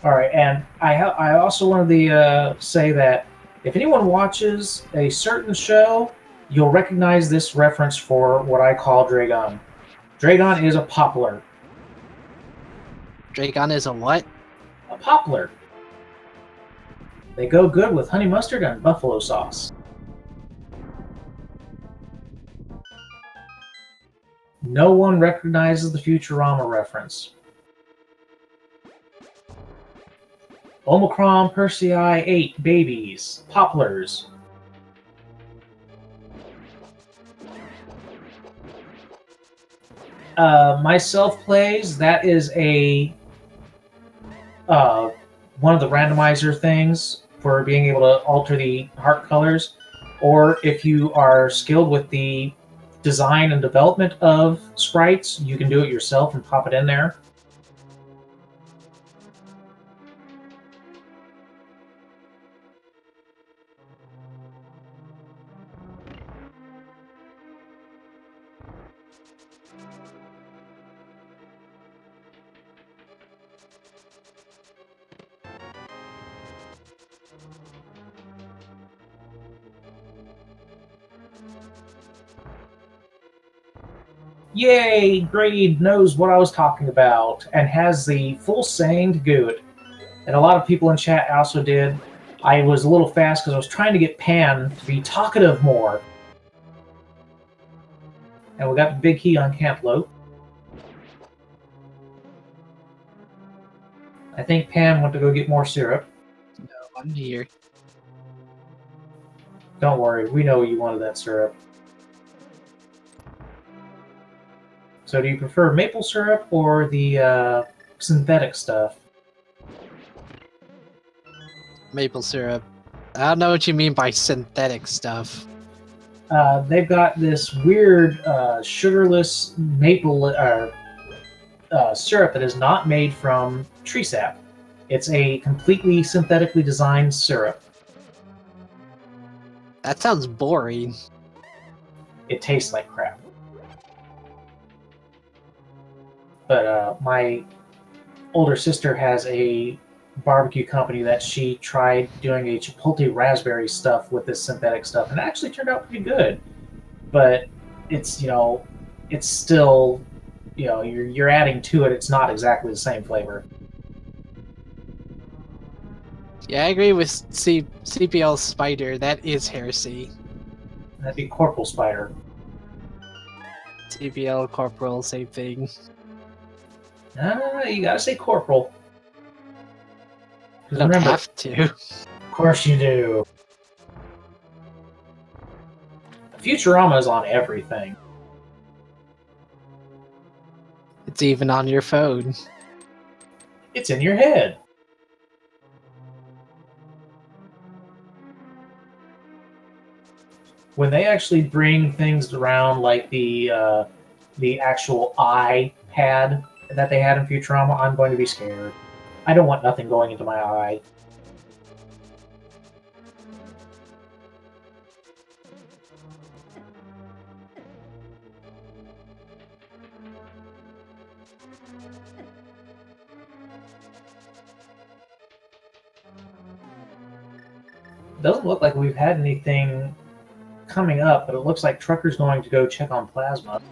Alright, and I also wanted to say that if anyone watches a certain show, you'll recognize this reference for what I call Dragon. Dragon is a poplar. Dragon is a what? A poplar. They go good with honey mustard and buffalo sauce. No one recognizes the Futurama reference. Omicron Persei 8 babies, poplars. Myself plays, that is a one of the randomizer things for being able to alter the heart colors, or if you are skilled with the design and development of sprites, you can do it yourself and pop it in there. Yay! Grade knows what I was talking about and has the full saying to do it. And a lot of people in chat also did. I was a little fast because I was trying to get Pan to be talkative more. And we got the big key on Cantaloupe. I think Pan went to go get more syrup. No, I'm here. Don't worry, we know you wanted that syrup. So do you prefer maple syrup or the synthetic stuff? Maple syrup. I don't know what you mean by synthetic stuff. They've got this weird sugarless maple syrup that is not made from tree sap. It's a completely synthetically designed syrup. That sounds boring. It tastes like crap. But my older sister has a barbecue company that she tried doing a chipotle raspberry stuff with this synthetic stuff, and it actually turned out pretty good. But it's, you know, it's still, you know, you're adding to it. It's not exactly the same flavor. Yeah, I agree with CPL Spider. That is heresy. That'd be Corporal Spider. CPL Corporal, same thing. You gotta say Corporal. You don't remember, have to. Of course you do. Futurama is on everything. It's even on your phone. It's in your head. When they actually bring things around like the actual iPad that they had in Futurama, I'm going to be scared. I don't want nothing going into my eye. Doesn't look like we've had anything coming up, but it looks like Trucker's going to go check on Plasma.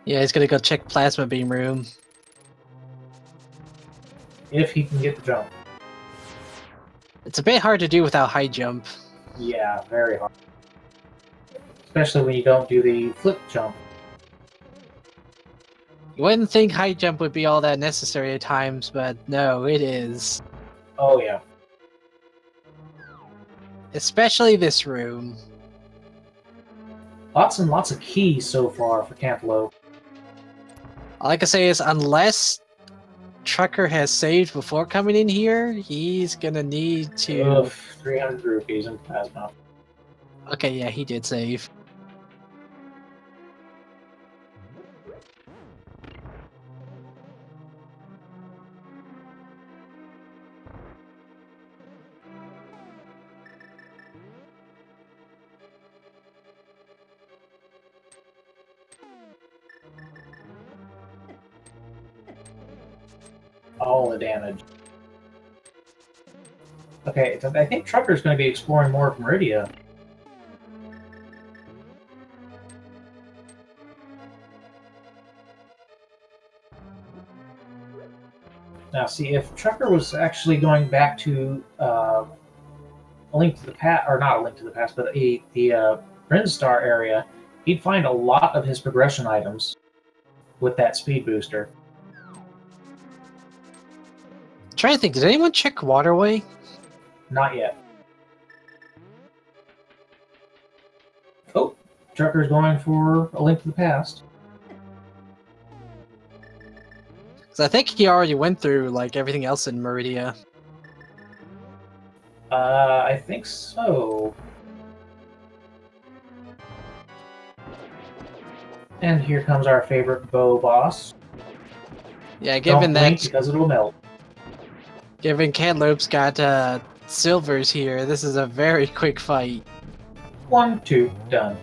Yeah, he's gonna go check Plasma Beam Room. If he can get the jump. It's a bit hard to do without high jump. Yeah, very hard. Especially when you don't do the flip jump. You wouldn't think high jump would be all that necessary at times, but no, it is. Oh yeah. Especially this room. Lots and lots of keys so far for Cantaloupe. All I can say is, unless Trucker has saved before coming in here, he's gonna need to... Oof, 300 rupees in Plasma. Okay, yeah, he did save. all the damage. Okay, I think Trucker's going to be exploring more of Meridia. Now, see, if Trucker was actually going back to A Link to the Past, or not A Link to the Past, but the Brinstar area, he'd find a lot of his progression items with that speed booster. I'm trying to think, did anyone check Waterway? Not yet. Oh, Trucker's going for A Link to the Past. Because I think he already went through like everything else in Meridia. I think so. And here comes our favorite bow boss. Yeah, given Don't blink that, because it'll melt. given Cantaloupe's got silvers here, this is a very quick fight. 1, 2, done.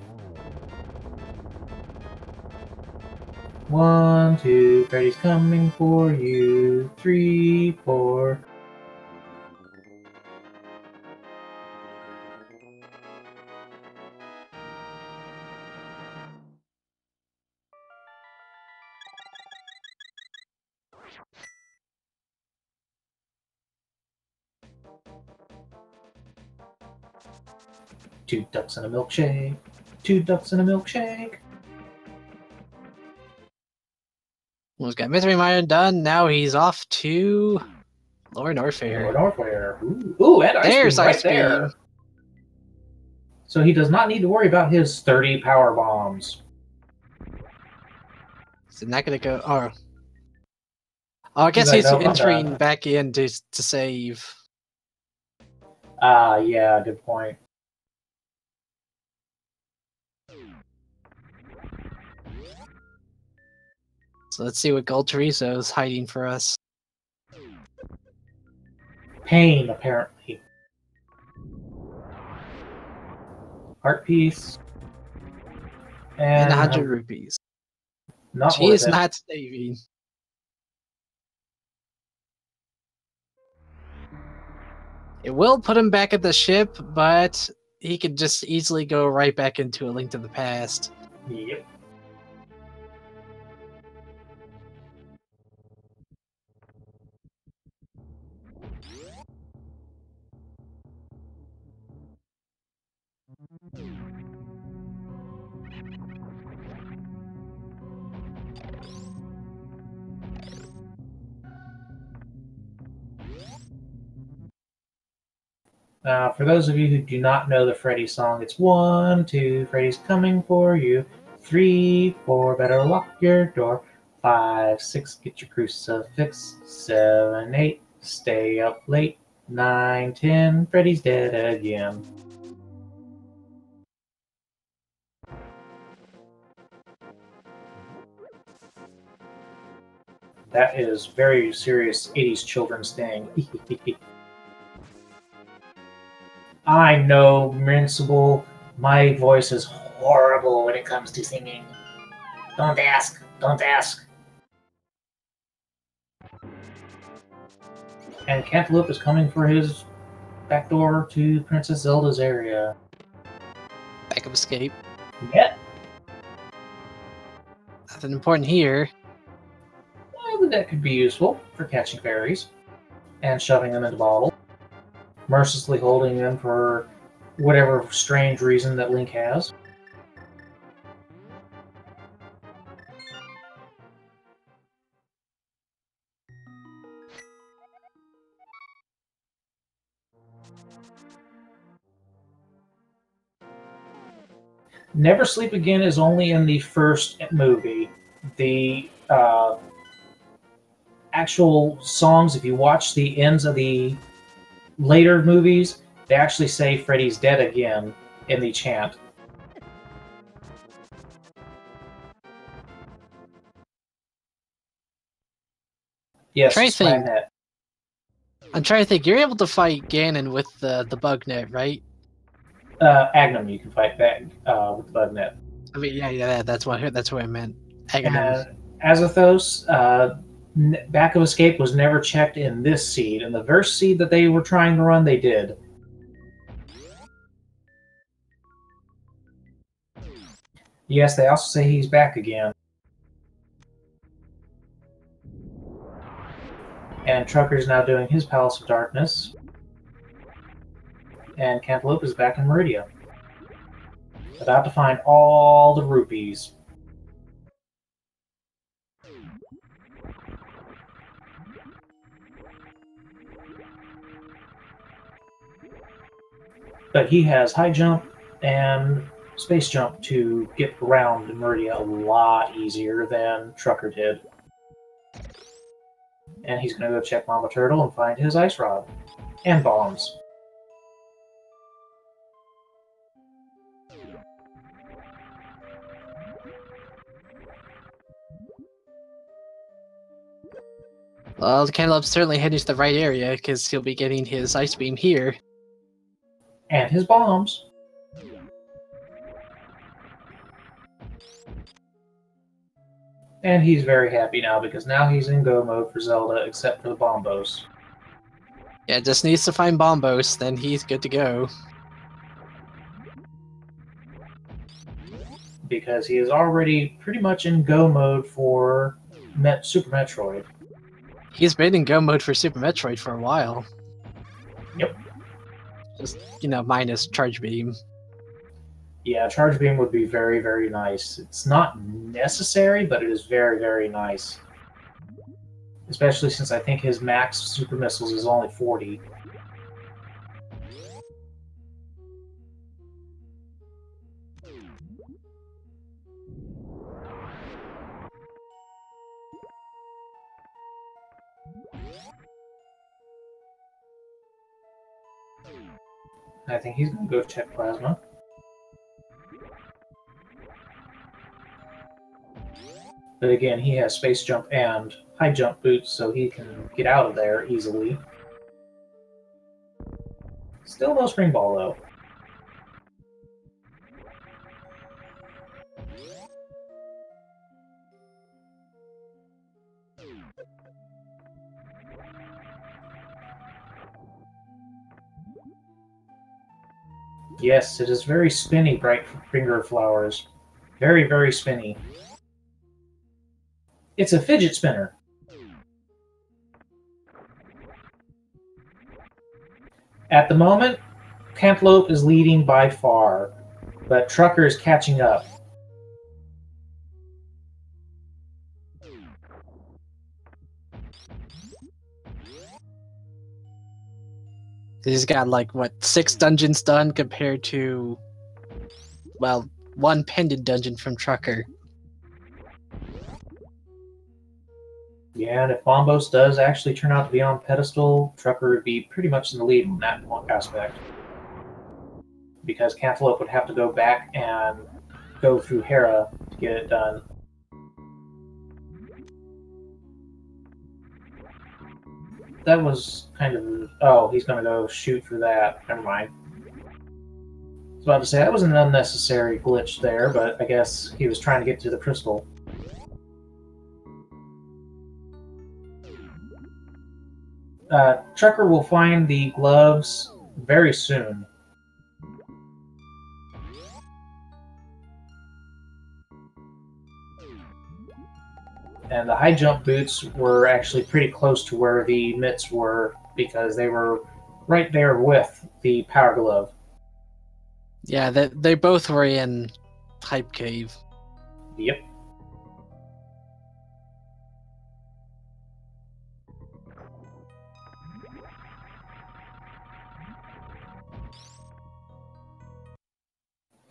1, 2, Freddy's coming for you. 3, 4. Two ducks and a milkshake. 2 ducks and a milkshake. Well, he's got Mystery Miner done. Now he's off to Lower Norfair. Norfair. Ooh, and ice There's cream right Ice Beam. there. So he does not need to worry about his 30 power bombs. Is it not going to go? Oh, I guess He's he's like, "Nope, I'm entering done." back in to save. Yeah, good point. So let's see what Gold Chorizo is hiding for us. Pain, apparently. Heart piece. And And 100 rupees. not She worth is it. not saving. It will put him back at the ship, but he could just easily go right back into A Link to the Past. Yep. For those of you who do not know the Freddy song, it's 1, 2, Freddy's coming for you. 3, 4, better lock your door. 5, 6, get your crucifix. 7, 8, stay up late. 9, 10, Freddy's dead again. That is very serious 80s children's thing. I know, Mincible. My voice is horrible when it comes to singing. Don't ask. Don't ask. And Cantaloupe is coming for his back door to Princess Zelda's area. Backup escape. Yep. Nothing important here. Well, that could be useful for catching fairies and shoving them into bottles. Mercilessly holding them for whatever strange reason that Link has. Never Sleep Again is only in the first movie. The actual songs, if you watch the ends of the later movies, they actually say Freddy's dead again in the chant. Yes, Spagnet. I'm trying to think. You're able to fight Ganon with the bug net, right? Agnum, you can fight back with the bug net. I mean, yeah, that's what I meant. Agnum. Azathos, Back of escape was never checked in this seed. In the verse seed that they were trying to run, they did. Yes, they also say he's back again. And Trucker's now doing his Palace of Darkness. And Cantaloupe is back in Meridia. About to find all the rupees. But he has high jump and space jump to get around Meridia a lot easier than Trucker did. And he's going to go check Mama Turtle and find his ice rod. And bombs. Well, the Cantaloupe's certainly heading to the right area, because he'll be getting his Ice Beam here. And his bombs. And he's very happy now, because now he's in go mode for Zelda, except for the bombos. Yeah, just needs to find Bombos, then he's good to go. Because he is already pretty much in go mode for Super Metroid. He's been in go mode for Super Metroid for a while. Yep. Just, minus Charge Beam. Yeah, Charge Beam would be very, very nice. It's not necessary, but it is very, very nice. Especially since I think his max Super Missiles is only 40. I think he's going to go check Plasma. But again, he has space jump and high jump boots, so he can get out of there easily. Still no spring ball, though. Yes, it is very spinny, Bright Finger Flowers. Very, very spinny. It's a fidget spinner. At the moment, Cantaloupe is leading by far, but Trucker is catching up. He's got, 6 dungeons done compared to, well, 1 Pendant dungeon from Trucker. Yeah, and if Bombos does actually turn out to be on pedestal, Trucker would be pretty much in the lead in that aspect. Because Cantaloupe would have to go back and go through Hera to get it done. That was kind of... Oh, he's going to go shoot for that. Never mind. I was about to say, that was an unnecessary glitch there, but I guess he was trying to get to the crystal. Trucker will find the gloves very soon. And the high jump boots were actually pretty close to where the mitts were, because they were right there with the power glove. Yeah, they both were in Hype Cave. Yep.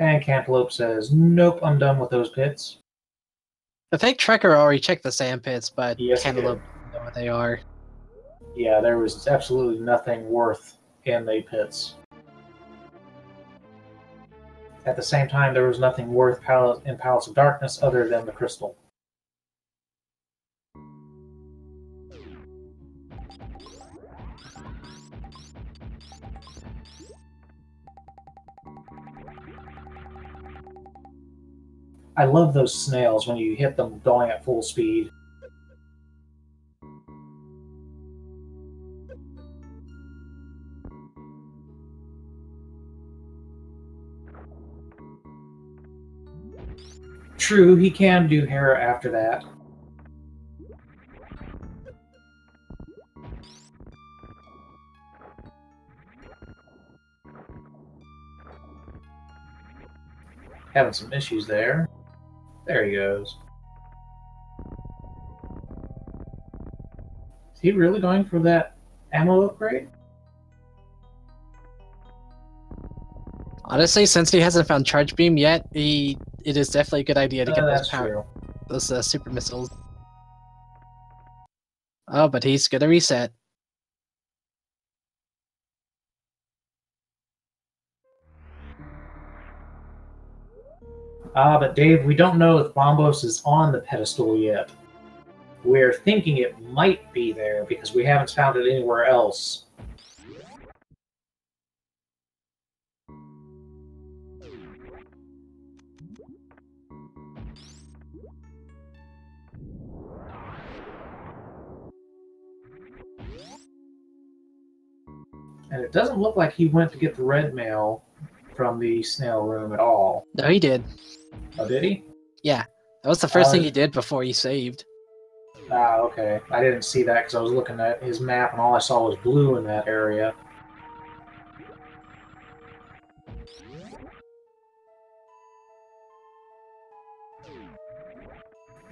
And Cantaloupe says, nope, I'm done with those pits. I think Trucker already checked the sand pits, but Yes, Cantaloupe doesn't know what they are. Yeah, there was absolutely nothing worth in the pits. At the same time, there was nothing worth in Palace of Darkness other than the crystal. I love those snails when you hit them going at full speed. True, he can do hair after that. Having some issues there. There he goes. Is he really going for that ammo upgrade? Honestly, since he hasn't found Charge Beam yet, it is definitely a good idea to get those True. those super missiles. Oh, but he's gonna reset. But Dave, we don't know if Bombos is on the pedestal yet. We're thinking it might be there because we haven't found it anywhere else. And it doesn't look like he went to get the red mail from the snail room at all. No, he did. Oh, did he? Yeah, that was the first thing he did before he saved. Ah, okay. I didn't see that because I was looking at his map and all I saw was blue in that area.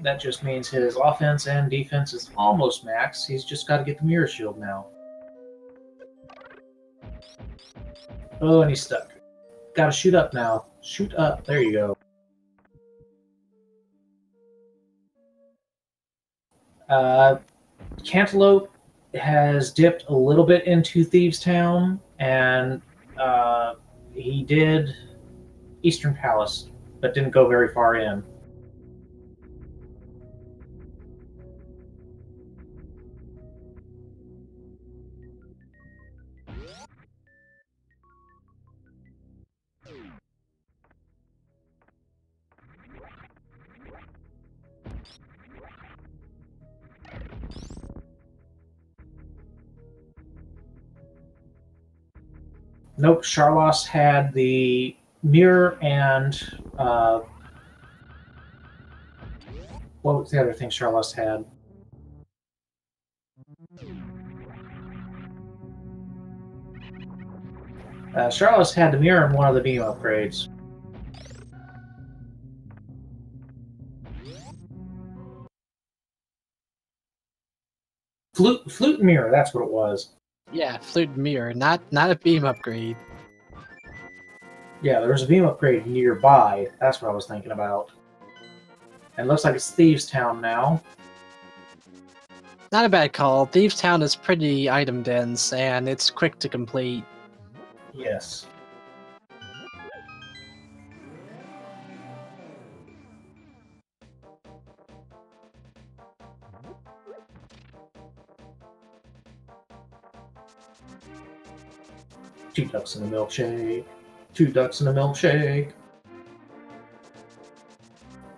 That just means his offense and defense is almost max. He's just got to get the mirror shield now. Oh, and he's stuck. Gotta shoot up now. Shoot up. There you go. Cantaloupe has dipped a little bit into Thieves Town, and he did Eastern Palace, but didn't go very far in. Nope, Charlos had the mirror and what was the other thing Charlos had? Charlos had the mirror and one of the beam upgrades. Flute mirror, that's what it was. Yeah, flute mirror, not a beam upgrade. Yeah, there was a beam upgrade nearby. That's what I was thinking about. And it looks like it's Thieves Town now. Not a bad call. Thieves Town is pretty item dense, and it's quick to complete. Yes. Two ducks in a milkshake. Two ducks in a milkshake.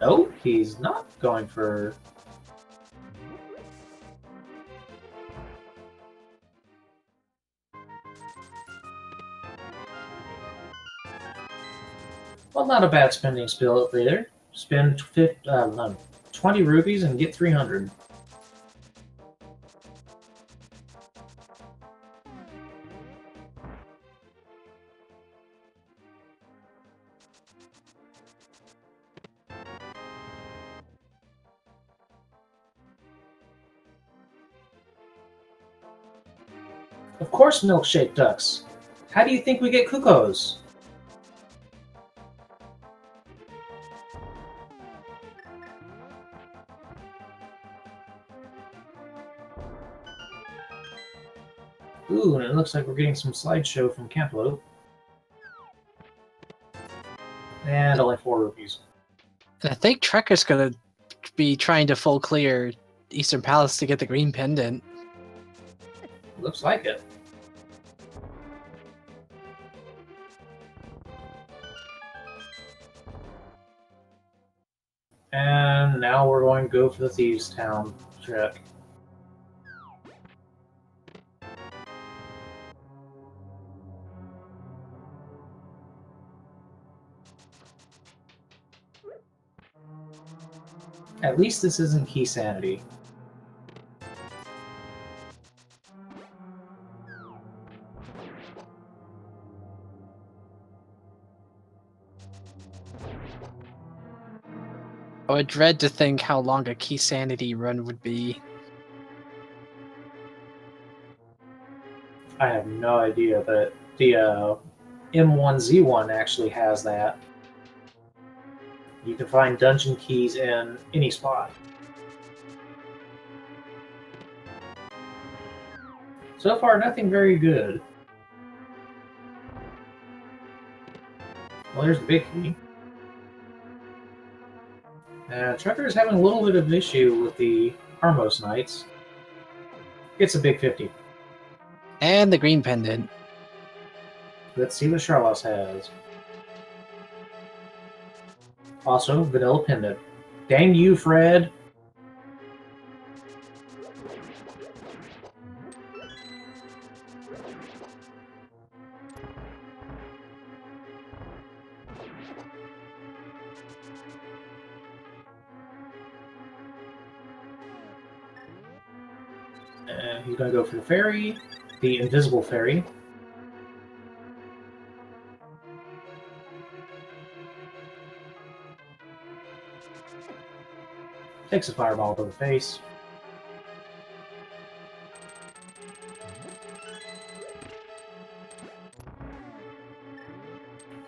No, he's not going for... Well, not a bad spending spill either. Spend 20 rupees and get 300. Of course, milkshake ducks. How do you think we get cuckoos? Ooh, and it looks like we're getting some slideshow from Cantaloupe. And only 4 rupees. I think Trekker's gonna be trying to full clear Eastern Palace to get the green pendant. Looks like it. And now we're going to go for the Thieves Town trick. At least this isn't Key Sanity. I would dread to think how long a Key Sanity run would be. I have no idea, but the M1Z1 actually has that. You can find dungeon keys in any spot. So far, nothing very good. Well, there's the big key. Trucker is having a little bit of an issue with the Armos Knights. Gets a big 50. And the green pendant. Let's see what Charlos has. Also, vanilla pendant. Dang you, Fred! He's going to go for the fairy, the invisible fairy. Takes a fireball to the face.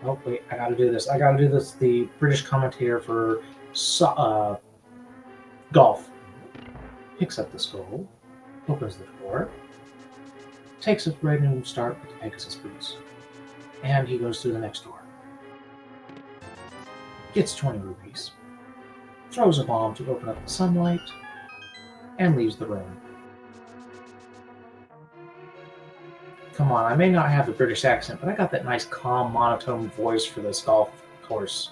Oh, wait, I gotta do this. I gotta do this, the British commentator for golf. Picks up the skull, opens the door, takes a random start with the Pegasus boots, and he goes through the next door. Gets 20 rupees. Throws a bomb to open up the sunlight, and leaves the room. Come on, I may not have the British accent, but I got that nice, calm, monotone voice for this golf course.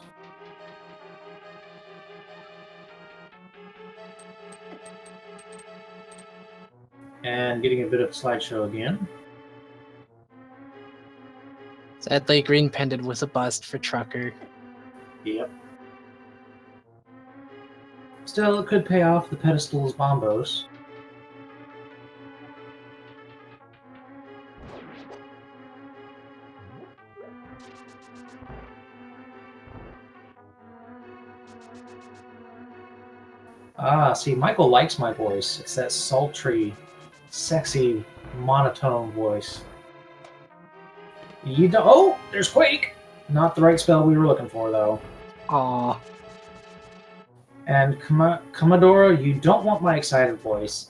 And getting a bit of a slideshow again. Sadly, green pendant was a bust for Trucker. Yep. Still, it could pay off the pedestal's bombos. Ah, see, Michael likes my voice. It's that sultry, sexy, monotone voice. You don't. Oh, there's Quake! Not the right spell we were looking for, though. Aww. And Commodore, you don't want my excited voice.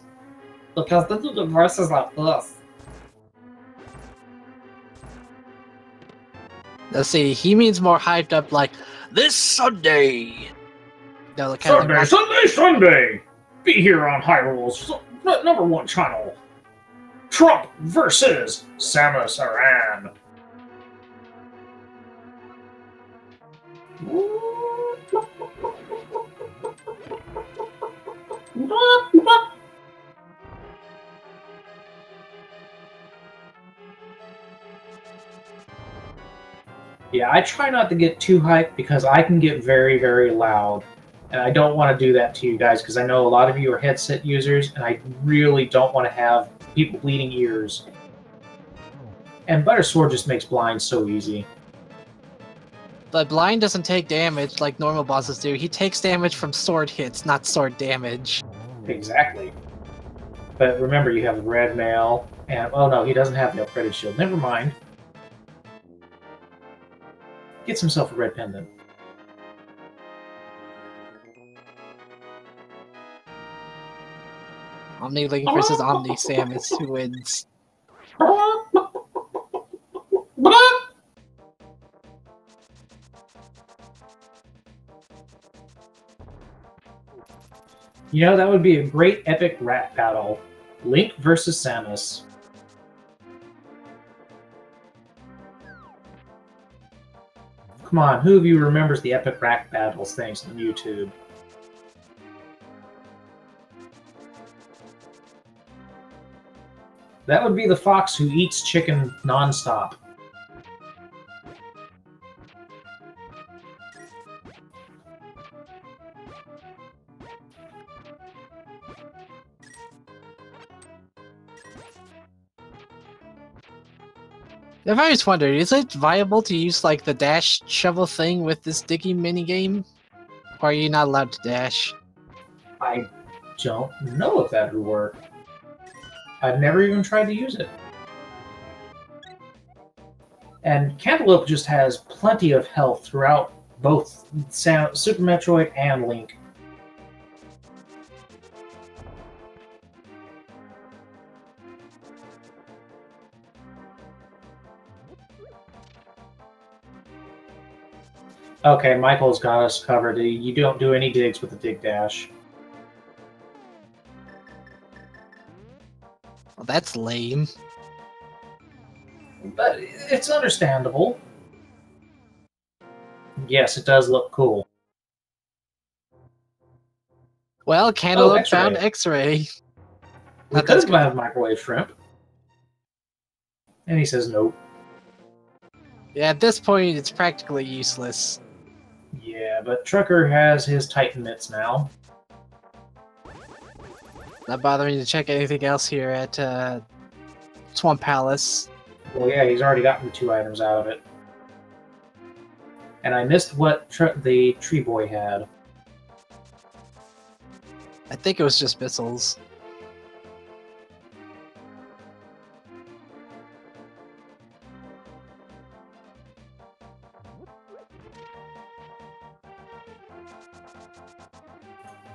Because the voice is like this. Let's see, he means more hyped up like, this Sunday! No, Sunday, Sunday, Sunday! Be here on Hyrule's #1 channel. Trump versus Samus Aran. Yeah, I try not to get too hyped because I can get very, very loud. And I don't want to do that to you guys because I know a lot of you are headset users and I really don't want to have people bleeding ears. And Butter Sword just makes blind so easy. But blind doesn't take damage like normal bosses do. He takes damage from sword hits, not sword damage. Exactly. But remember, you have the red mail, and oh no, he doesn't have the upgraded shield. Never mind. Gets himself a red pendant. Omni Link versus Omni Samus, who wins? You know, that would be a great epic rap battle. Link versus Samus. Come on, who of you remembers the epic rap battles things on YouTube? That would be the fox who eats chicken non-stop. I've always wondered, is it viable to use like the dash shovel thing with this digging minigame? Or are you not allowed to dash? I don't know if that would work. I've never even tried to use it. And Cantaloupe just has plenty of health throughout both Super Metroid and Link. Okay, Michael's got us covered. You don't do any digs with the dig dash. Well, that's lame. But it's understandable. Yes, it does look cool. Well, Cantaloupe found X-ray. We could have microwave shrimp. And he says nope. Yeah, at this point, it's practically useless. Yeah, but Trucker has his Titan mitts now. Not bothering to check anything else here at Swamp Palace. Well, yeah, he's already gotten 2 items out of it. And I missed what the Tree Boy had. I think it was just missiles.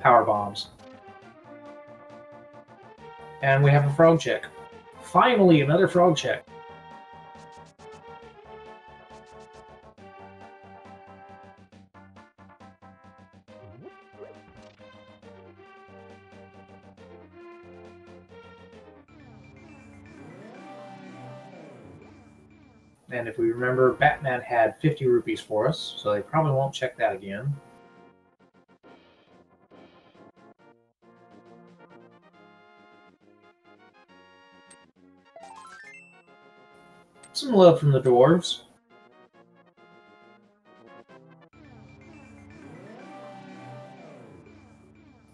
Power bombs. And we have a frog check. Finally, another frog check. And if we remember, Batman had 50 rupees for us, so they probably won't check that again. Some love from the dwarves.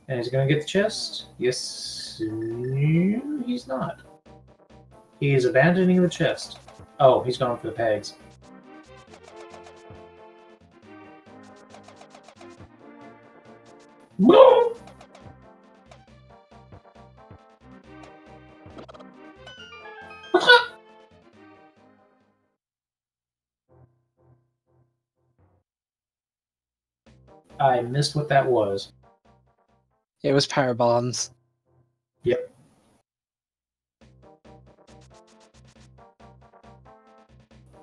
And he's going to get the chest? Yes. No, he's not. He is abandoning the chest. Oh, he's going for the pegs. Whoa! I missed what that was. It was power bombs. Yep.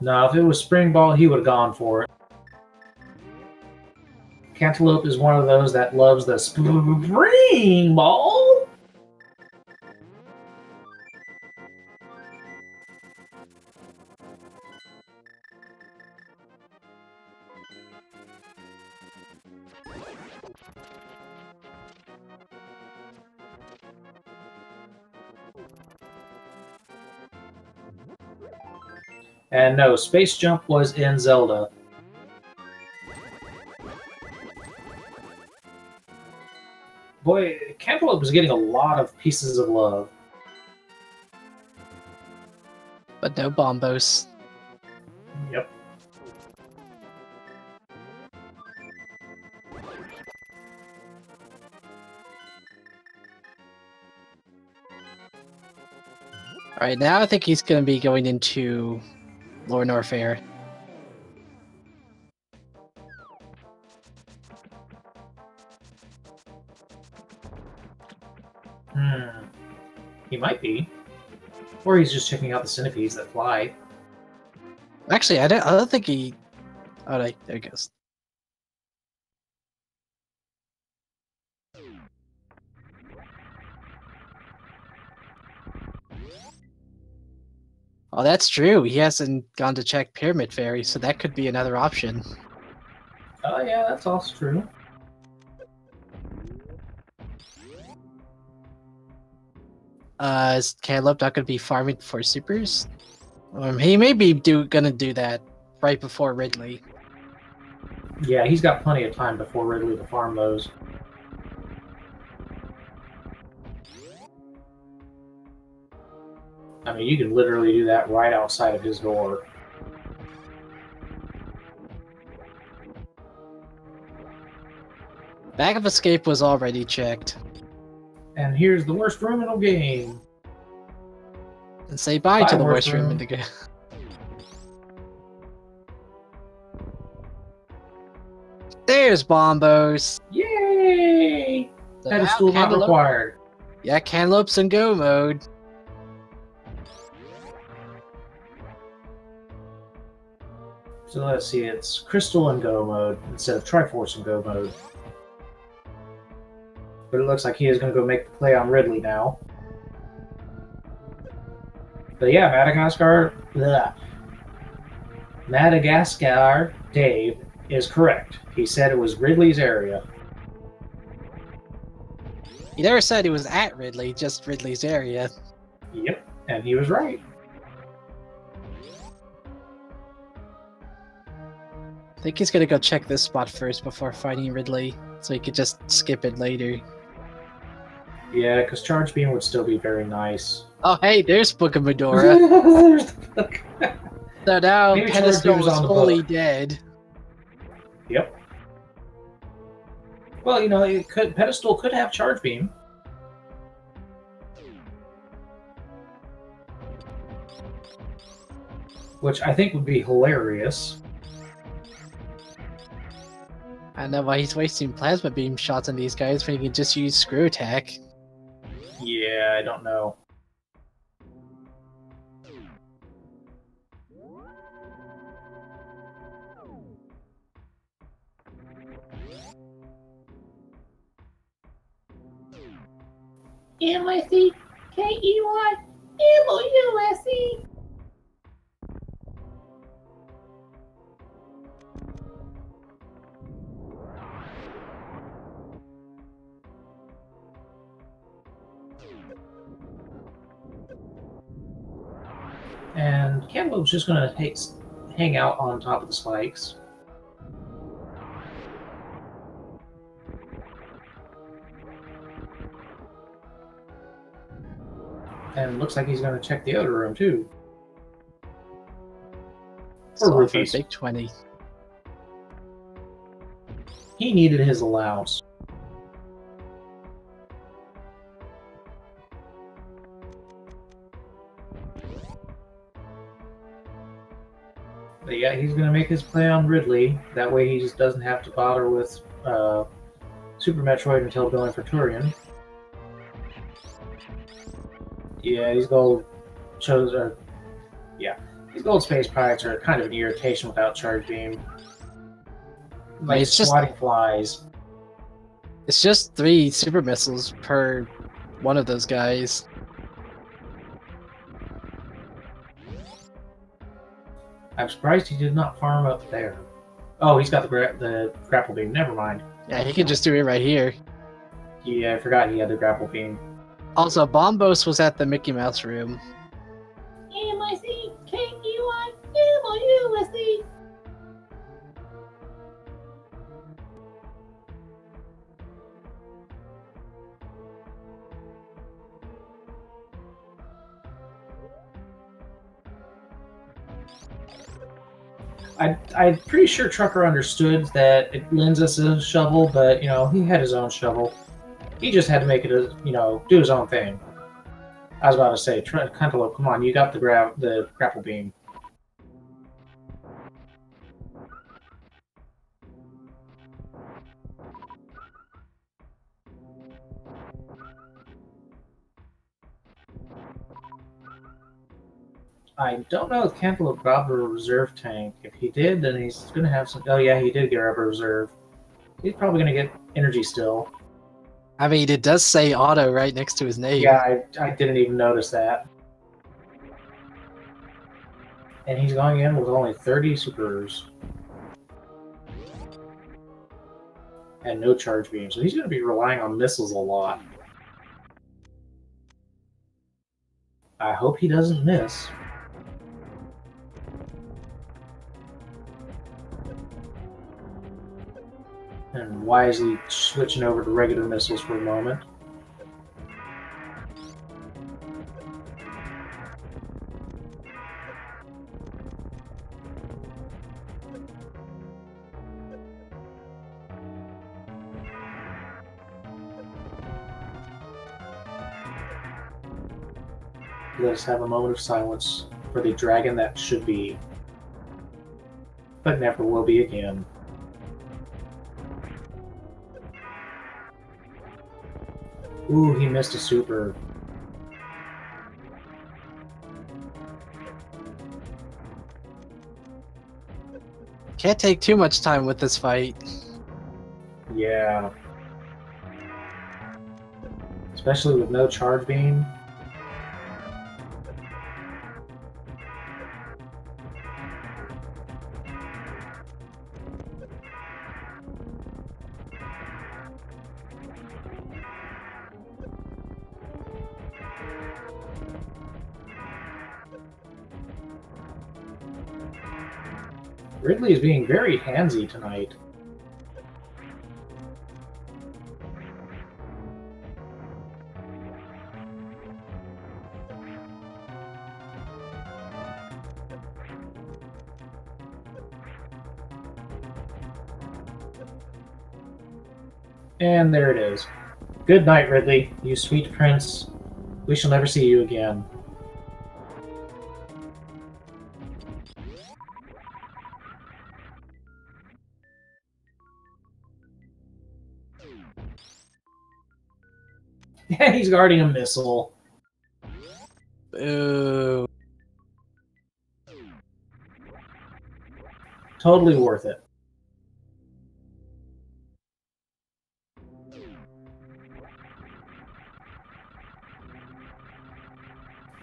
No, if it was Spring Ball, he would have gone for it. Cantaloupe is one of those that loves the Spring Ball. And no, Space Jump was in Zelda. Boy, Cantaloupe is getting a lot of pieces of love. But no bombos. Yep. Alright, now I think he's going to be going into Lore Norfair. He might be. Or he's just checking out the centipedes that fly. Actually, I don't think he... Oh, there he goes. Oh, that's true. He hasn't gone to check Pyramid Fairy, so that could be another option. Oh, yeah, that's also true. Is Cantaloupe not going to be farming for supers? He may be gonna do that right before Ridley. Yeah, he's got plenty of time before Ridley to farm those. I mean, you can literally do that right outside of his door. Back of escape was already checked. And here's the worst room in the game. And say bye to the worst room in the game. There's Bombos! Yay! So Pedestal not required. Yeah, cantaloupes in go mode. So let's see, it's Crystal and Go mode instead of Triforce and Go mode. But it looks like he is going to go make the play on Ridley now. But yeah, Madagascar Dave is correct. He said it was Ridley's area. He never said he was at Ridley, just Ridley's area. Yep, and he was right. I think he's gonna go check this spot first before fighting Ridley, so he could just skip it later. Yeah, because Charge Beam would still be very nice. Oh hey, there's Book of Medora. There's the book. So now Pedestal is fully dead. Yep. Well, you know, Pedestal could have Charge Beam. Which I think would be hilarious. I don't know why he's wasting plasma beam shots on these guys when he can just use screw attack. Yeah, I don't know. M-I-C-K-E-Y-M-O-U-S-E. And Cantaloupe's just going to hang out on top of the spikes. And looks like he's going to check the other room, too. For Rufus. Big 20. He needed his allowance. But yeah, he's going to make his play on Ridley. That way he just doesn't have to bother with Super Metroid until going for Turian. Yeah, these gold these gold space pirates are kind of an irritation without Charge Beam. Like it's swatting flies. It's just 3 super missiles per one of those guys. I'm surprised he did not farm up there. Oh, he's got the grapple beam. Never mind. Yeah, he could just do it right here. Yeah, I forgot he had the grapple beam. Also, Bombos was at the Mickey Mouse room. M-I-C-K-E-Y-M-O-U-S-E. I'm pretty sure Trucker understood that it lends us a shovel, but, you know, he had his own shovel. He just had to make it, do his own thing. I was about to say, Cantaloupe, come on, you got the grapple beam. I don't know if Cantaloupe got a reserve tank. If he did, then he's going to have some... Oh, yeah, he did get a reserve. He's probably going to get energy still. I mean, it does say auto right next to his name. Yeah, I didn't even notice that. And he's going in with only 30 supers. And no charge beam. So he's going to be relying on missiles a lot. I hope he doesn't miss. And why is he switching over to regular missiles for a moment? Let us have a moment of silence for the dragon that should be, but never will be again. Ooh, he missed a super. Can't take too much time with this fight. Yeah. Especially with no charge beam. Ridley is being very handsy tonight. And there it is. Good night, Ridley, you sweet prince. We shall never see you again. Yeah, he's guarding a missile. Boo. Totally worth it.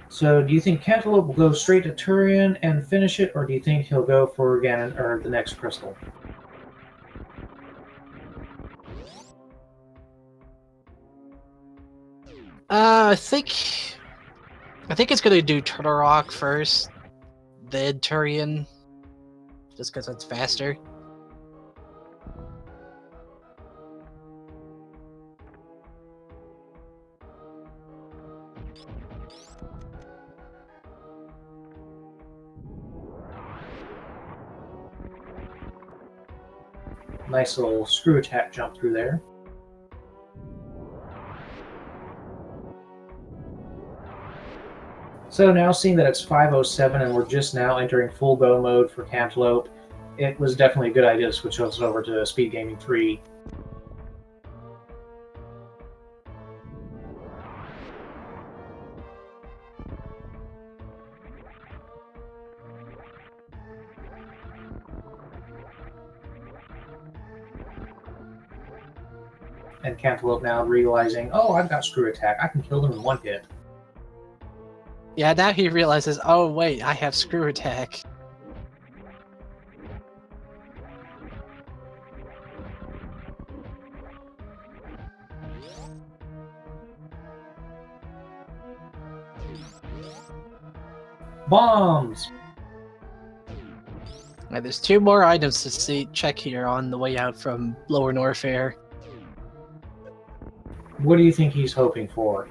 So, do you think Cantaloupe will go straight to Turian and finish it, or do you think he'll go for Ganon or the next crystal? I think it's gonna do Turtle Rock first, then Turian, just because it's faster. Nice little screw attack jump through there. So now seeing that it's 5:07 and we're just now entering full go mode for Cantaloupe, it was definitely a good idea to switch us over to Speed Gaming 3. And Cantaloupe now realizing, oh, I've got screw attack, I can kill them in one hit. Yeah, now he realizes, oh wait, I have screw attack. Bombs! Right, there's 2 more items to check here on the way out from Lower Norfair. What do you think he's hoping for?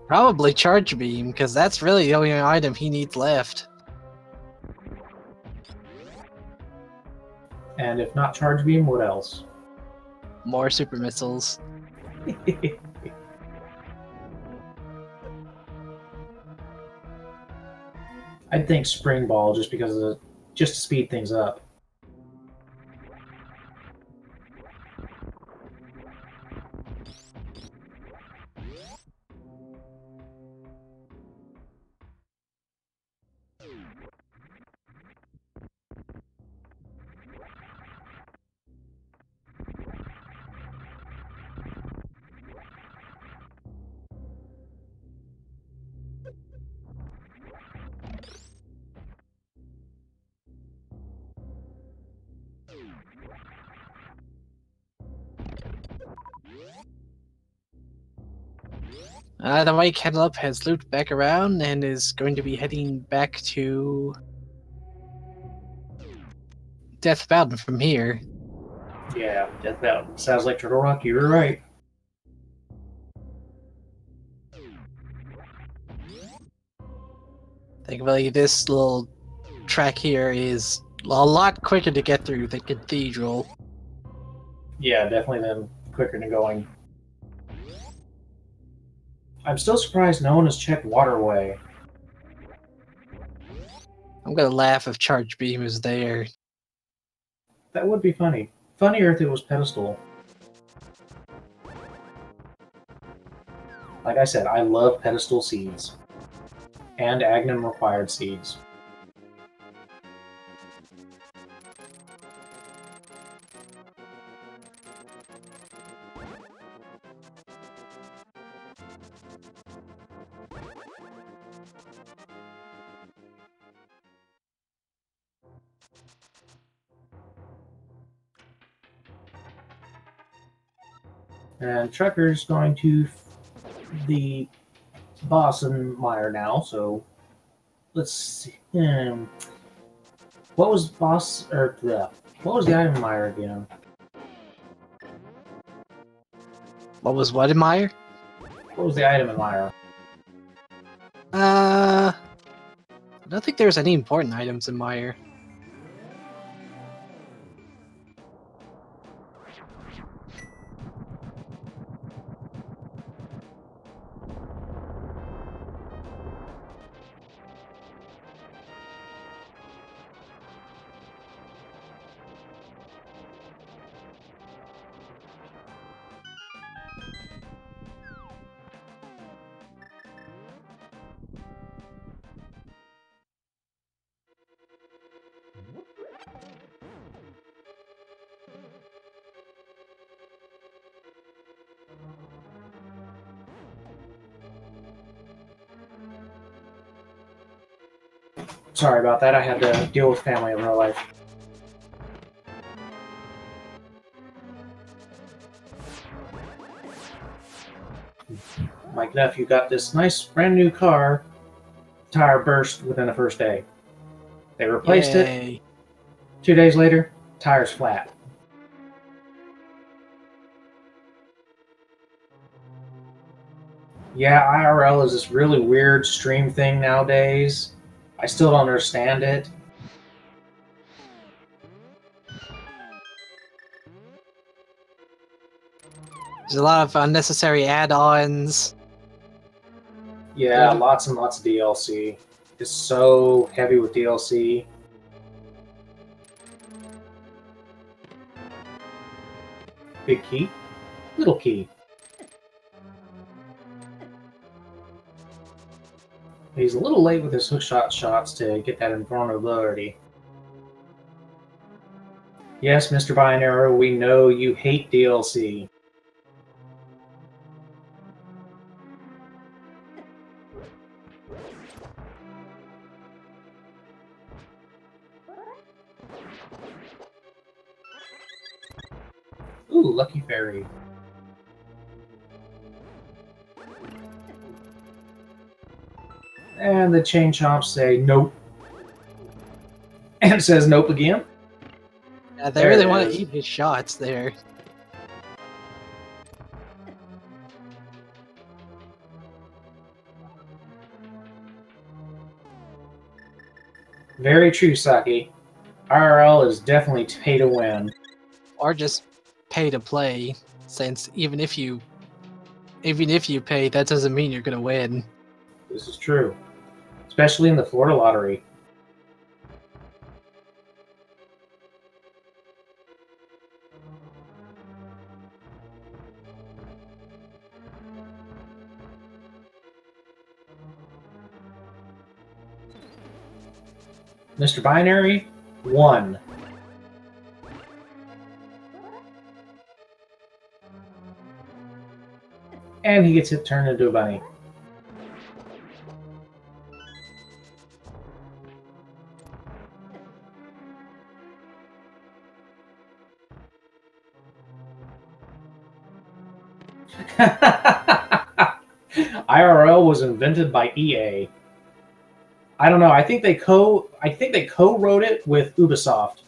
Probably Charge Beam, because that's really the only item he needs left. And if not Charge Beam, what else? More super missiles. I'd think Spring Ball just because of just to speed things up. The White Cantaloupe has looped back around and is going to be heading back to Death Mountain from here. Yeah, Death Mountain. Sounds like Turtle Rock, you were right. Thankfully, this little track here is a lot quicker to get through than Cathedral. Yeah, definitely then quicker than going. I'm still surprised no one has checked Waterway. I'm gonna laugh if Charge Beam is there. That would be funny. Funnier if it was Pedestal. Like I said, I love Pedestal seeds. And Agnum required seeds. And Trekker's going to the boss in Mire now, so let's see. What was boss what was the item in Mire again? What was what in Mire? What was the item in Mire? I don't think there's any important items in Mire. Sorry about that, I had to deal with family in real life. My nephew got this nice brand new car, tire burst within the first day. They replaced it. 2 days later, tire's flat. Yeah, IRL is this really weird stream thing nowadays. I still don't understand it. There's a lot of unnecessary add-ons. Yeah, lots and lots of DLC. It's so heavy with DLC. Big key, little key. He's a little late with his hookshot shots to get that invulnerability. Yes, Mr. Binary, we know you hate DLC. Ooh, Lucky Fairy. And the chain chomps say nope. And it says nope again. Yeah, they really want to eat his shots there. Very true, Saki. IRL is definitely pay to win. Or just pay to play, since even if you pay, that doesn't mean you're gonna win. This is true. Especially in the Florida lottery. Mr. Binary, 1. And he gets it turned into a bunny. IRL was invented by EA. I don't know. I think they co-wrote it with Ubisoft.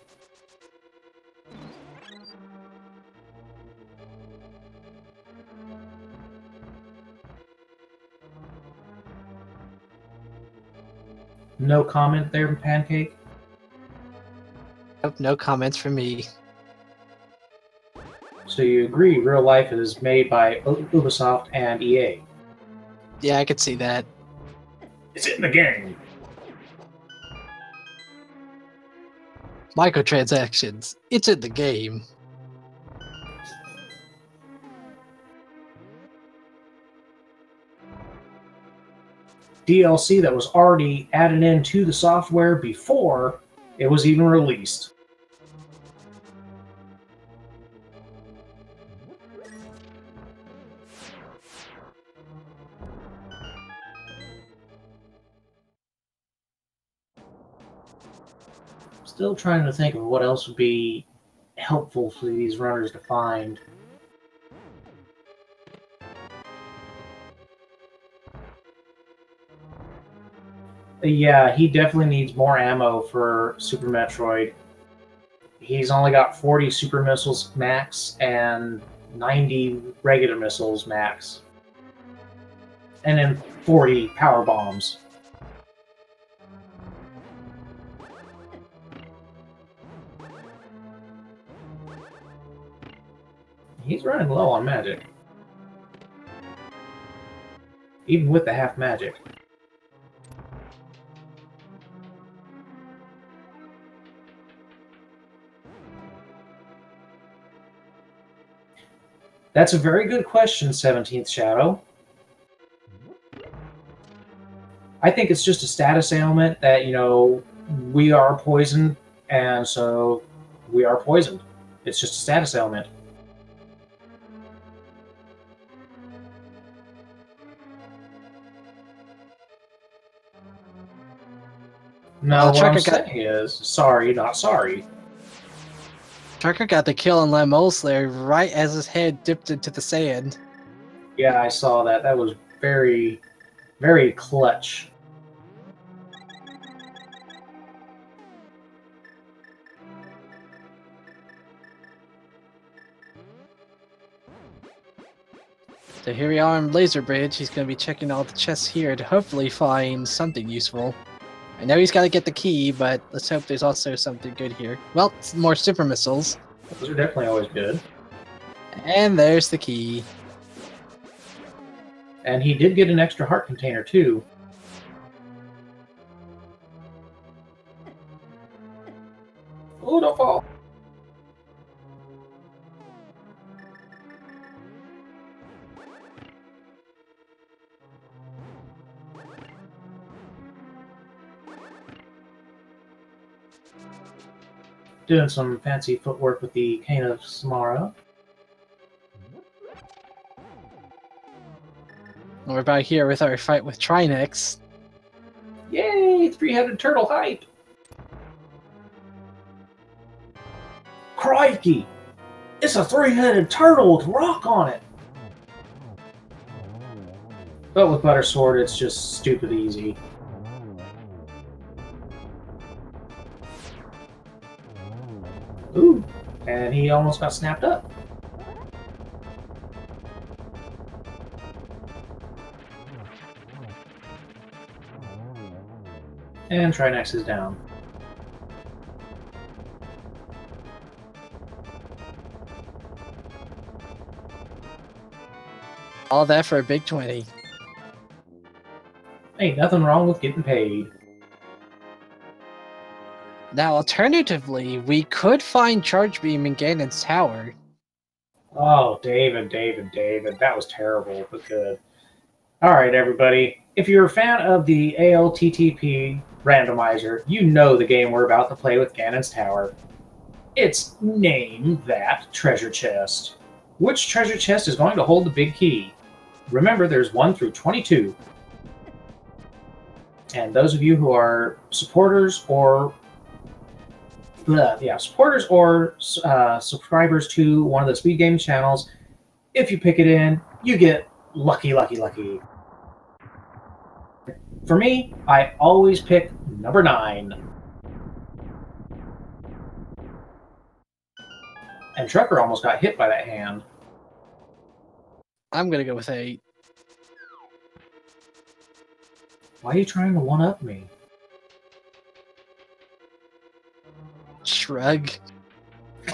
No comment there, Pancake? Nope, no comments from me. So you agree real life is made by Ubisoft and EA? Yeah, I could see that. It's in the game. Microtransactions. It's in the game. DLC that was already added into the software before it was even released. Still trying to think of what else would be helpful for these runners to find. Yeah, he definitely needs more ammo for Super Metroid. He's only got 40 super missiles max and 90 regular missiles max. And then 40 power bombs. He's running low on magic. Even with the half magic. That's a very good question, 17th Shadow. I think it's just a status ailment that, you know, we are poisoned, and so we are poisoned. It's just a status ailment. No, what I'm saying is, sorry, not sorry. Trucker got the kill on Lemon Slayer right as his head dipped into the sand. Yeah, I saw that. That was very, very clutch. So here we are on Laser Bridge. He's going to be checking all the chests here to hopefully find something useful. I know he's got to get the key, but let's hope there's also something good here. Well, more super missiles. Those are definitely always good. And there's the key. And he did get an extra heart container, too. Oh, don't fall! Doing some fancy footwork with the Cane of Samara. We're back here with our fight with Trinex. Yay! Three-headed turtle hype! Crikey! It's a three-headed turtle with rock on it! But with Butter Sword, it's just stupid easy. Ooh, and he almost got snapped up. And Trinex is down. All that for a big 20. Ain't nothing wrong with getting paid. Now, alternatively, we could find Charge Beam in Ganon's tower. Oh, David. That was terrible, but good. Alright, everybody. If you're a fan of the ALTTP randomizer, you know the game we're about to play with Ganon's Tower. It's Name That Treasure Chest. Which treasure chest is going to hold the big key? Remember, there's 1 through 22. And those of you who are supporters or subscribers to one of the Speed Game channels, if you pick it in, you get lucky. For me, I always pick number 9. And Trucker almost got hit by that hand. I'm gonna go with 8. Why are you trying to one-up me? Shrug.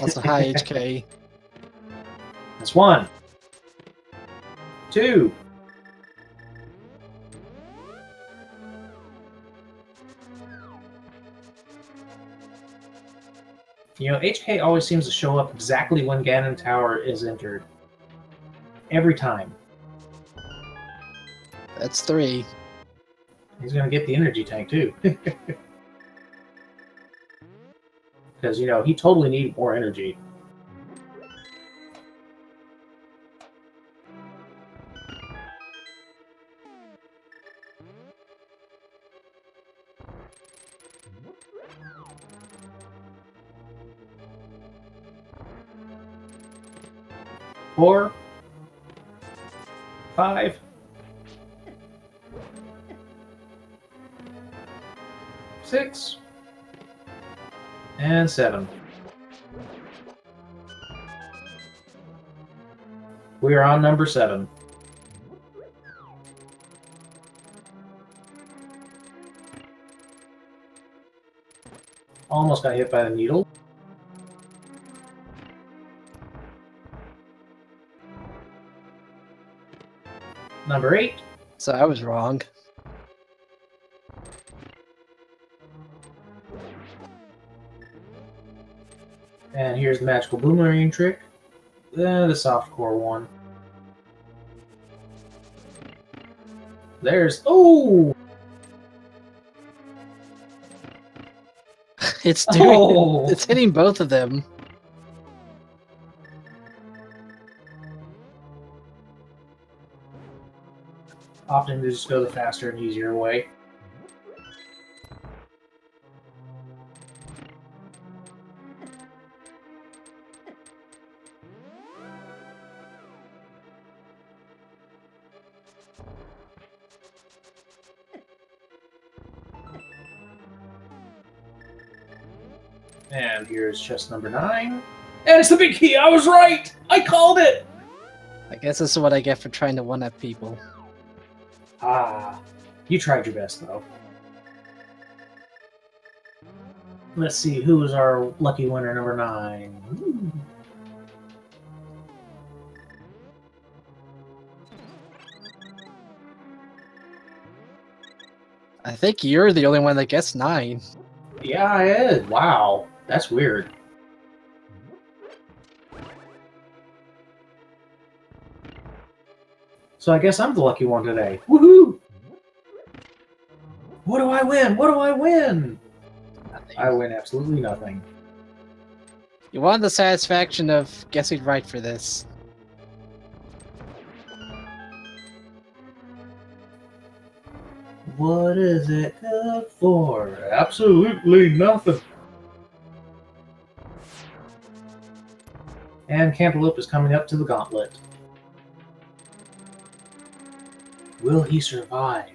Also high HK. That's 1. 2. You know, HK always seems to show up exactly when Ganon Tower is entered. Every time. That's 3. He's gonna get the energy tank, too. Because, you know, he totally needs more energy. Four, 5, 6, and 7. We are on number 7. Almost got hit by the needle. Number 8. So I was wrong. And here's the magical boomerang trick. The softcore one. There's... Oh! It's doing. Oh! It's hitting both of them. Often they just go the faster and easier way. And here's chest number 9. And it's the big key! I was right! I called it! I guess this is what I get for trying to one-up people. Ah, you tried your best, though. Let's see, who is our lucky winner, number 9? Ooh. I think you're the only one that gets 9. Yeah, I is. Wow, that's weird. So I guess I'm the lucky one today. Woohoo! What do I win? What do I win? Nothing. I win absolutely nothing. You want the satisfaction of guessing right for this. What is it good for? Absolutely nothing. And Cantaloupe is coming up to the gauntlet. Will he survive?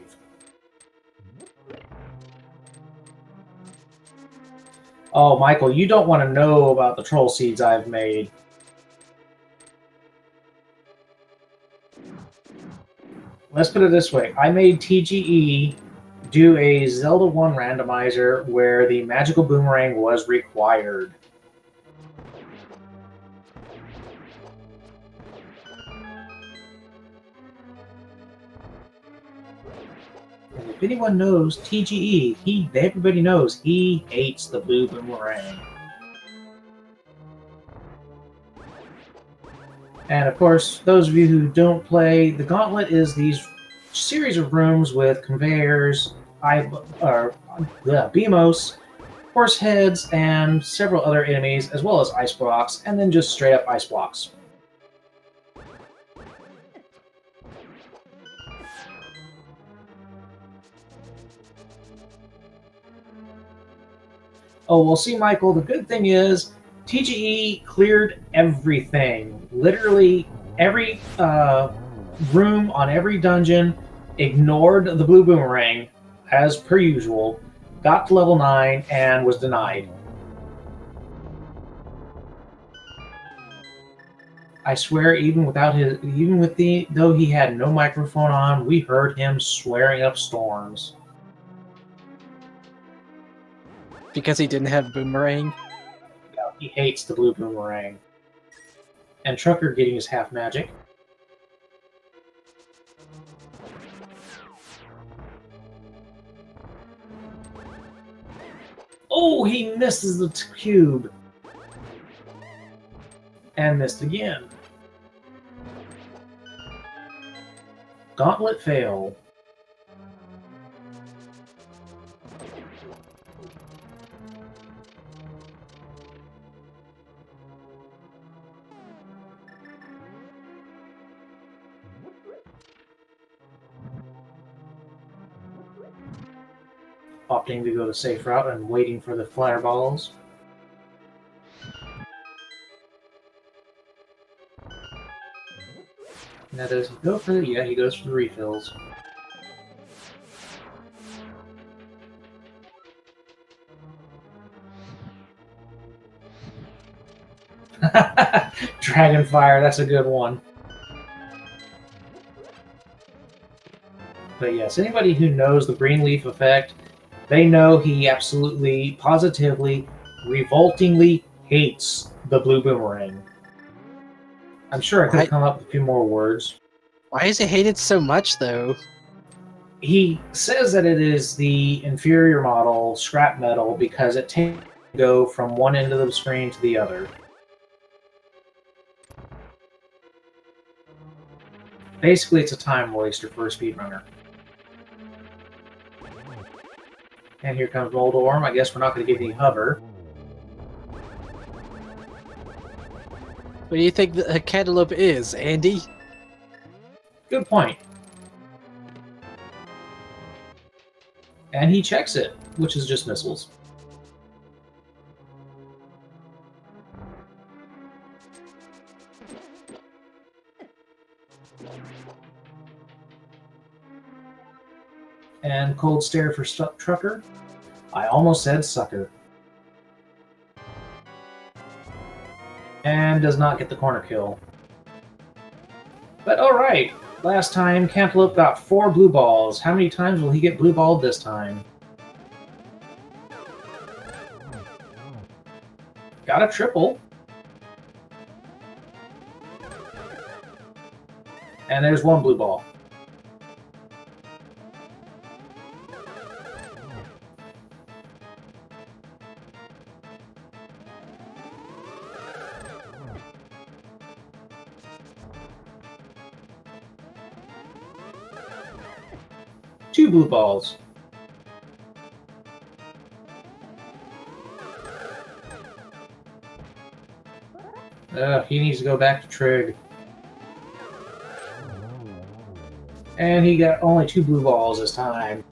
Oh, Michael, you don't want to know about the troll seeds I've made. Let's put it this way. I made TGE do a Zelda 1 randomizer where the magical boomerang was required. And if anyone knows TGE, everybody knows he hates the blue boomerang. And of course, those of you who don't play, the gauntlet is these series of rooms with conveyors, BMOs, horse heads, and several other enemies, as well as ice blocks, and then just straight up ice blocks. Oh, well, see, Michael, the good thing is TGE cleared everything. Literally every room on every dungeon, ignored the blue boomerang, as per usual, got to level 9, and was denied. I swear, though he had no microphone on, we heard him swearing up storms. Because he didn't have boomerang? No, he hates the blue boomerang. And Trucker getting his half magic. Oh, he misses the cube. And missed again. Gauntlet fail. Opting to go the safe route and waiting for the fireballs. Now does he go for the... Yeah, he goes for the refills. Dragonfire, that's a good one. But yes, anybody who knows the green leaf effect, they know he absolutely, positively, revoltingly hates the blue boomerang. I'm sure I could have come up with a few more words. Why is he hated so much, though? He says that it is the inferior model, scrap metal, because it takes to go from one end of the screen to the other. Basically, it's a time waster for a speedrunner. And here comes Moldorm. I guess we're not going to give any hover. What do you think a cantaloupe is, Andy? Good point. And he checks it, which is just missiles. And cold stare for Trucker. I almost said sucker. And does not get the corner kill. But alright, last time Cantaloupe got 4 blue balls. How many times will he get blue balled this time? Got a triple. And there's 1 blue ball. Two blue balls. He needs to go back to Trig. And he got only 2 blue balls this time.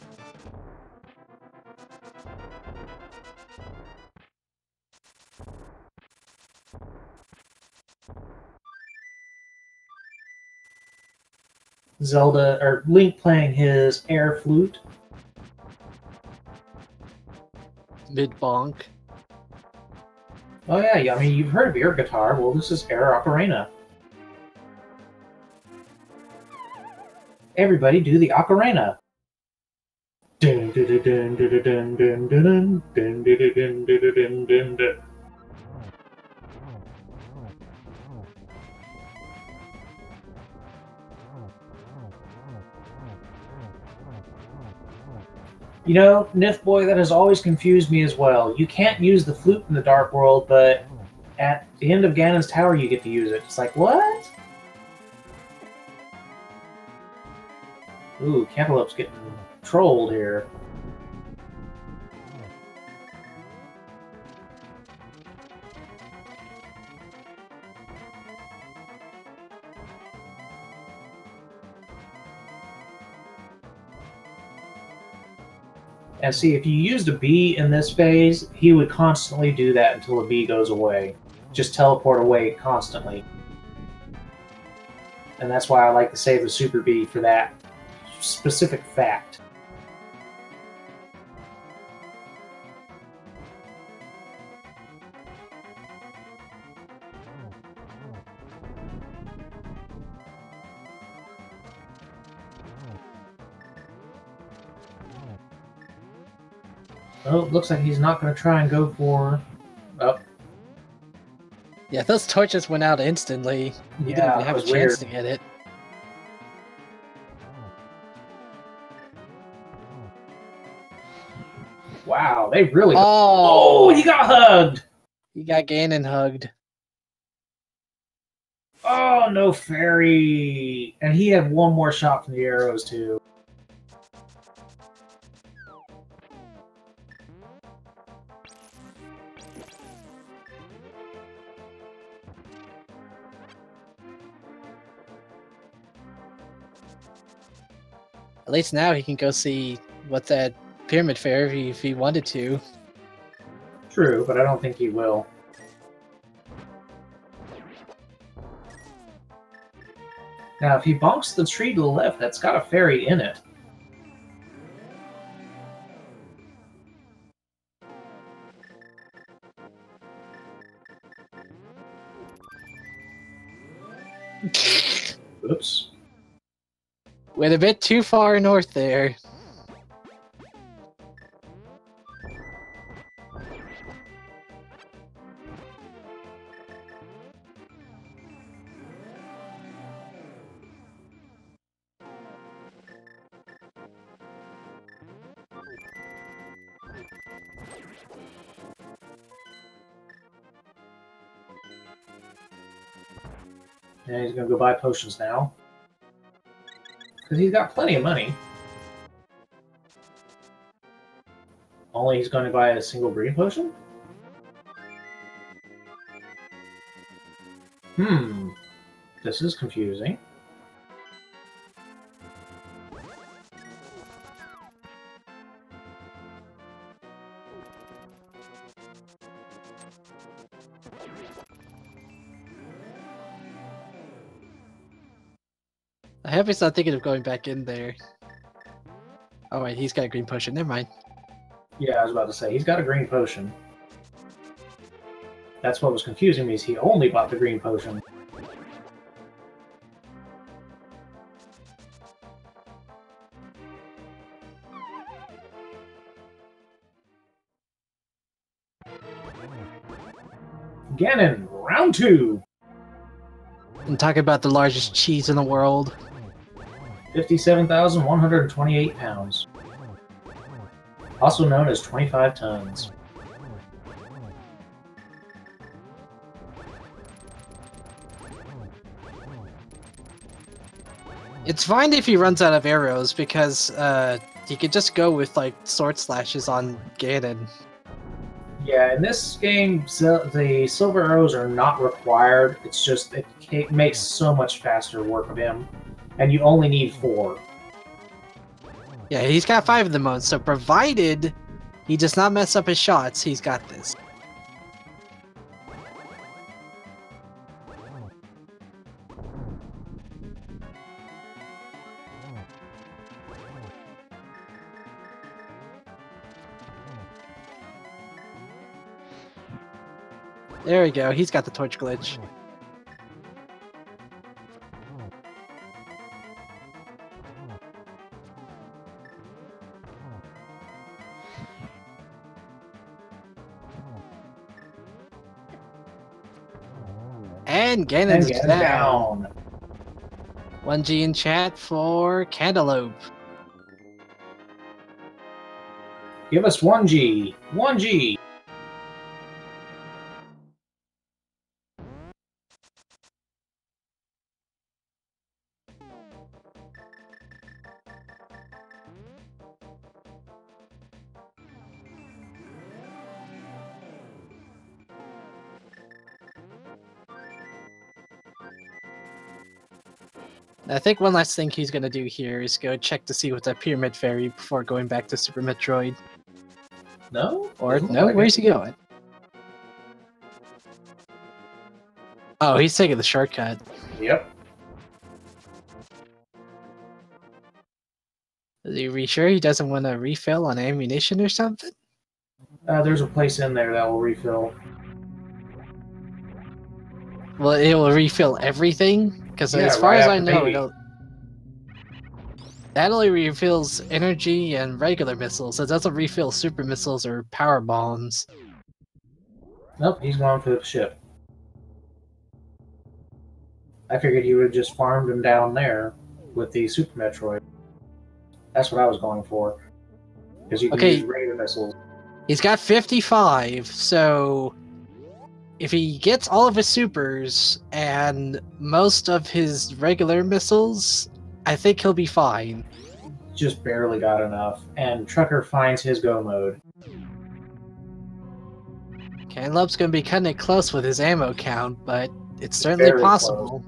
Zelda, or Link playing his air flute. Mid-bonk. Oh yeah, I mean, you've heard of air guitar. Well, this is air ocarina. Everybody do the ocarina. Dun dun dun dun dun dun dun dun dun dun dun dun dun dun. You know, Nif Boy, that has always confused me as well. You can't use the flute in the Dark World, but at the end of Ganon's Tower you get to use it. It's like, what? Ooh, Cantaloupe's getting trolled here. And see, if you used a bee in this phase, he would constantly do that until the bee goes away. Just teleport away constantly. And that's why I like to save the super bee for that specific fact. Oh, looks like he's not going to try and go for... Oh. Yeah, those torches went out instantly. You didn't even have a chance to get it. Wow, they really... Oh, he got hugged! He got Ganon hugged. Oh, no fairy! And he had one more shot from the arrows, too. At least now he can go see what's at Pyramid Fair if he wanted to. True, but I don't think he will. Now, if he bonks the tree to the left, that's got a fairy in it. Oops. Went a bit too far north there. And he's going to go buy potions now. Because he's got plenty of money. Only he's going to buy a single green potion? This is confusing. I hope he's not thinking of going back in there. Oh wait, he's got a green potion. Never mind. Yeah, I was about to say, he's got a green potion. That's what was confusing me, is he only bought the green potion. Ganon, round 2! I'm talking about the largest cheese in the world. 57,128 pounds. Also known as 25 tons. It's fine if he runs out of arrows, because he could just go with like sword slashes on Ganon. Yeah, in this game, the silver arrows are not required. It's just, it makes so much faster work of him. And you only need 4. Yeah, he's got 5 of them on, so provided he does not mess up his shots, he's got this. There we go, he's got the torch glitch. And Ganon's down. 1G in chat for Cantaloupe. Give us 1G! 1G! I think one last thing he's gonna do here is go check to see what's at Pyramid Fairy before going back to Super Metroid. No? Or no, where's he going? Oh, he's taking the shortcut. Yep. Are you sure he doesn't want to refill on ammunition or something? There's a place in there that will refill. Well, it will refill everything? Because Yeah, as far right as I after know, baby. that only refills energy and regular missiles. It doesn't refill super missiles or power bombs. Nope, he's going for the ship. I figured he would have just farmed him down there with the Super Metroid. That's what I was going for. Because you can use regular missiles. He's got 55, so if he gets all of his supers and most of his regular missiles, I think he'll be fine. Just barely got enough, and Trucker finds his go mode. Cantaloupe's gonna be cutting it close with his ammo count, but it's certainly Very possible.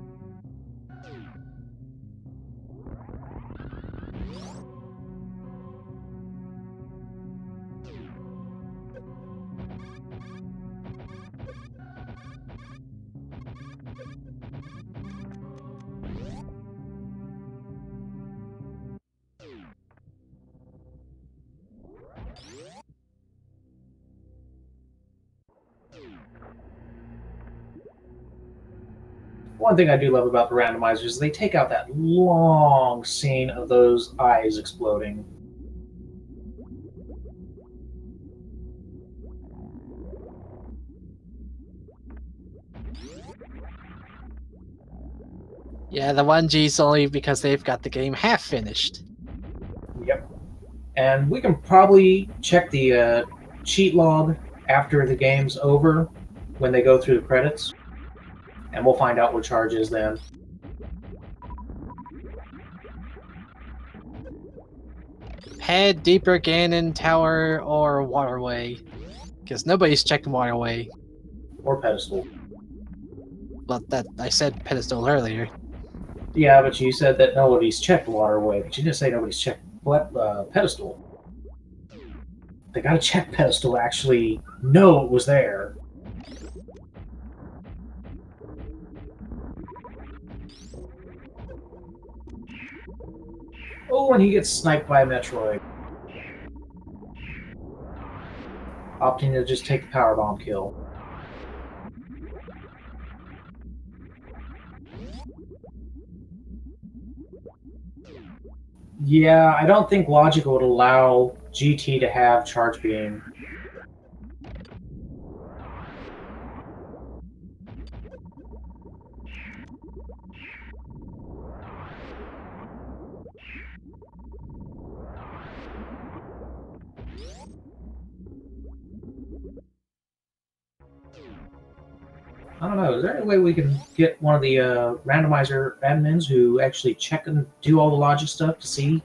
One thing I do love about the randomizers is they take out that long scene of those eyes exploding. Yeah, the 1G's only because they've got the game half finished. Yep. And we can probably check the cheat log after the game's over when they go through the credits. And we'll find out what charge is then. Head deeper Ganon Tower or Waterway. Because nobody's checking Waterway. Or pedestal. Well, that I said pedestal earlier. Yeah, but you said that nobody's checked Waterway, but you didn't say nobody's checked pedestal. They gotta check pedestal to actually know it was there. Oh, and he gets sniped by a Metroid. Opting to just take the powerbomb kill. Yeah, I don't think logic would allow GT to have charge beam. I don't know, is there any way we can get one of the randomizer admins who actually check and do all the logic stuff to see?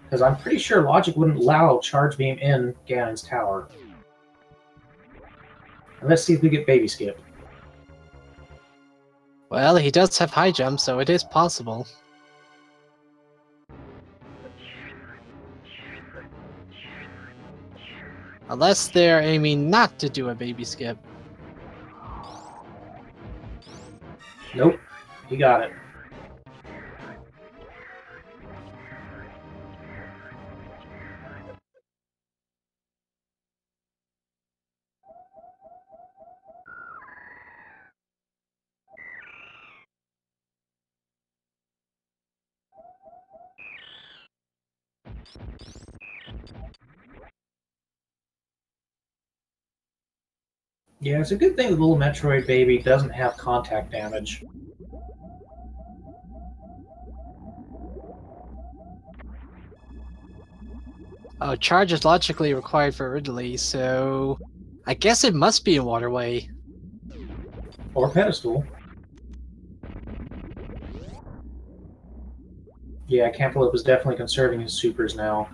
Because I'm pretty sure logic wouldn't allow charge beam in Ganon's tower. And let's see if we get baby skip. Well, he does have high jump, so it is possible. Unless they're aiming not to do a baby skip. Nope, he got it. Yeah, it's a good thing the little Metroid baby doesn't have contact damage. Oh, charge is logically required for Ridley, so I guess it must be a Waterway. Or pedestal. Yeah, Cantaloupe is definitely conserving his supers now.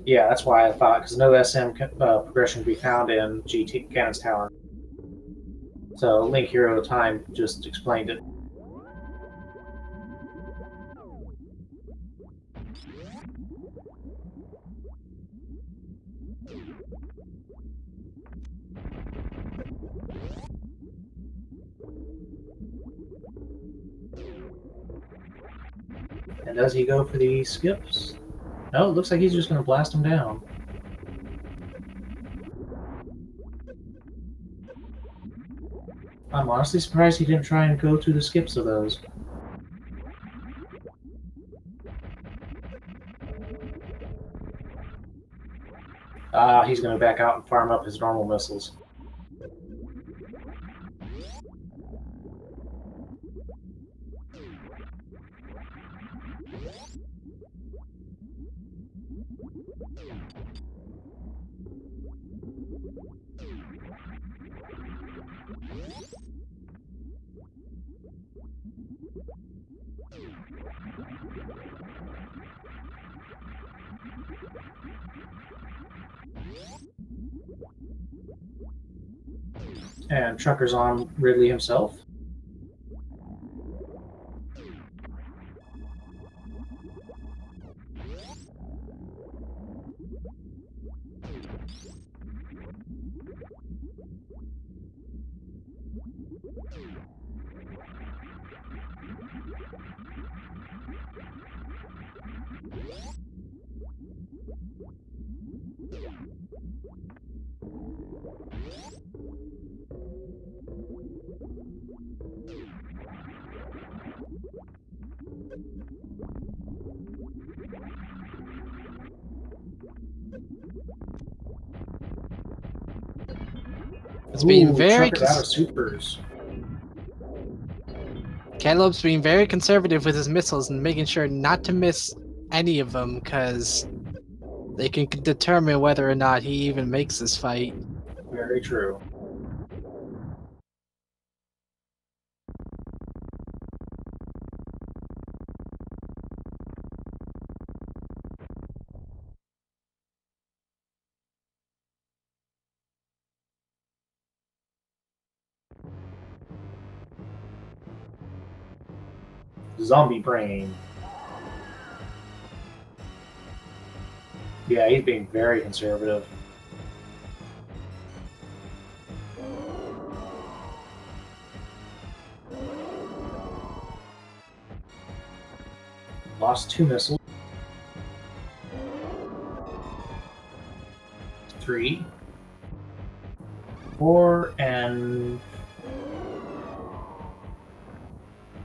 Yeah, that's why I thought, because no SM progression can be found in GT Ganon's Tower. So Link Hero of Time just explained it. And does he go for the skips? No, it looks like he's just going to blast him down. I'm honestly surprised he didn't try and go through the skips of those. He's going to back out and farm up his normal missiles. And Trucker's on Ridley himself. It's being very Trucker's out of supers. Cantaloupe's being very conservative with his missiles and making sure not to miss any of them, because they can determine whether or not he even makes this fight. Very true. Zombie Brain. Yeah, he's being very conservative. Lost 2 missiles. 3. 4, and...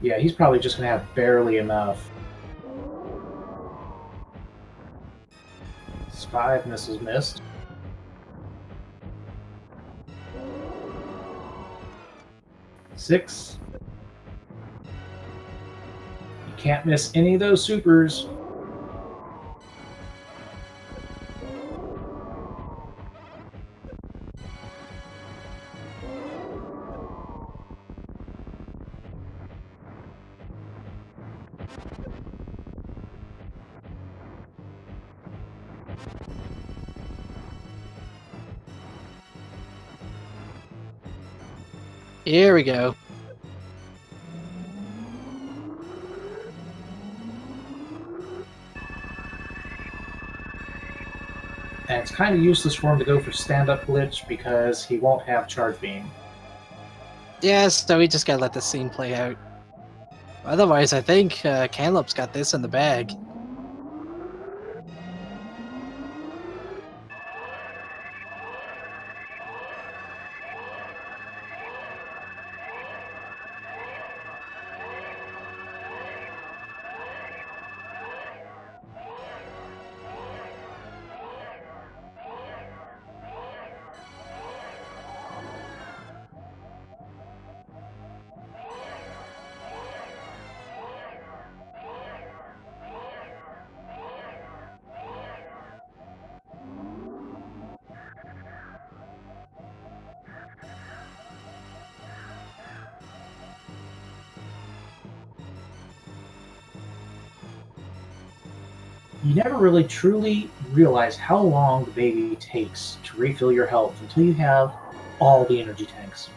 yeah, he's probably just going to have barely enough. 5 missiles missed. 6. You can't miss any of those supers. Here we go. And it's kind of useless for him to go for stand-up glitch because he won't have charge beam. Yes, so we just gotta let the scene play out. Otherwise, I think Cantaloupe's got this in the bag. You never really truly realize how long the baby takes to refill your health until you have all the energy tanks.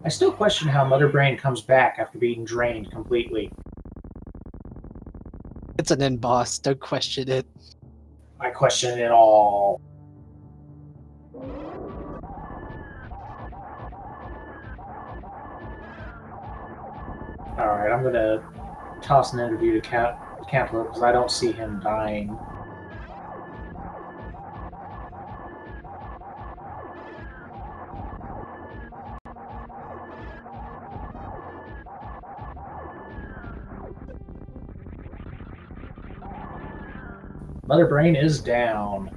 I still question how Mother Brain comes back after being drained completely. It's an end boss, don't question it. I question it all. Alright, I'm gonna toss an interview to Cantaloupe because I don't see him dying. Mother Brain is down.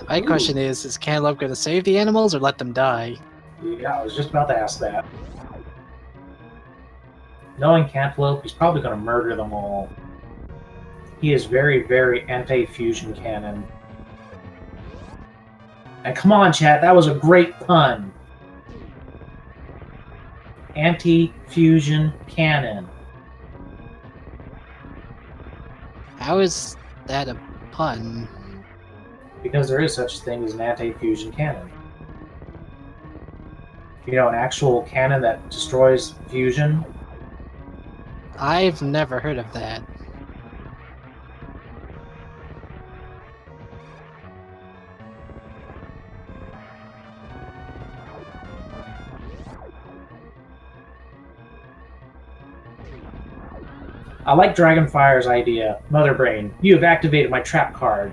My question is Cantaloupe going to save the animals or let them die? Yeah, I was just about to ask that. Knowing Cantaloupe, he's probably going to murder them all. He is very, very anti-fusion cannon. And come on, chat, that was a great pun. Anti-fusion cannon. How is that a pun? Because there is such a thing as an anti-fusion cannon. You know, an actual cannon that destroys fusion. I've never heard of that. I like Dragonfire's idea. Mother Brain, you have activated my trap card.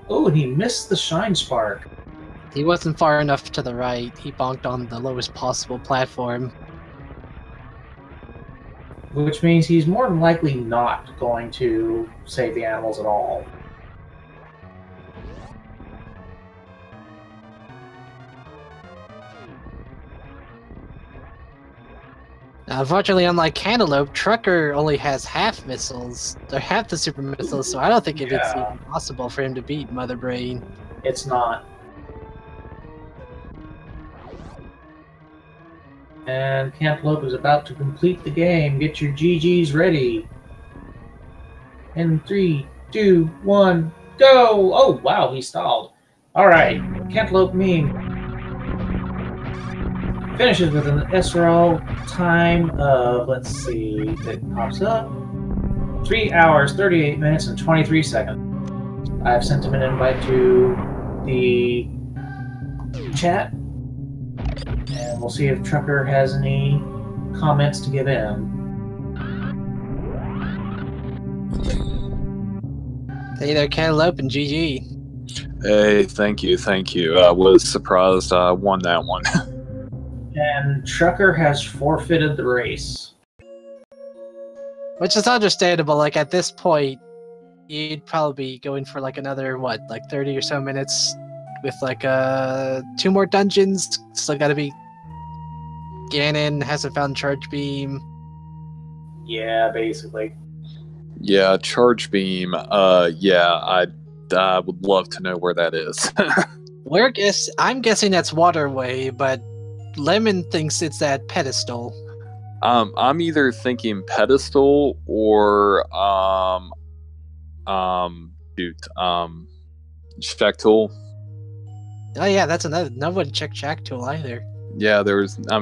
Oh, and he missed the Shine Spark. He wasn't far enough to the right. He bonked on the lowest possible platform. Which means he's more than likely not going to save the animals at all. Now, unfortunately, unlike Cantaloupe, Trucker only has half missiles, or half the super missiles, so I don't think it's even possible for him to beat Mother Brain. It's not. And Cantaloupe is about to complete the game. Get your GGs ready. In 3, 2, 1, go! Oh, wow, he stalled. Alright, Cantaloupe meme finishes with an SRL time of, let's see, it pops up, 3 hours, 38 minutes, and 23 seconds. I've sent him an invite to the chat, and we'll see if Trucker has any comments to give in. Hey there, Cantaloupe and GG. Hey, thank you. I was surprised I won that one. And Trucker has forfeited the race. Which is understandable, like at this point, you'd probably be going for like another, what, like 30 or so minutes with like 2 more dungeons. Still gotta be Ganon, hasn't found Charge Beam. Yeah, basically. Yeah, Charge Beam. Yeah, I would love to know where that is. I'm guessing that's Waterway, but Lemon thinks it's that pedestal. I'm either thinking pedestal or Shactool. Oh yeah, that's another. No one checked Shactool either. Yeah, there's no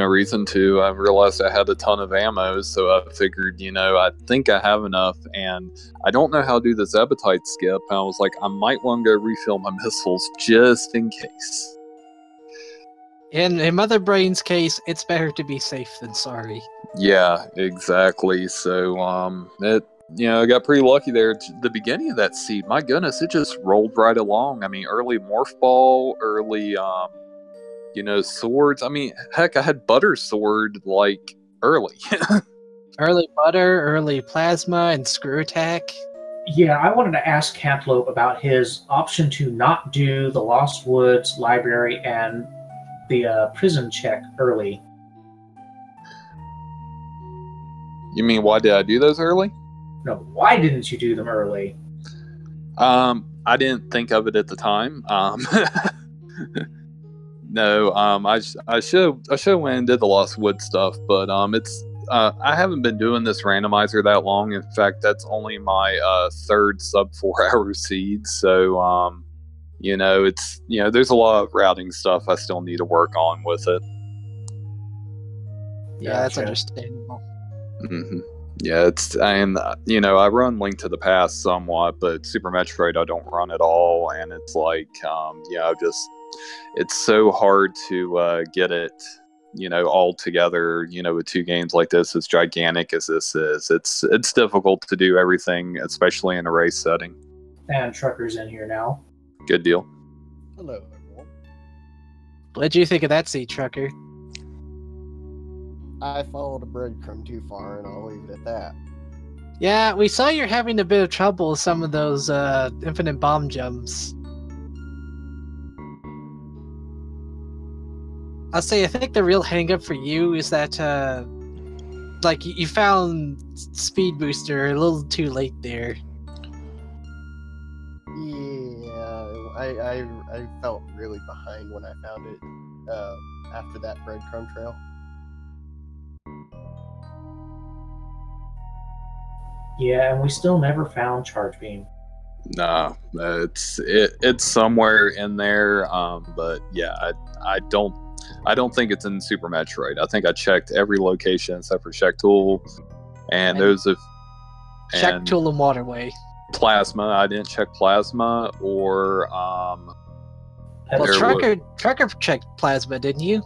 reason to. I realized I had a ton of ammo, so I figured, I think I have enough, and I don't know how to do this appetite skip. And I was like, I might want to go refill my missiles just in case. In Mother Brain's case, it's better to be safe than sorry. Yeah, exactly. So, I got pretty lucky there. The beginning of that seed, my goodness, it just rolled right along. I mean, early Morph Ball, early, swords. I mean, heck, I had Butter Sword, like, early. Early Butter, early Plasma, and Screw Attack. Yeah, I wanted to ask Cantaloupe about his option to not do the Lost Woods Library and the prison check early. You mean, why did I do those early? No, why didn't you do them early? I didn't think of it at the time. No, I should went and did the Lost Wood stuff, but I haven't been doing this randomizer that long. In fact, that's only my third sub 4 hour seed. So there's a lot of routing stuff I still need to work on with it. Yeah, that's understandable. Mm-hmm. Yeah, I run Link to the Past somewhat, but Super Metroid I don't run at all, and it's like, it's so hard to get it, all together, with 2 games like this, as gigantic as this is. It's difficult to do everything, especially in a race setting. And Trucker's in here now. Good deal. Hello, everyone. What'd you think of that seat, Trucker? I followed a breadcrumb too far, and I'll leave it at that. Yeah, we saw you're having a bit of trouble with some of those infinite bomb jumps. I'll say I think the real hang-up for you is that like you found Speed Booster a little too late there. Yeah, I felt really behind when I found it after that breadcrumb trail. Yeah, and we still never found Charge Beam. Nah, it's somewhere in there. But yeah, I don't think it's in Super Metroid. I think I checked every location except for Check Tool, and those of Check Tool and Waterway. Plasma. I didn't check Plasma or Well, Trucker checked Plasma, didn't you?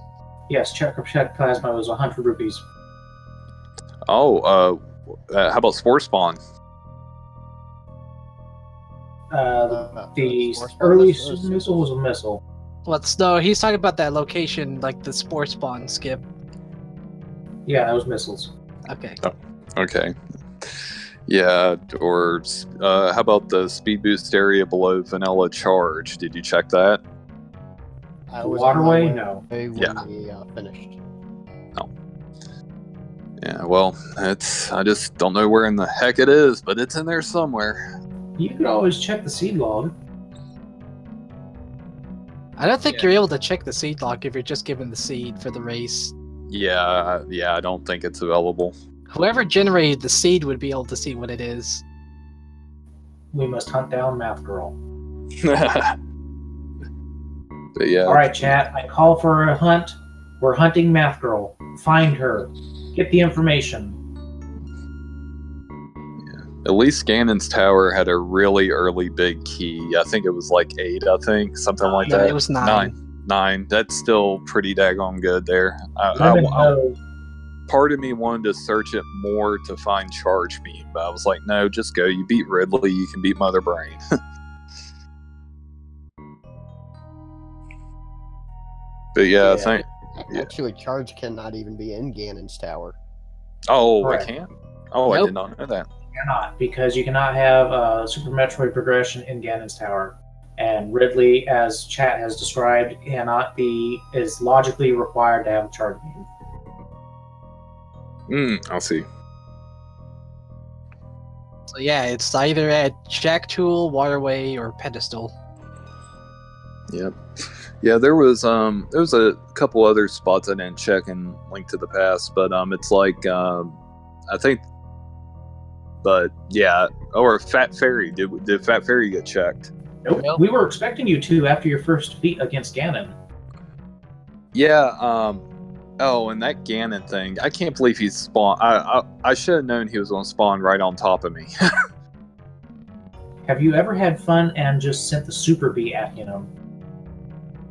Yes, check Plasma was 100 rupees. Oh, how about Spore Spawn? The early super missile was a missile. No, he's talking about that location, like the Spore Spawn skip. Yeah, that was missiles. Okay. Oh, okay. Yeah, or how about the speed boost area below Vanilla Charge? Did you check that? Waterway? No. When we finished. No. Yeah, well, I just don't know where in the heck it is, but it's in there somewhere. You could always check the seed log. I don't think you're able to check the seed log if you're just given the seed for the race. Yeah, I don't think it's available. Whoever generated the seed would be able to see what it is. We must hunt down Math Girl. But yeah. Alright, chat. I call for a hunt. We're hunting Math Girl. Find her. Get the information. At least Ganon's Tower had a really early big key. I think it was like 8, something like that. It was 9. 9. That's still pretty daggone good there. Part of me wanted to search it more to find Charge Beam, but I was like, no, just go. You beat Ridley, you can beat Mother Brain. But yeah, I think... Actually, Charge cannot even be in Ganon's Tower. Oh, Correct. I can't? Oh, nope. I did not know that. Cannot, because you cannot have Super Metroid progression in Ganon's Tower. And Ridley, as chat has described, is logically required to have a Charge Beam. I'll see. So yeah, it's either at Jack Tool, Waterway, or Pedestal. Yep. Yeah, there was a couple other spots I didn't check in Link to the Past, but it's like I think, but yeah, or Fat Fairy. Did Fat Fairy get checked? Nope. We were expecting you to after your first defeat against Ganon. Yeah. Oh, and that Ganon thing. I can't believe he spawned. I should have known he was going to spawn right on top of me. Have you ever had fun and just sent the Super Bee at him?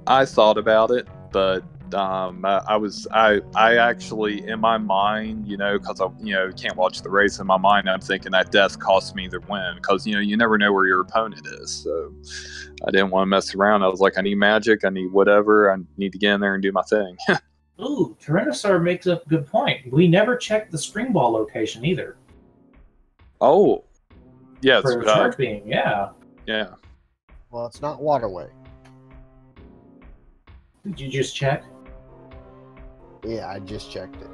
I thought about it, but I actually, in my mind, because I can't watch the race. In my mind, I'm thinking that death cost me the win, because you never know where your opponent is. So I didn't want to mess around. I was like, I need magic, I need whatever, I need to get in there and do my thing. Ooh, Tyrannosaur makes a good point. We never checked the Spring Ball location either. Oh, yeah, for the Charge Beam, yeah. Yeah. Well, it's not Waterway. Did you just check? Yeah, I just checked it.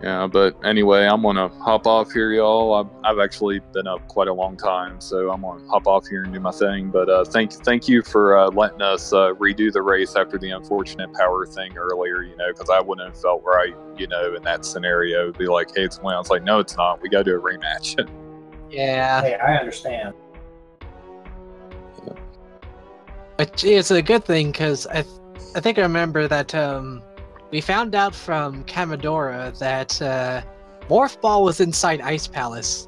Yeah, but anyway, I'm gonna hop off here, y'all. I've actually been up quite a long time, so I'm gonna hop off here and do my thing. But thank you for letting us redo the race after the unfortunate power thing earlier. Because I wouldn't have felt right, in that scenario. It'd be like, hey, it's when I was like, no, it's not. We gotta do a rematch. Yeah. Hey, I understand. But it's a good thing, because I think I remember that we found out from Kamidora that Morph Ball was inside Ice Palace.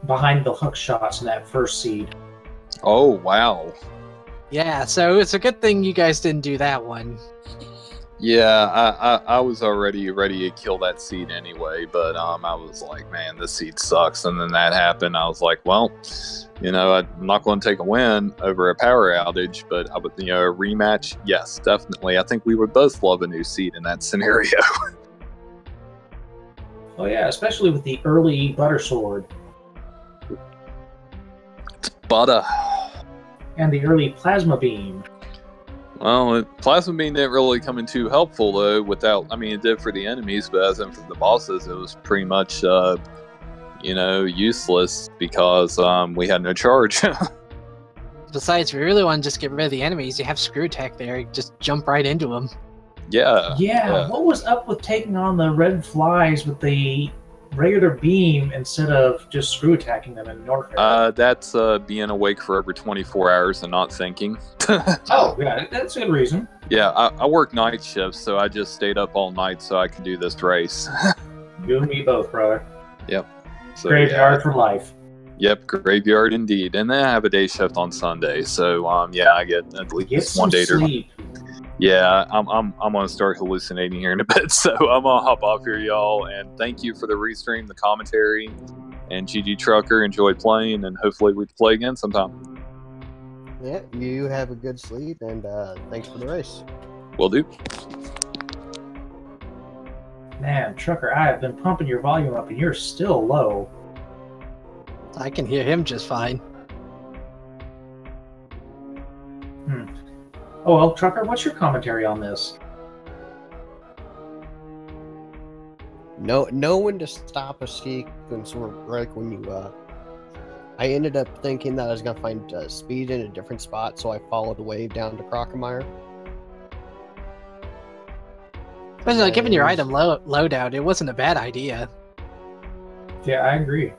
Behind the hook shots in that first seed. Oh, wow. Yeah, so it's a good thing you guys didn't do that one. Yeah, I was already ready to kill that seed anyway, but I was like, man, this seed sucks. And then that happened. I was like, well, you know, I'm not going to take a win over a power outage, but I would, you know, a rematch, yes, definitely. I think we would both love a new seed in that scenario. Oh yeah, especially with the early butter sword It's butter. and the early plasma beam. Well, Plasma Beam didn't really come in too helpful, though, without, I mean, it did for the enemies, but as in for the bosses, it was pretty much, you know, useless because we had no charge. Besides, if you really want to just get rid of the enemies, you have Screw Attack there. Just jump right into them. Yeah, what was up with taking on the red flies with the regular beam instead of just screw attacking them in Norfair? That's being awake for over 24 hours and not thinking. Oh, yeah, that's a good reason. Yeah, I work night shifts, so I just stayed up all night so I could do this race. You and me both, brother. Yep. So, Graveyard for life. Yep, graveyard indeed. And then I have a day shift on Sunday, so yeah, I get at Get least some one day to. sleep. Yeah, I'm gonna start hallucinating here in a bit, so I'm gonna hop off here, y'all. And thank you for the restream, the commentary, and GG Trucker. Enjoy playing, and hopefully we can play again sometime. Yeah, you have a good sleep, and thanks for the race. Will do. Man, Trucker, I have been pumping your volume up and you're still low. I can hear him just fine. Oh well, Trucker, what's your commentary on this? No one to stop a sequence like when you I ended up thinking that I was gonna find speed in a different spot, so I followed the wave down to Crocomire. But like, given your item loadout, it wasn't a bad idea. Yeah, I agree.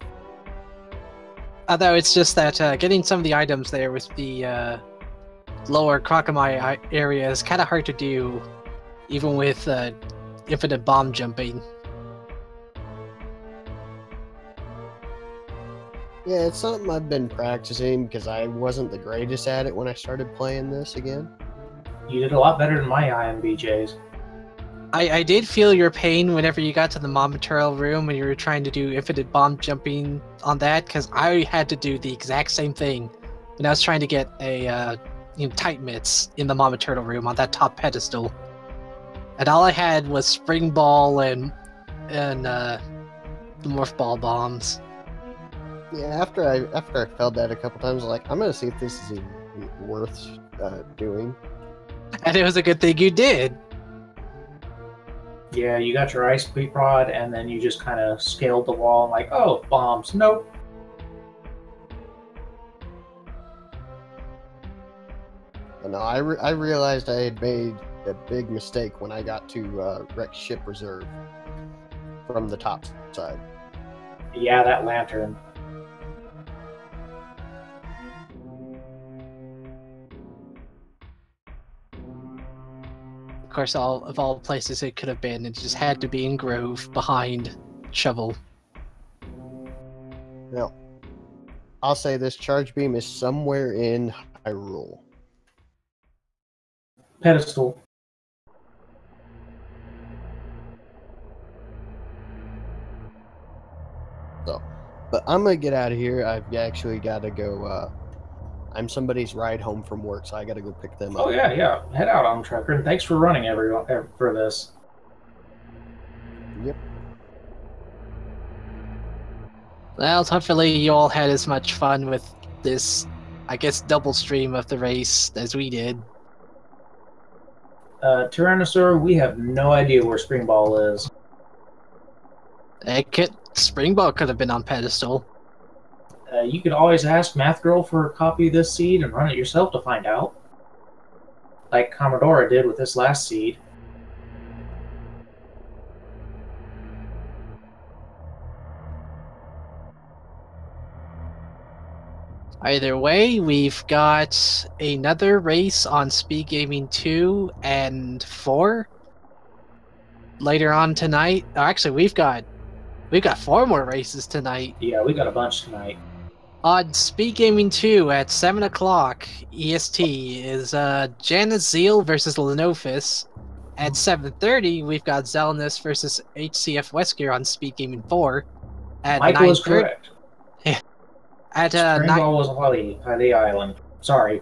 Although it's just that getting some of the items there with the lower Crocomire area is kind of hard to do, even with infinite bomb jumping. Yeah, it's something I've been practicing because I wasn't the greatest at it when I started playing this again. You did a lot better than my IMBJs. I did feel your pain whenever you got to the Mom Material room and you were trying to do infinite bomb jumping on that, because I had to do the exact same thing when I was trying to get a tight mitts in the Mama Turtle room on that top pedestal. And all I had was Spring Ball and the Morph Ball bombs. Yeah, after I failed that a couple times, I was like, I'm gonna see if this is even worth doing. And it was a good thing you did. Yeah, you got your ice beat rod, and then you just kind of scaled the wall and like, oh, bombs. Nope. No, I realized I had made a big mistake when I got to wreck ship reserve from the top side. Yeah, that lantern. Of course, of all places it could have been, it just had to be in Grove behind Shovel. Well, I'll say this charge beam is somewhere in Hyrule. Pedestal. So, but I'm gonna get out of here. I've actually got to go. I'm somebody's ride home from work, so I got to go pick them up. Oh yeah. Head out on Trucker, and thanks for running everyone for this. Yep. Well, hopefully you all had as much fun with this, I guess, double stream of the race as we did. Tyrannosaur, we have no idea where Spring Ball is. Spring Ball could have been on pedestal. You could always ask Math Girl for a copy of this seed and run it yourself to find out. Like Commodora did with this last seed. Either way, we've got another race on Speed Gaming 2 and 4 later on tonight. Actually, we've got 4 more races tonight. Yeah, we got a bunch tonight. On Speed Gaming 2 at 7 o'clock EST is Janice Zeal versus Lenofis. At 7:30, we've got Zelnus versus HCF Westgear on Speed Gaming 4. At Michael is 9:30 correct. At Springball was by the island. Sorry.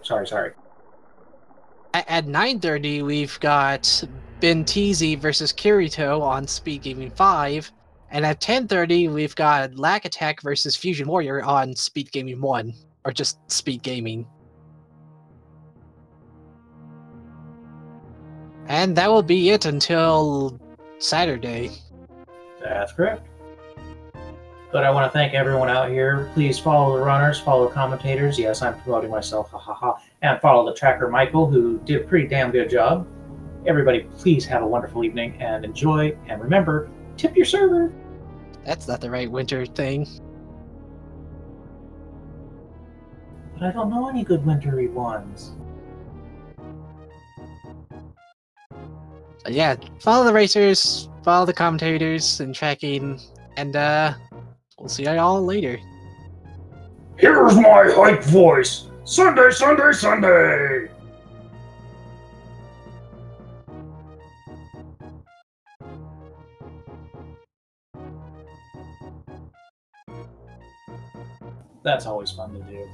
At 9:30, we've got Benteezy versus Kirito on Speed Gaming 5. And at 10:30, we've got Lack Attack versus Fusion Warrior on Speed Gaming 1. Or just Speed Gaming. And that will be it until Saturday. That's correct. But I want to thank everyone out here. Please follow the runners, follow the commentators. Yes, I'm promoting myself, ha ha ha. And follow the tracker, Michael, who did a pretty damn good job. Everybody, please have a wonderful evening and enjoy. And remember, tip your server. That's not the right winter thing. But I don't know any good wintry ones. But yeah, follow the racers, follow the commentators and tracking, and we'll see y'all later. Here's my hype voice. Sunday, Sunday, Sunday. That's always fun to do.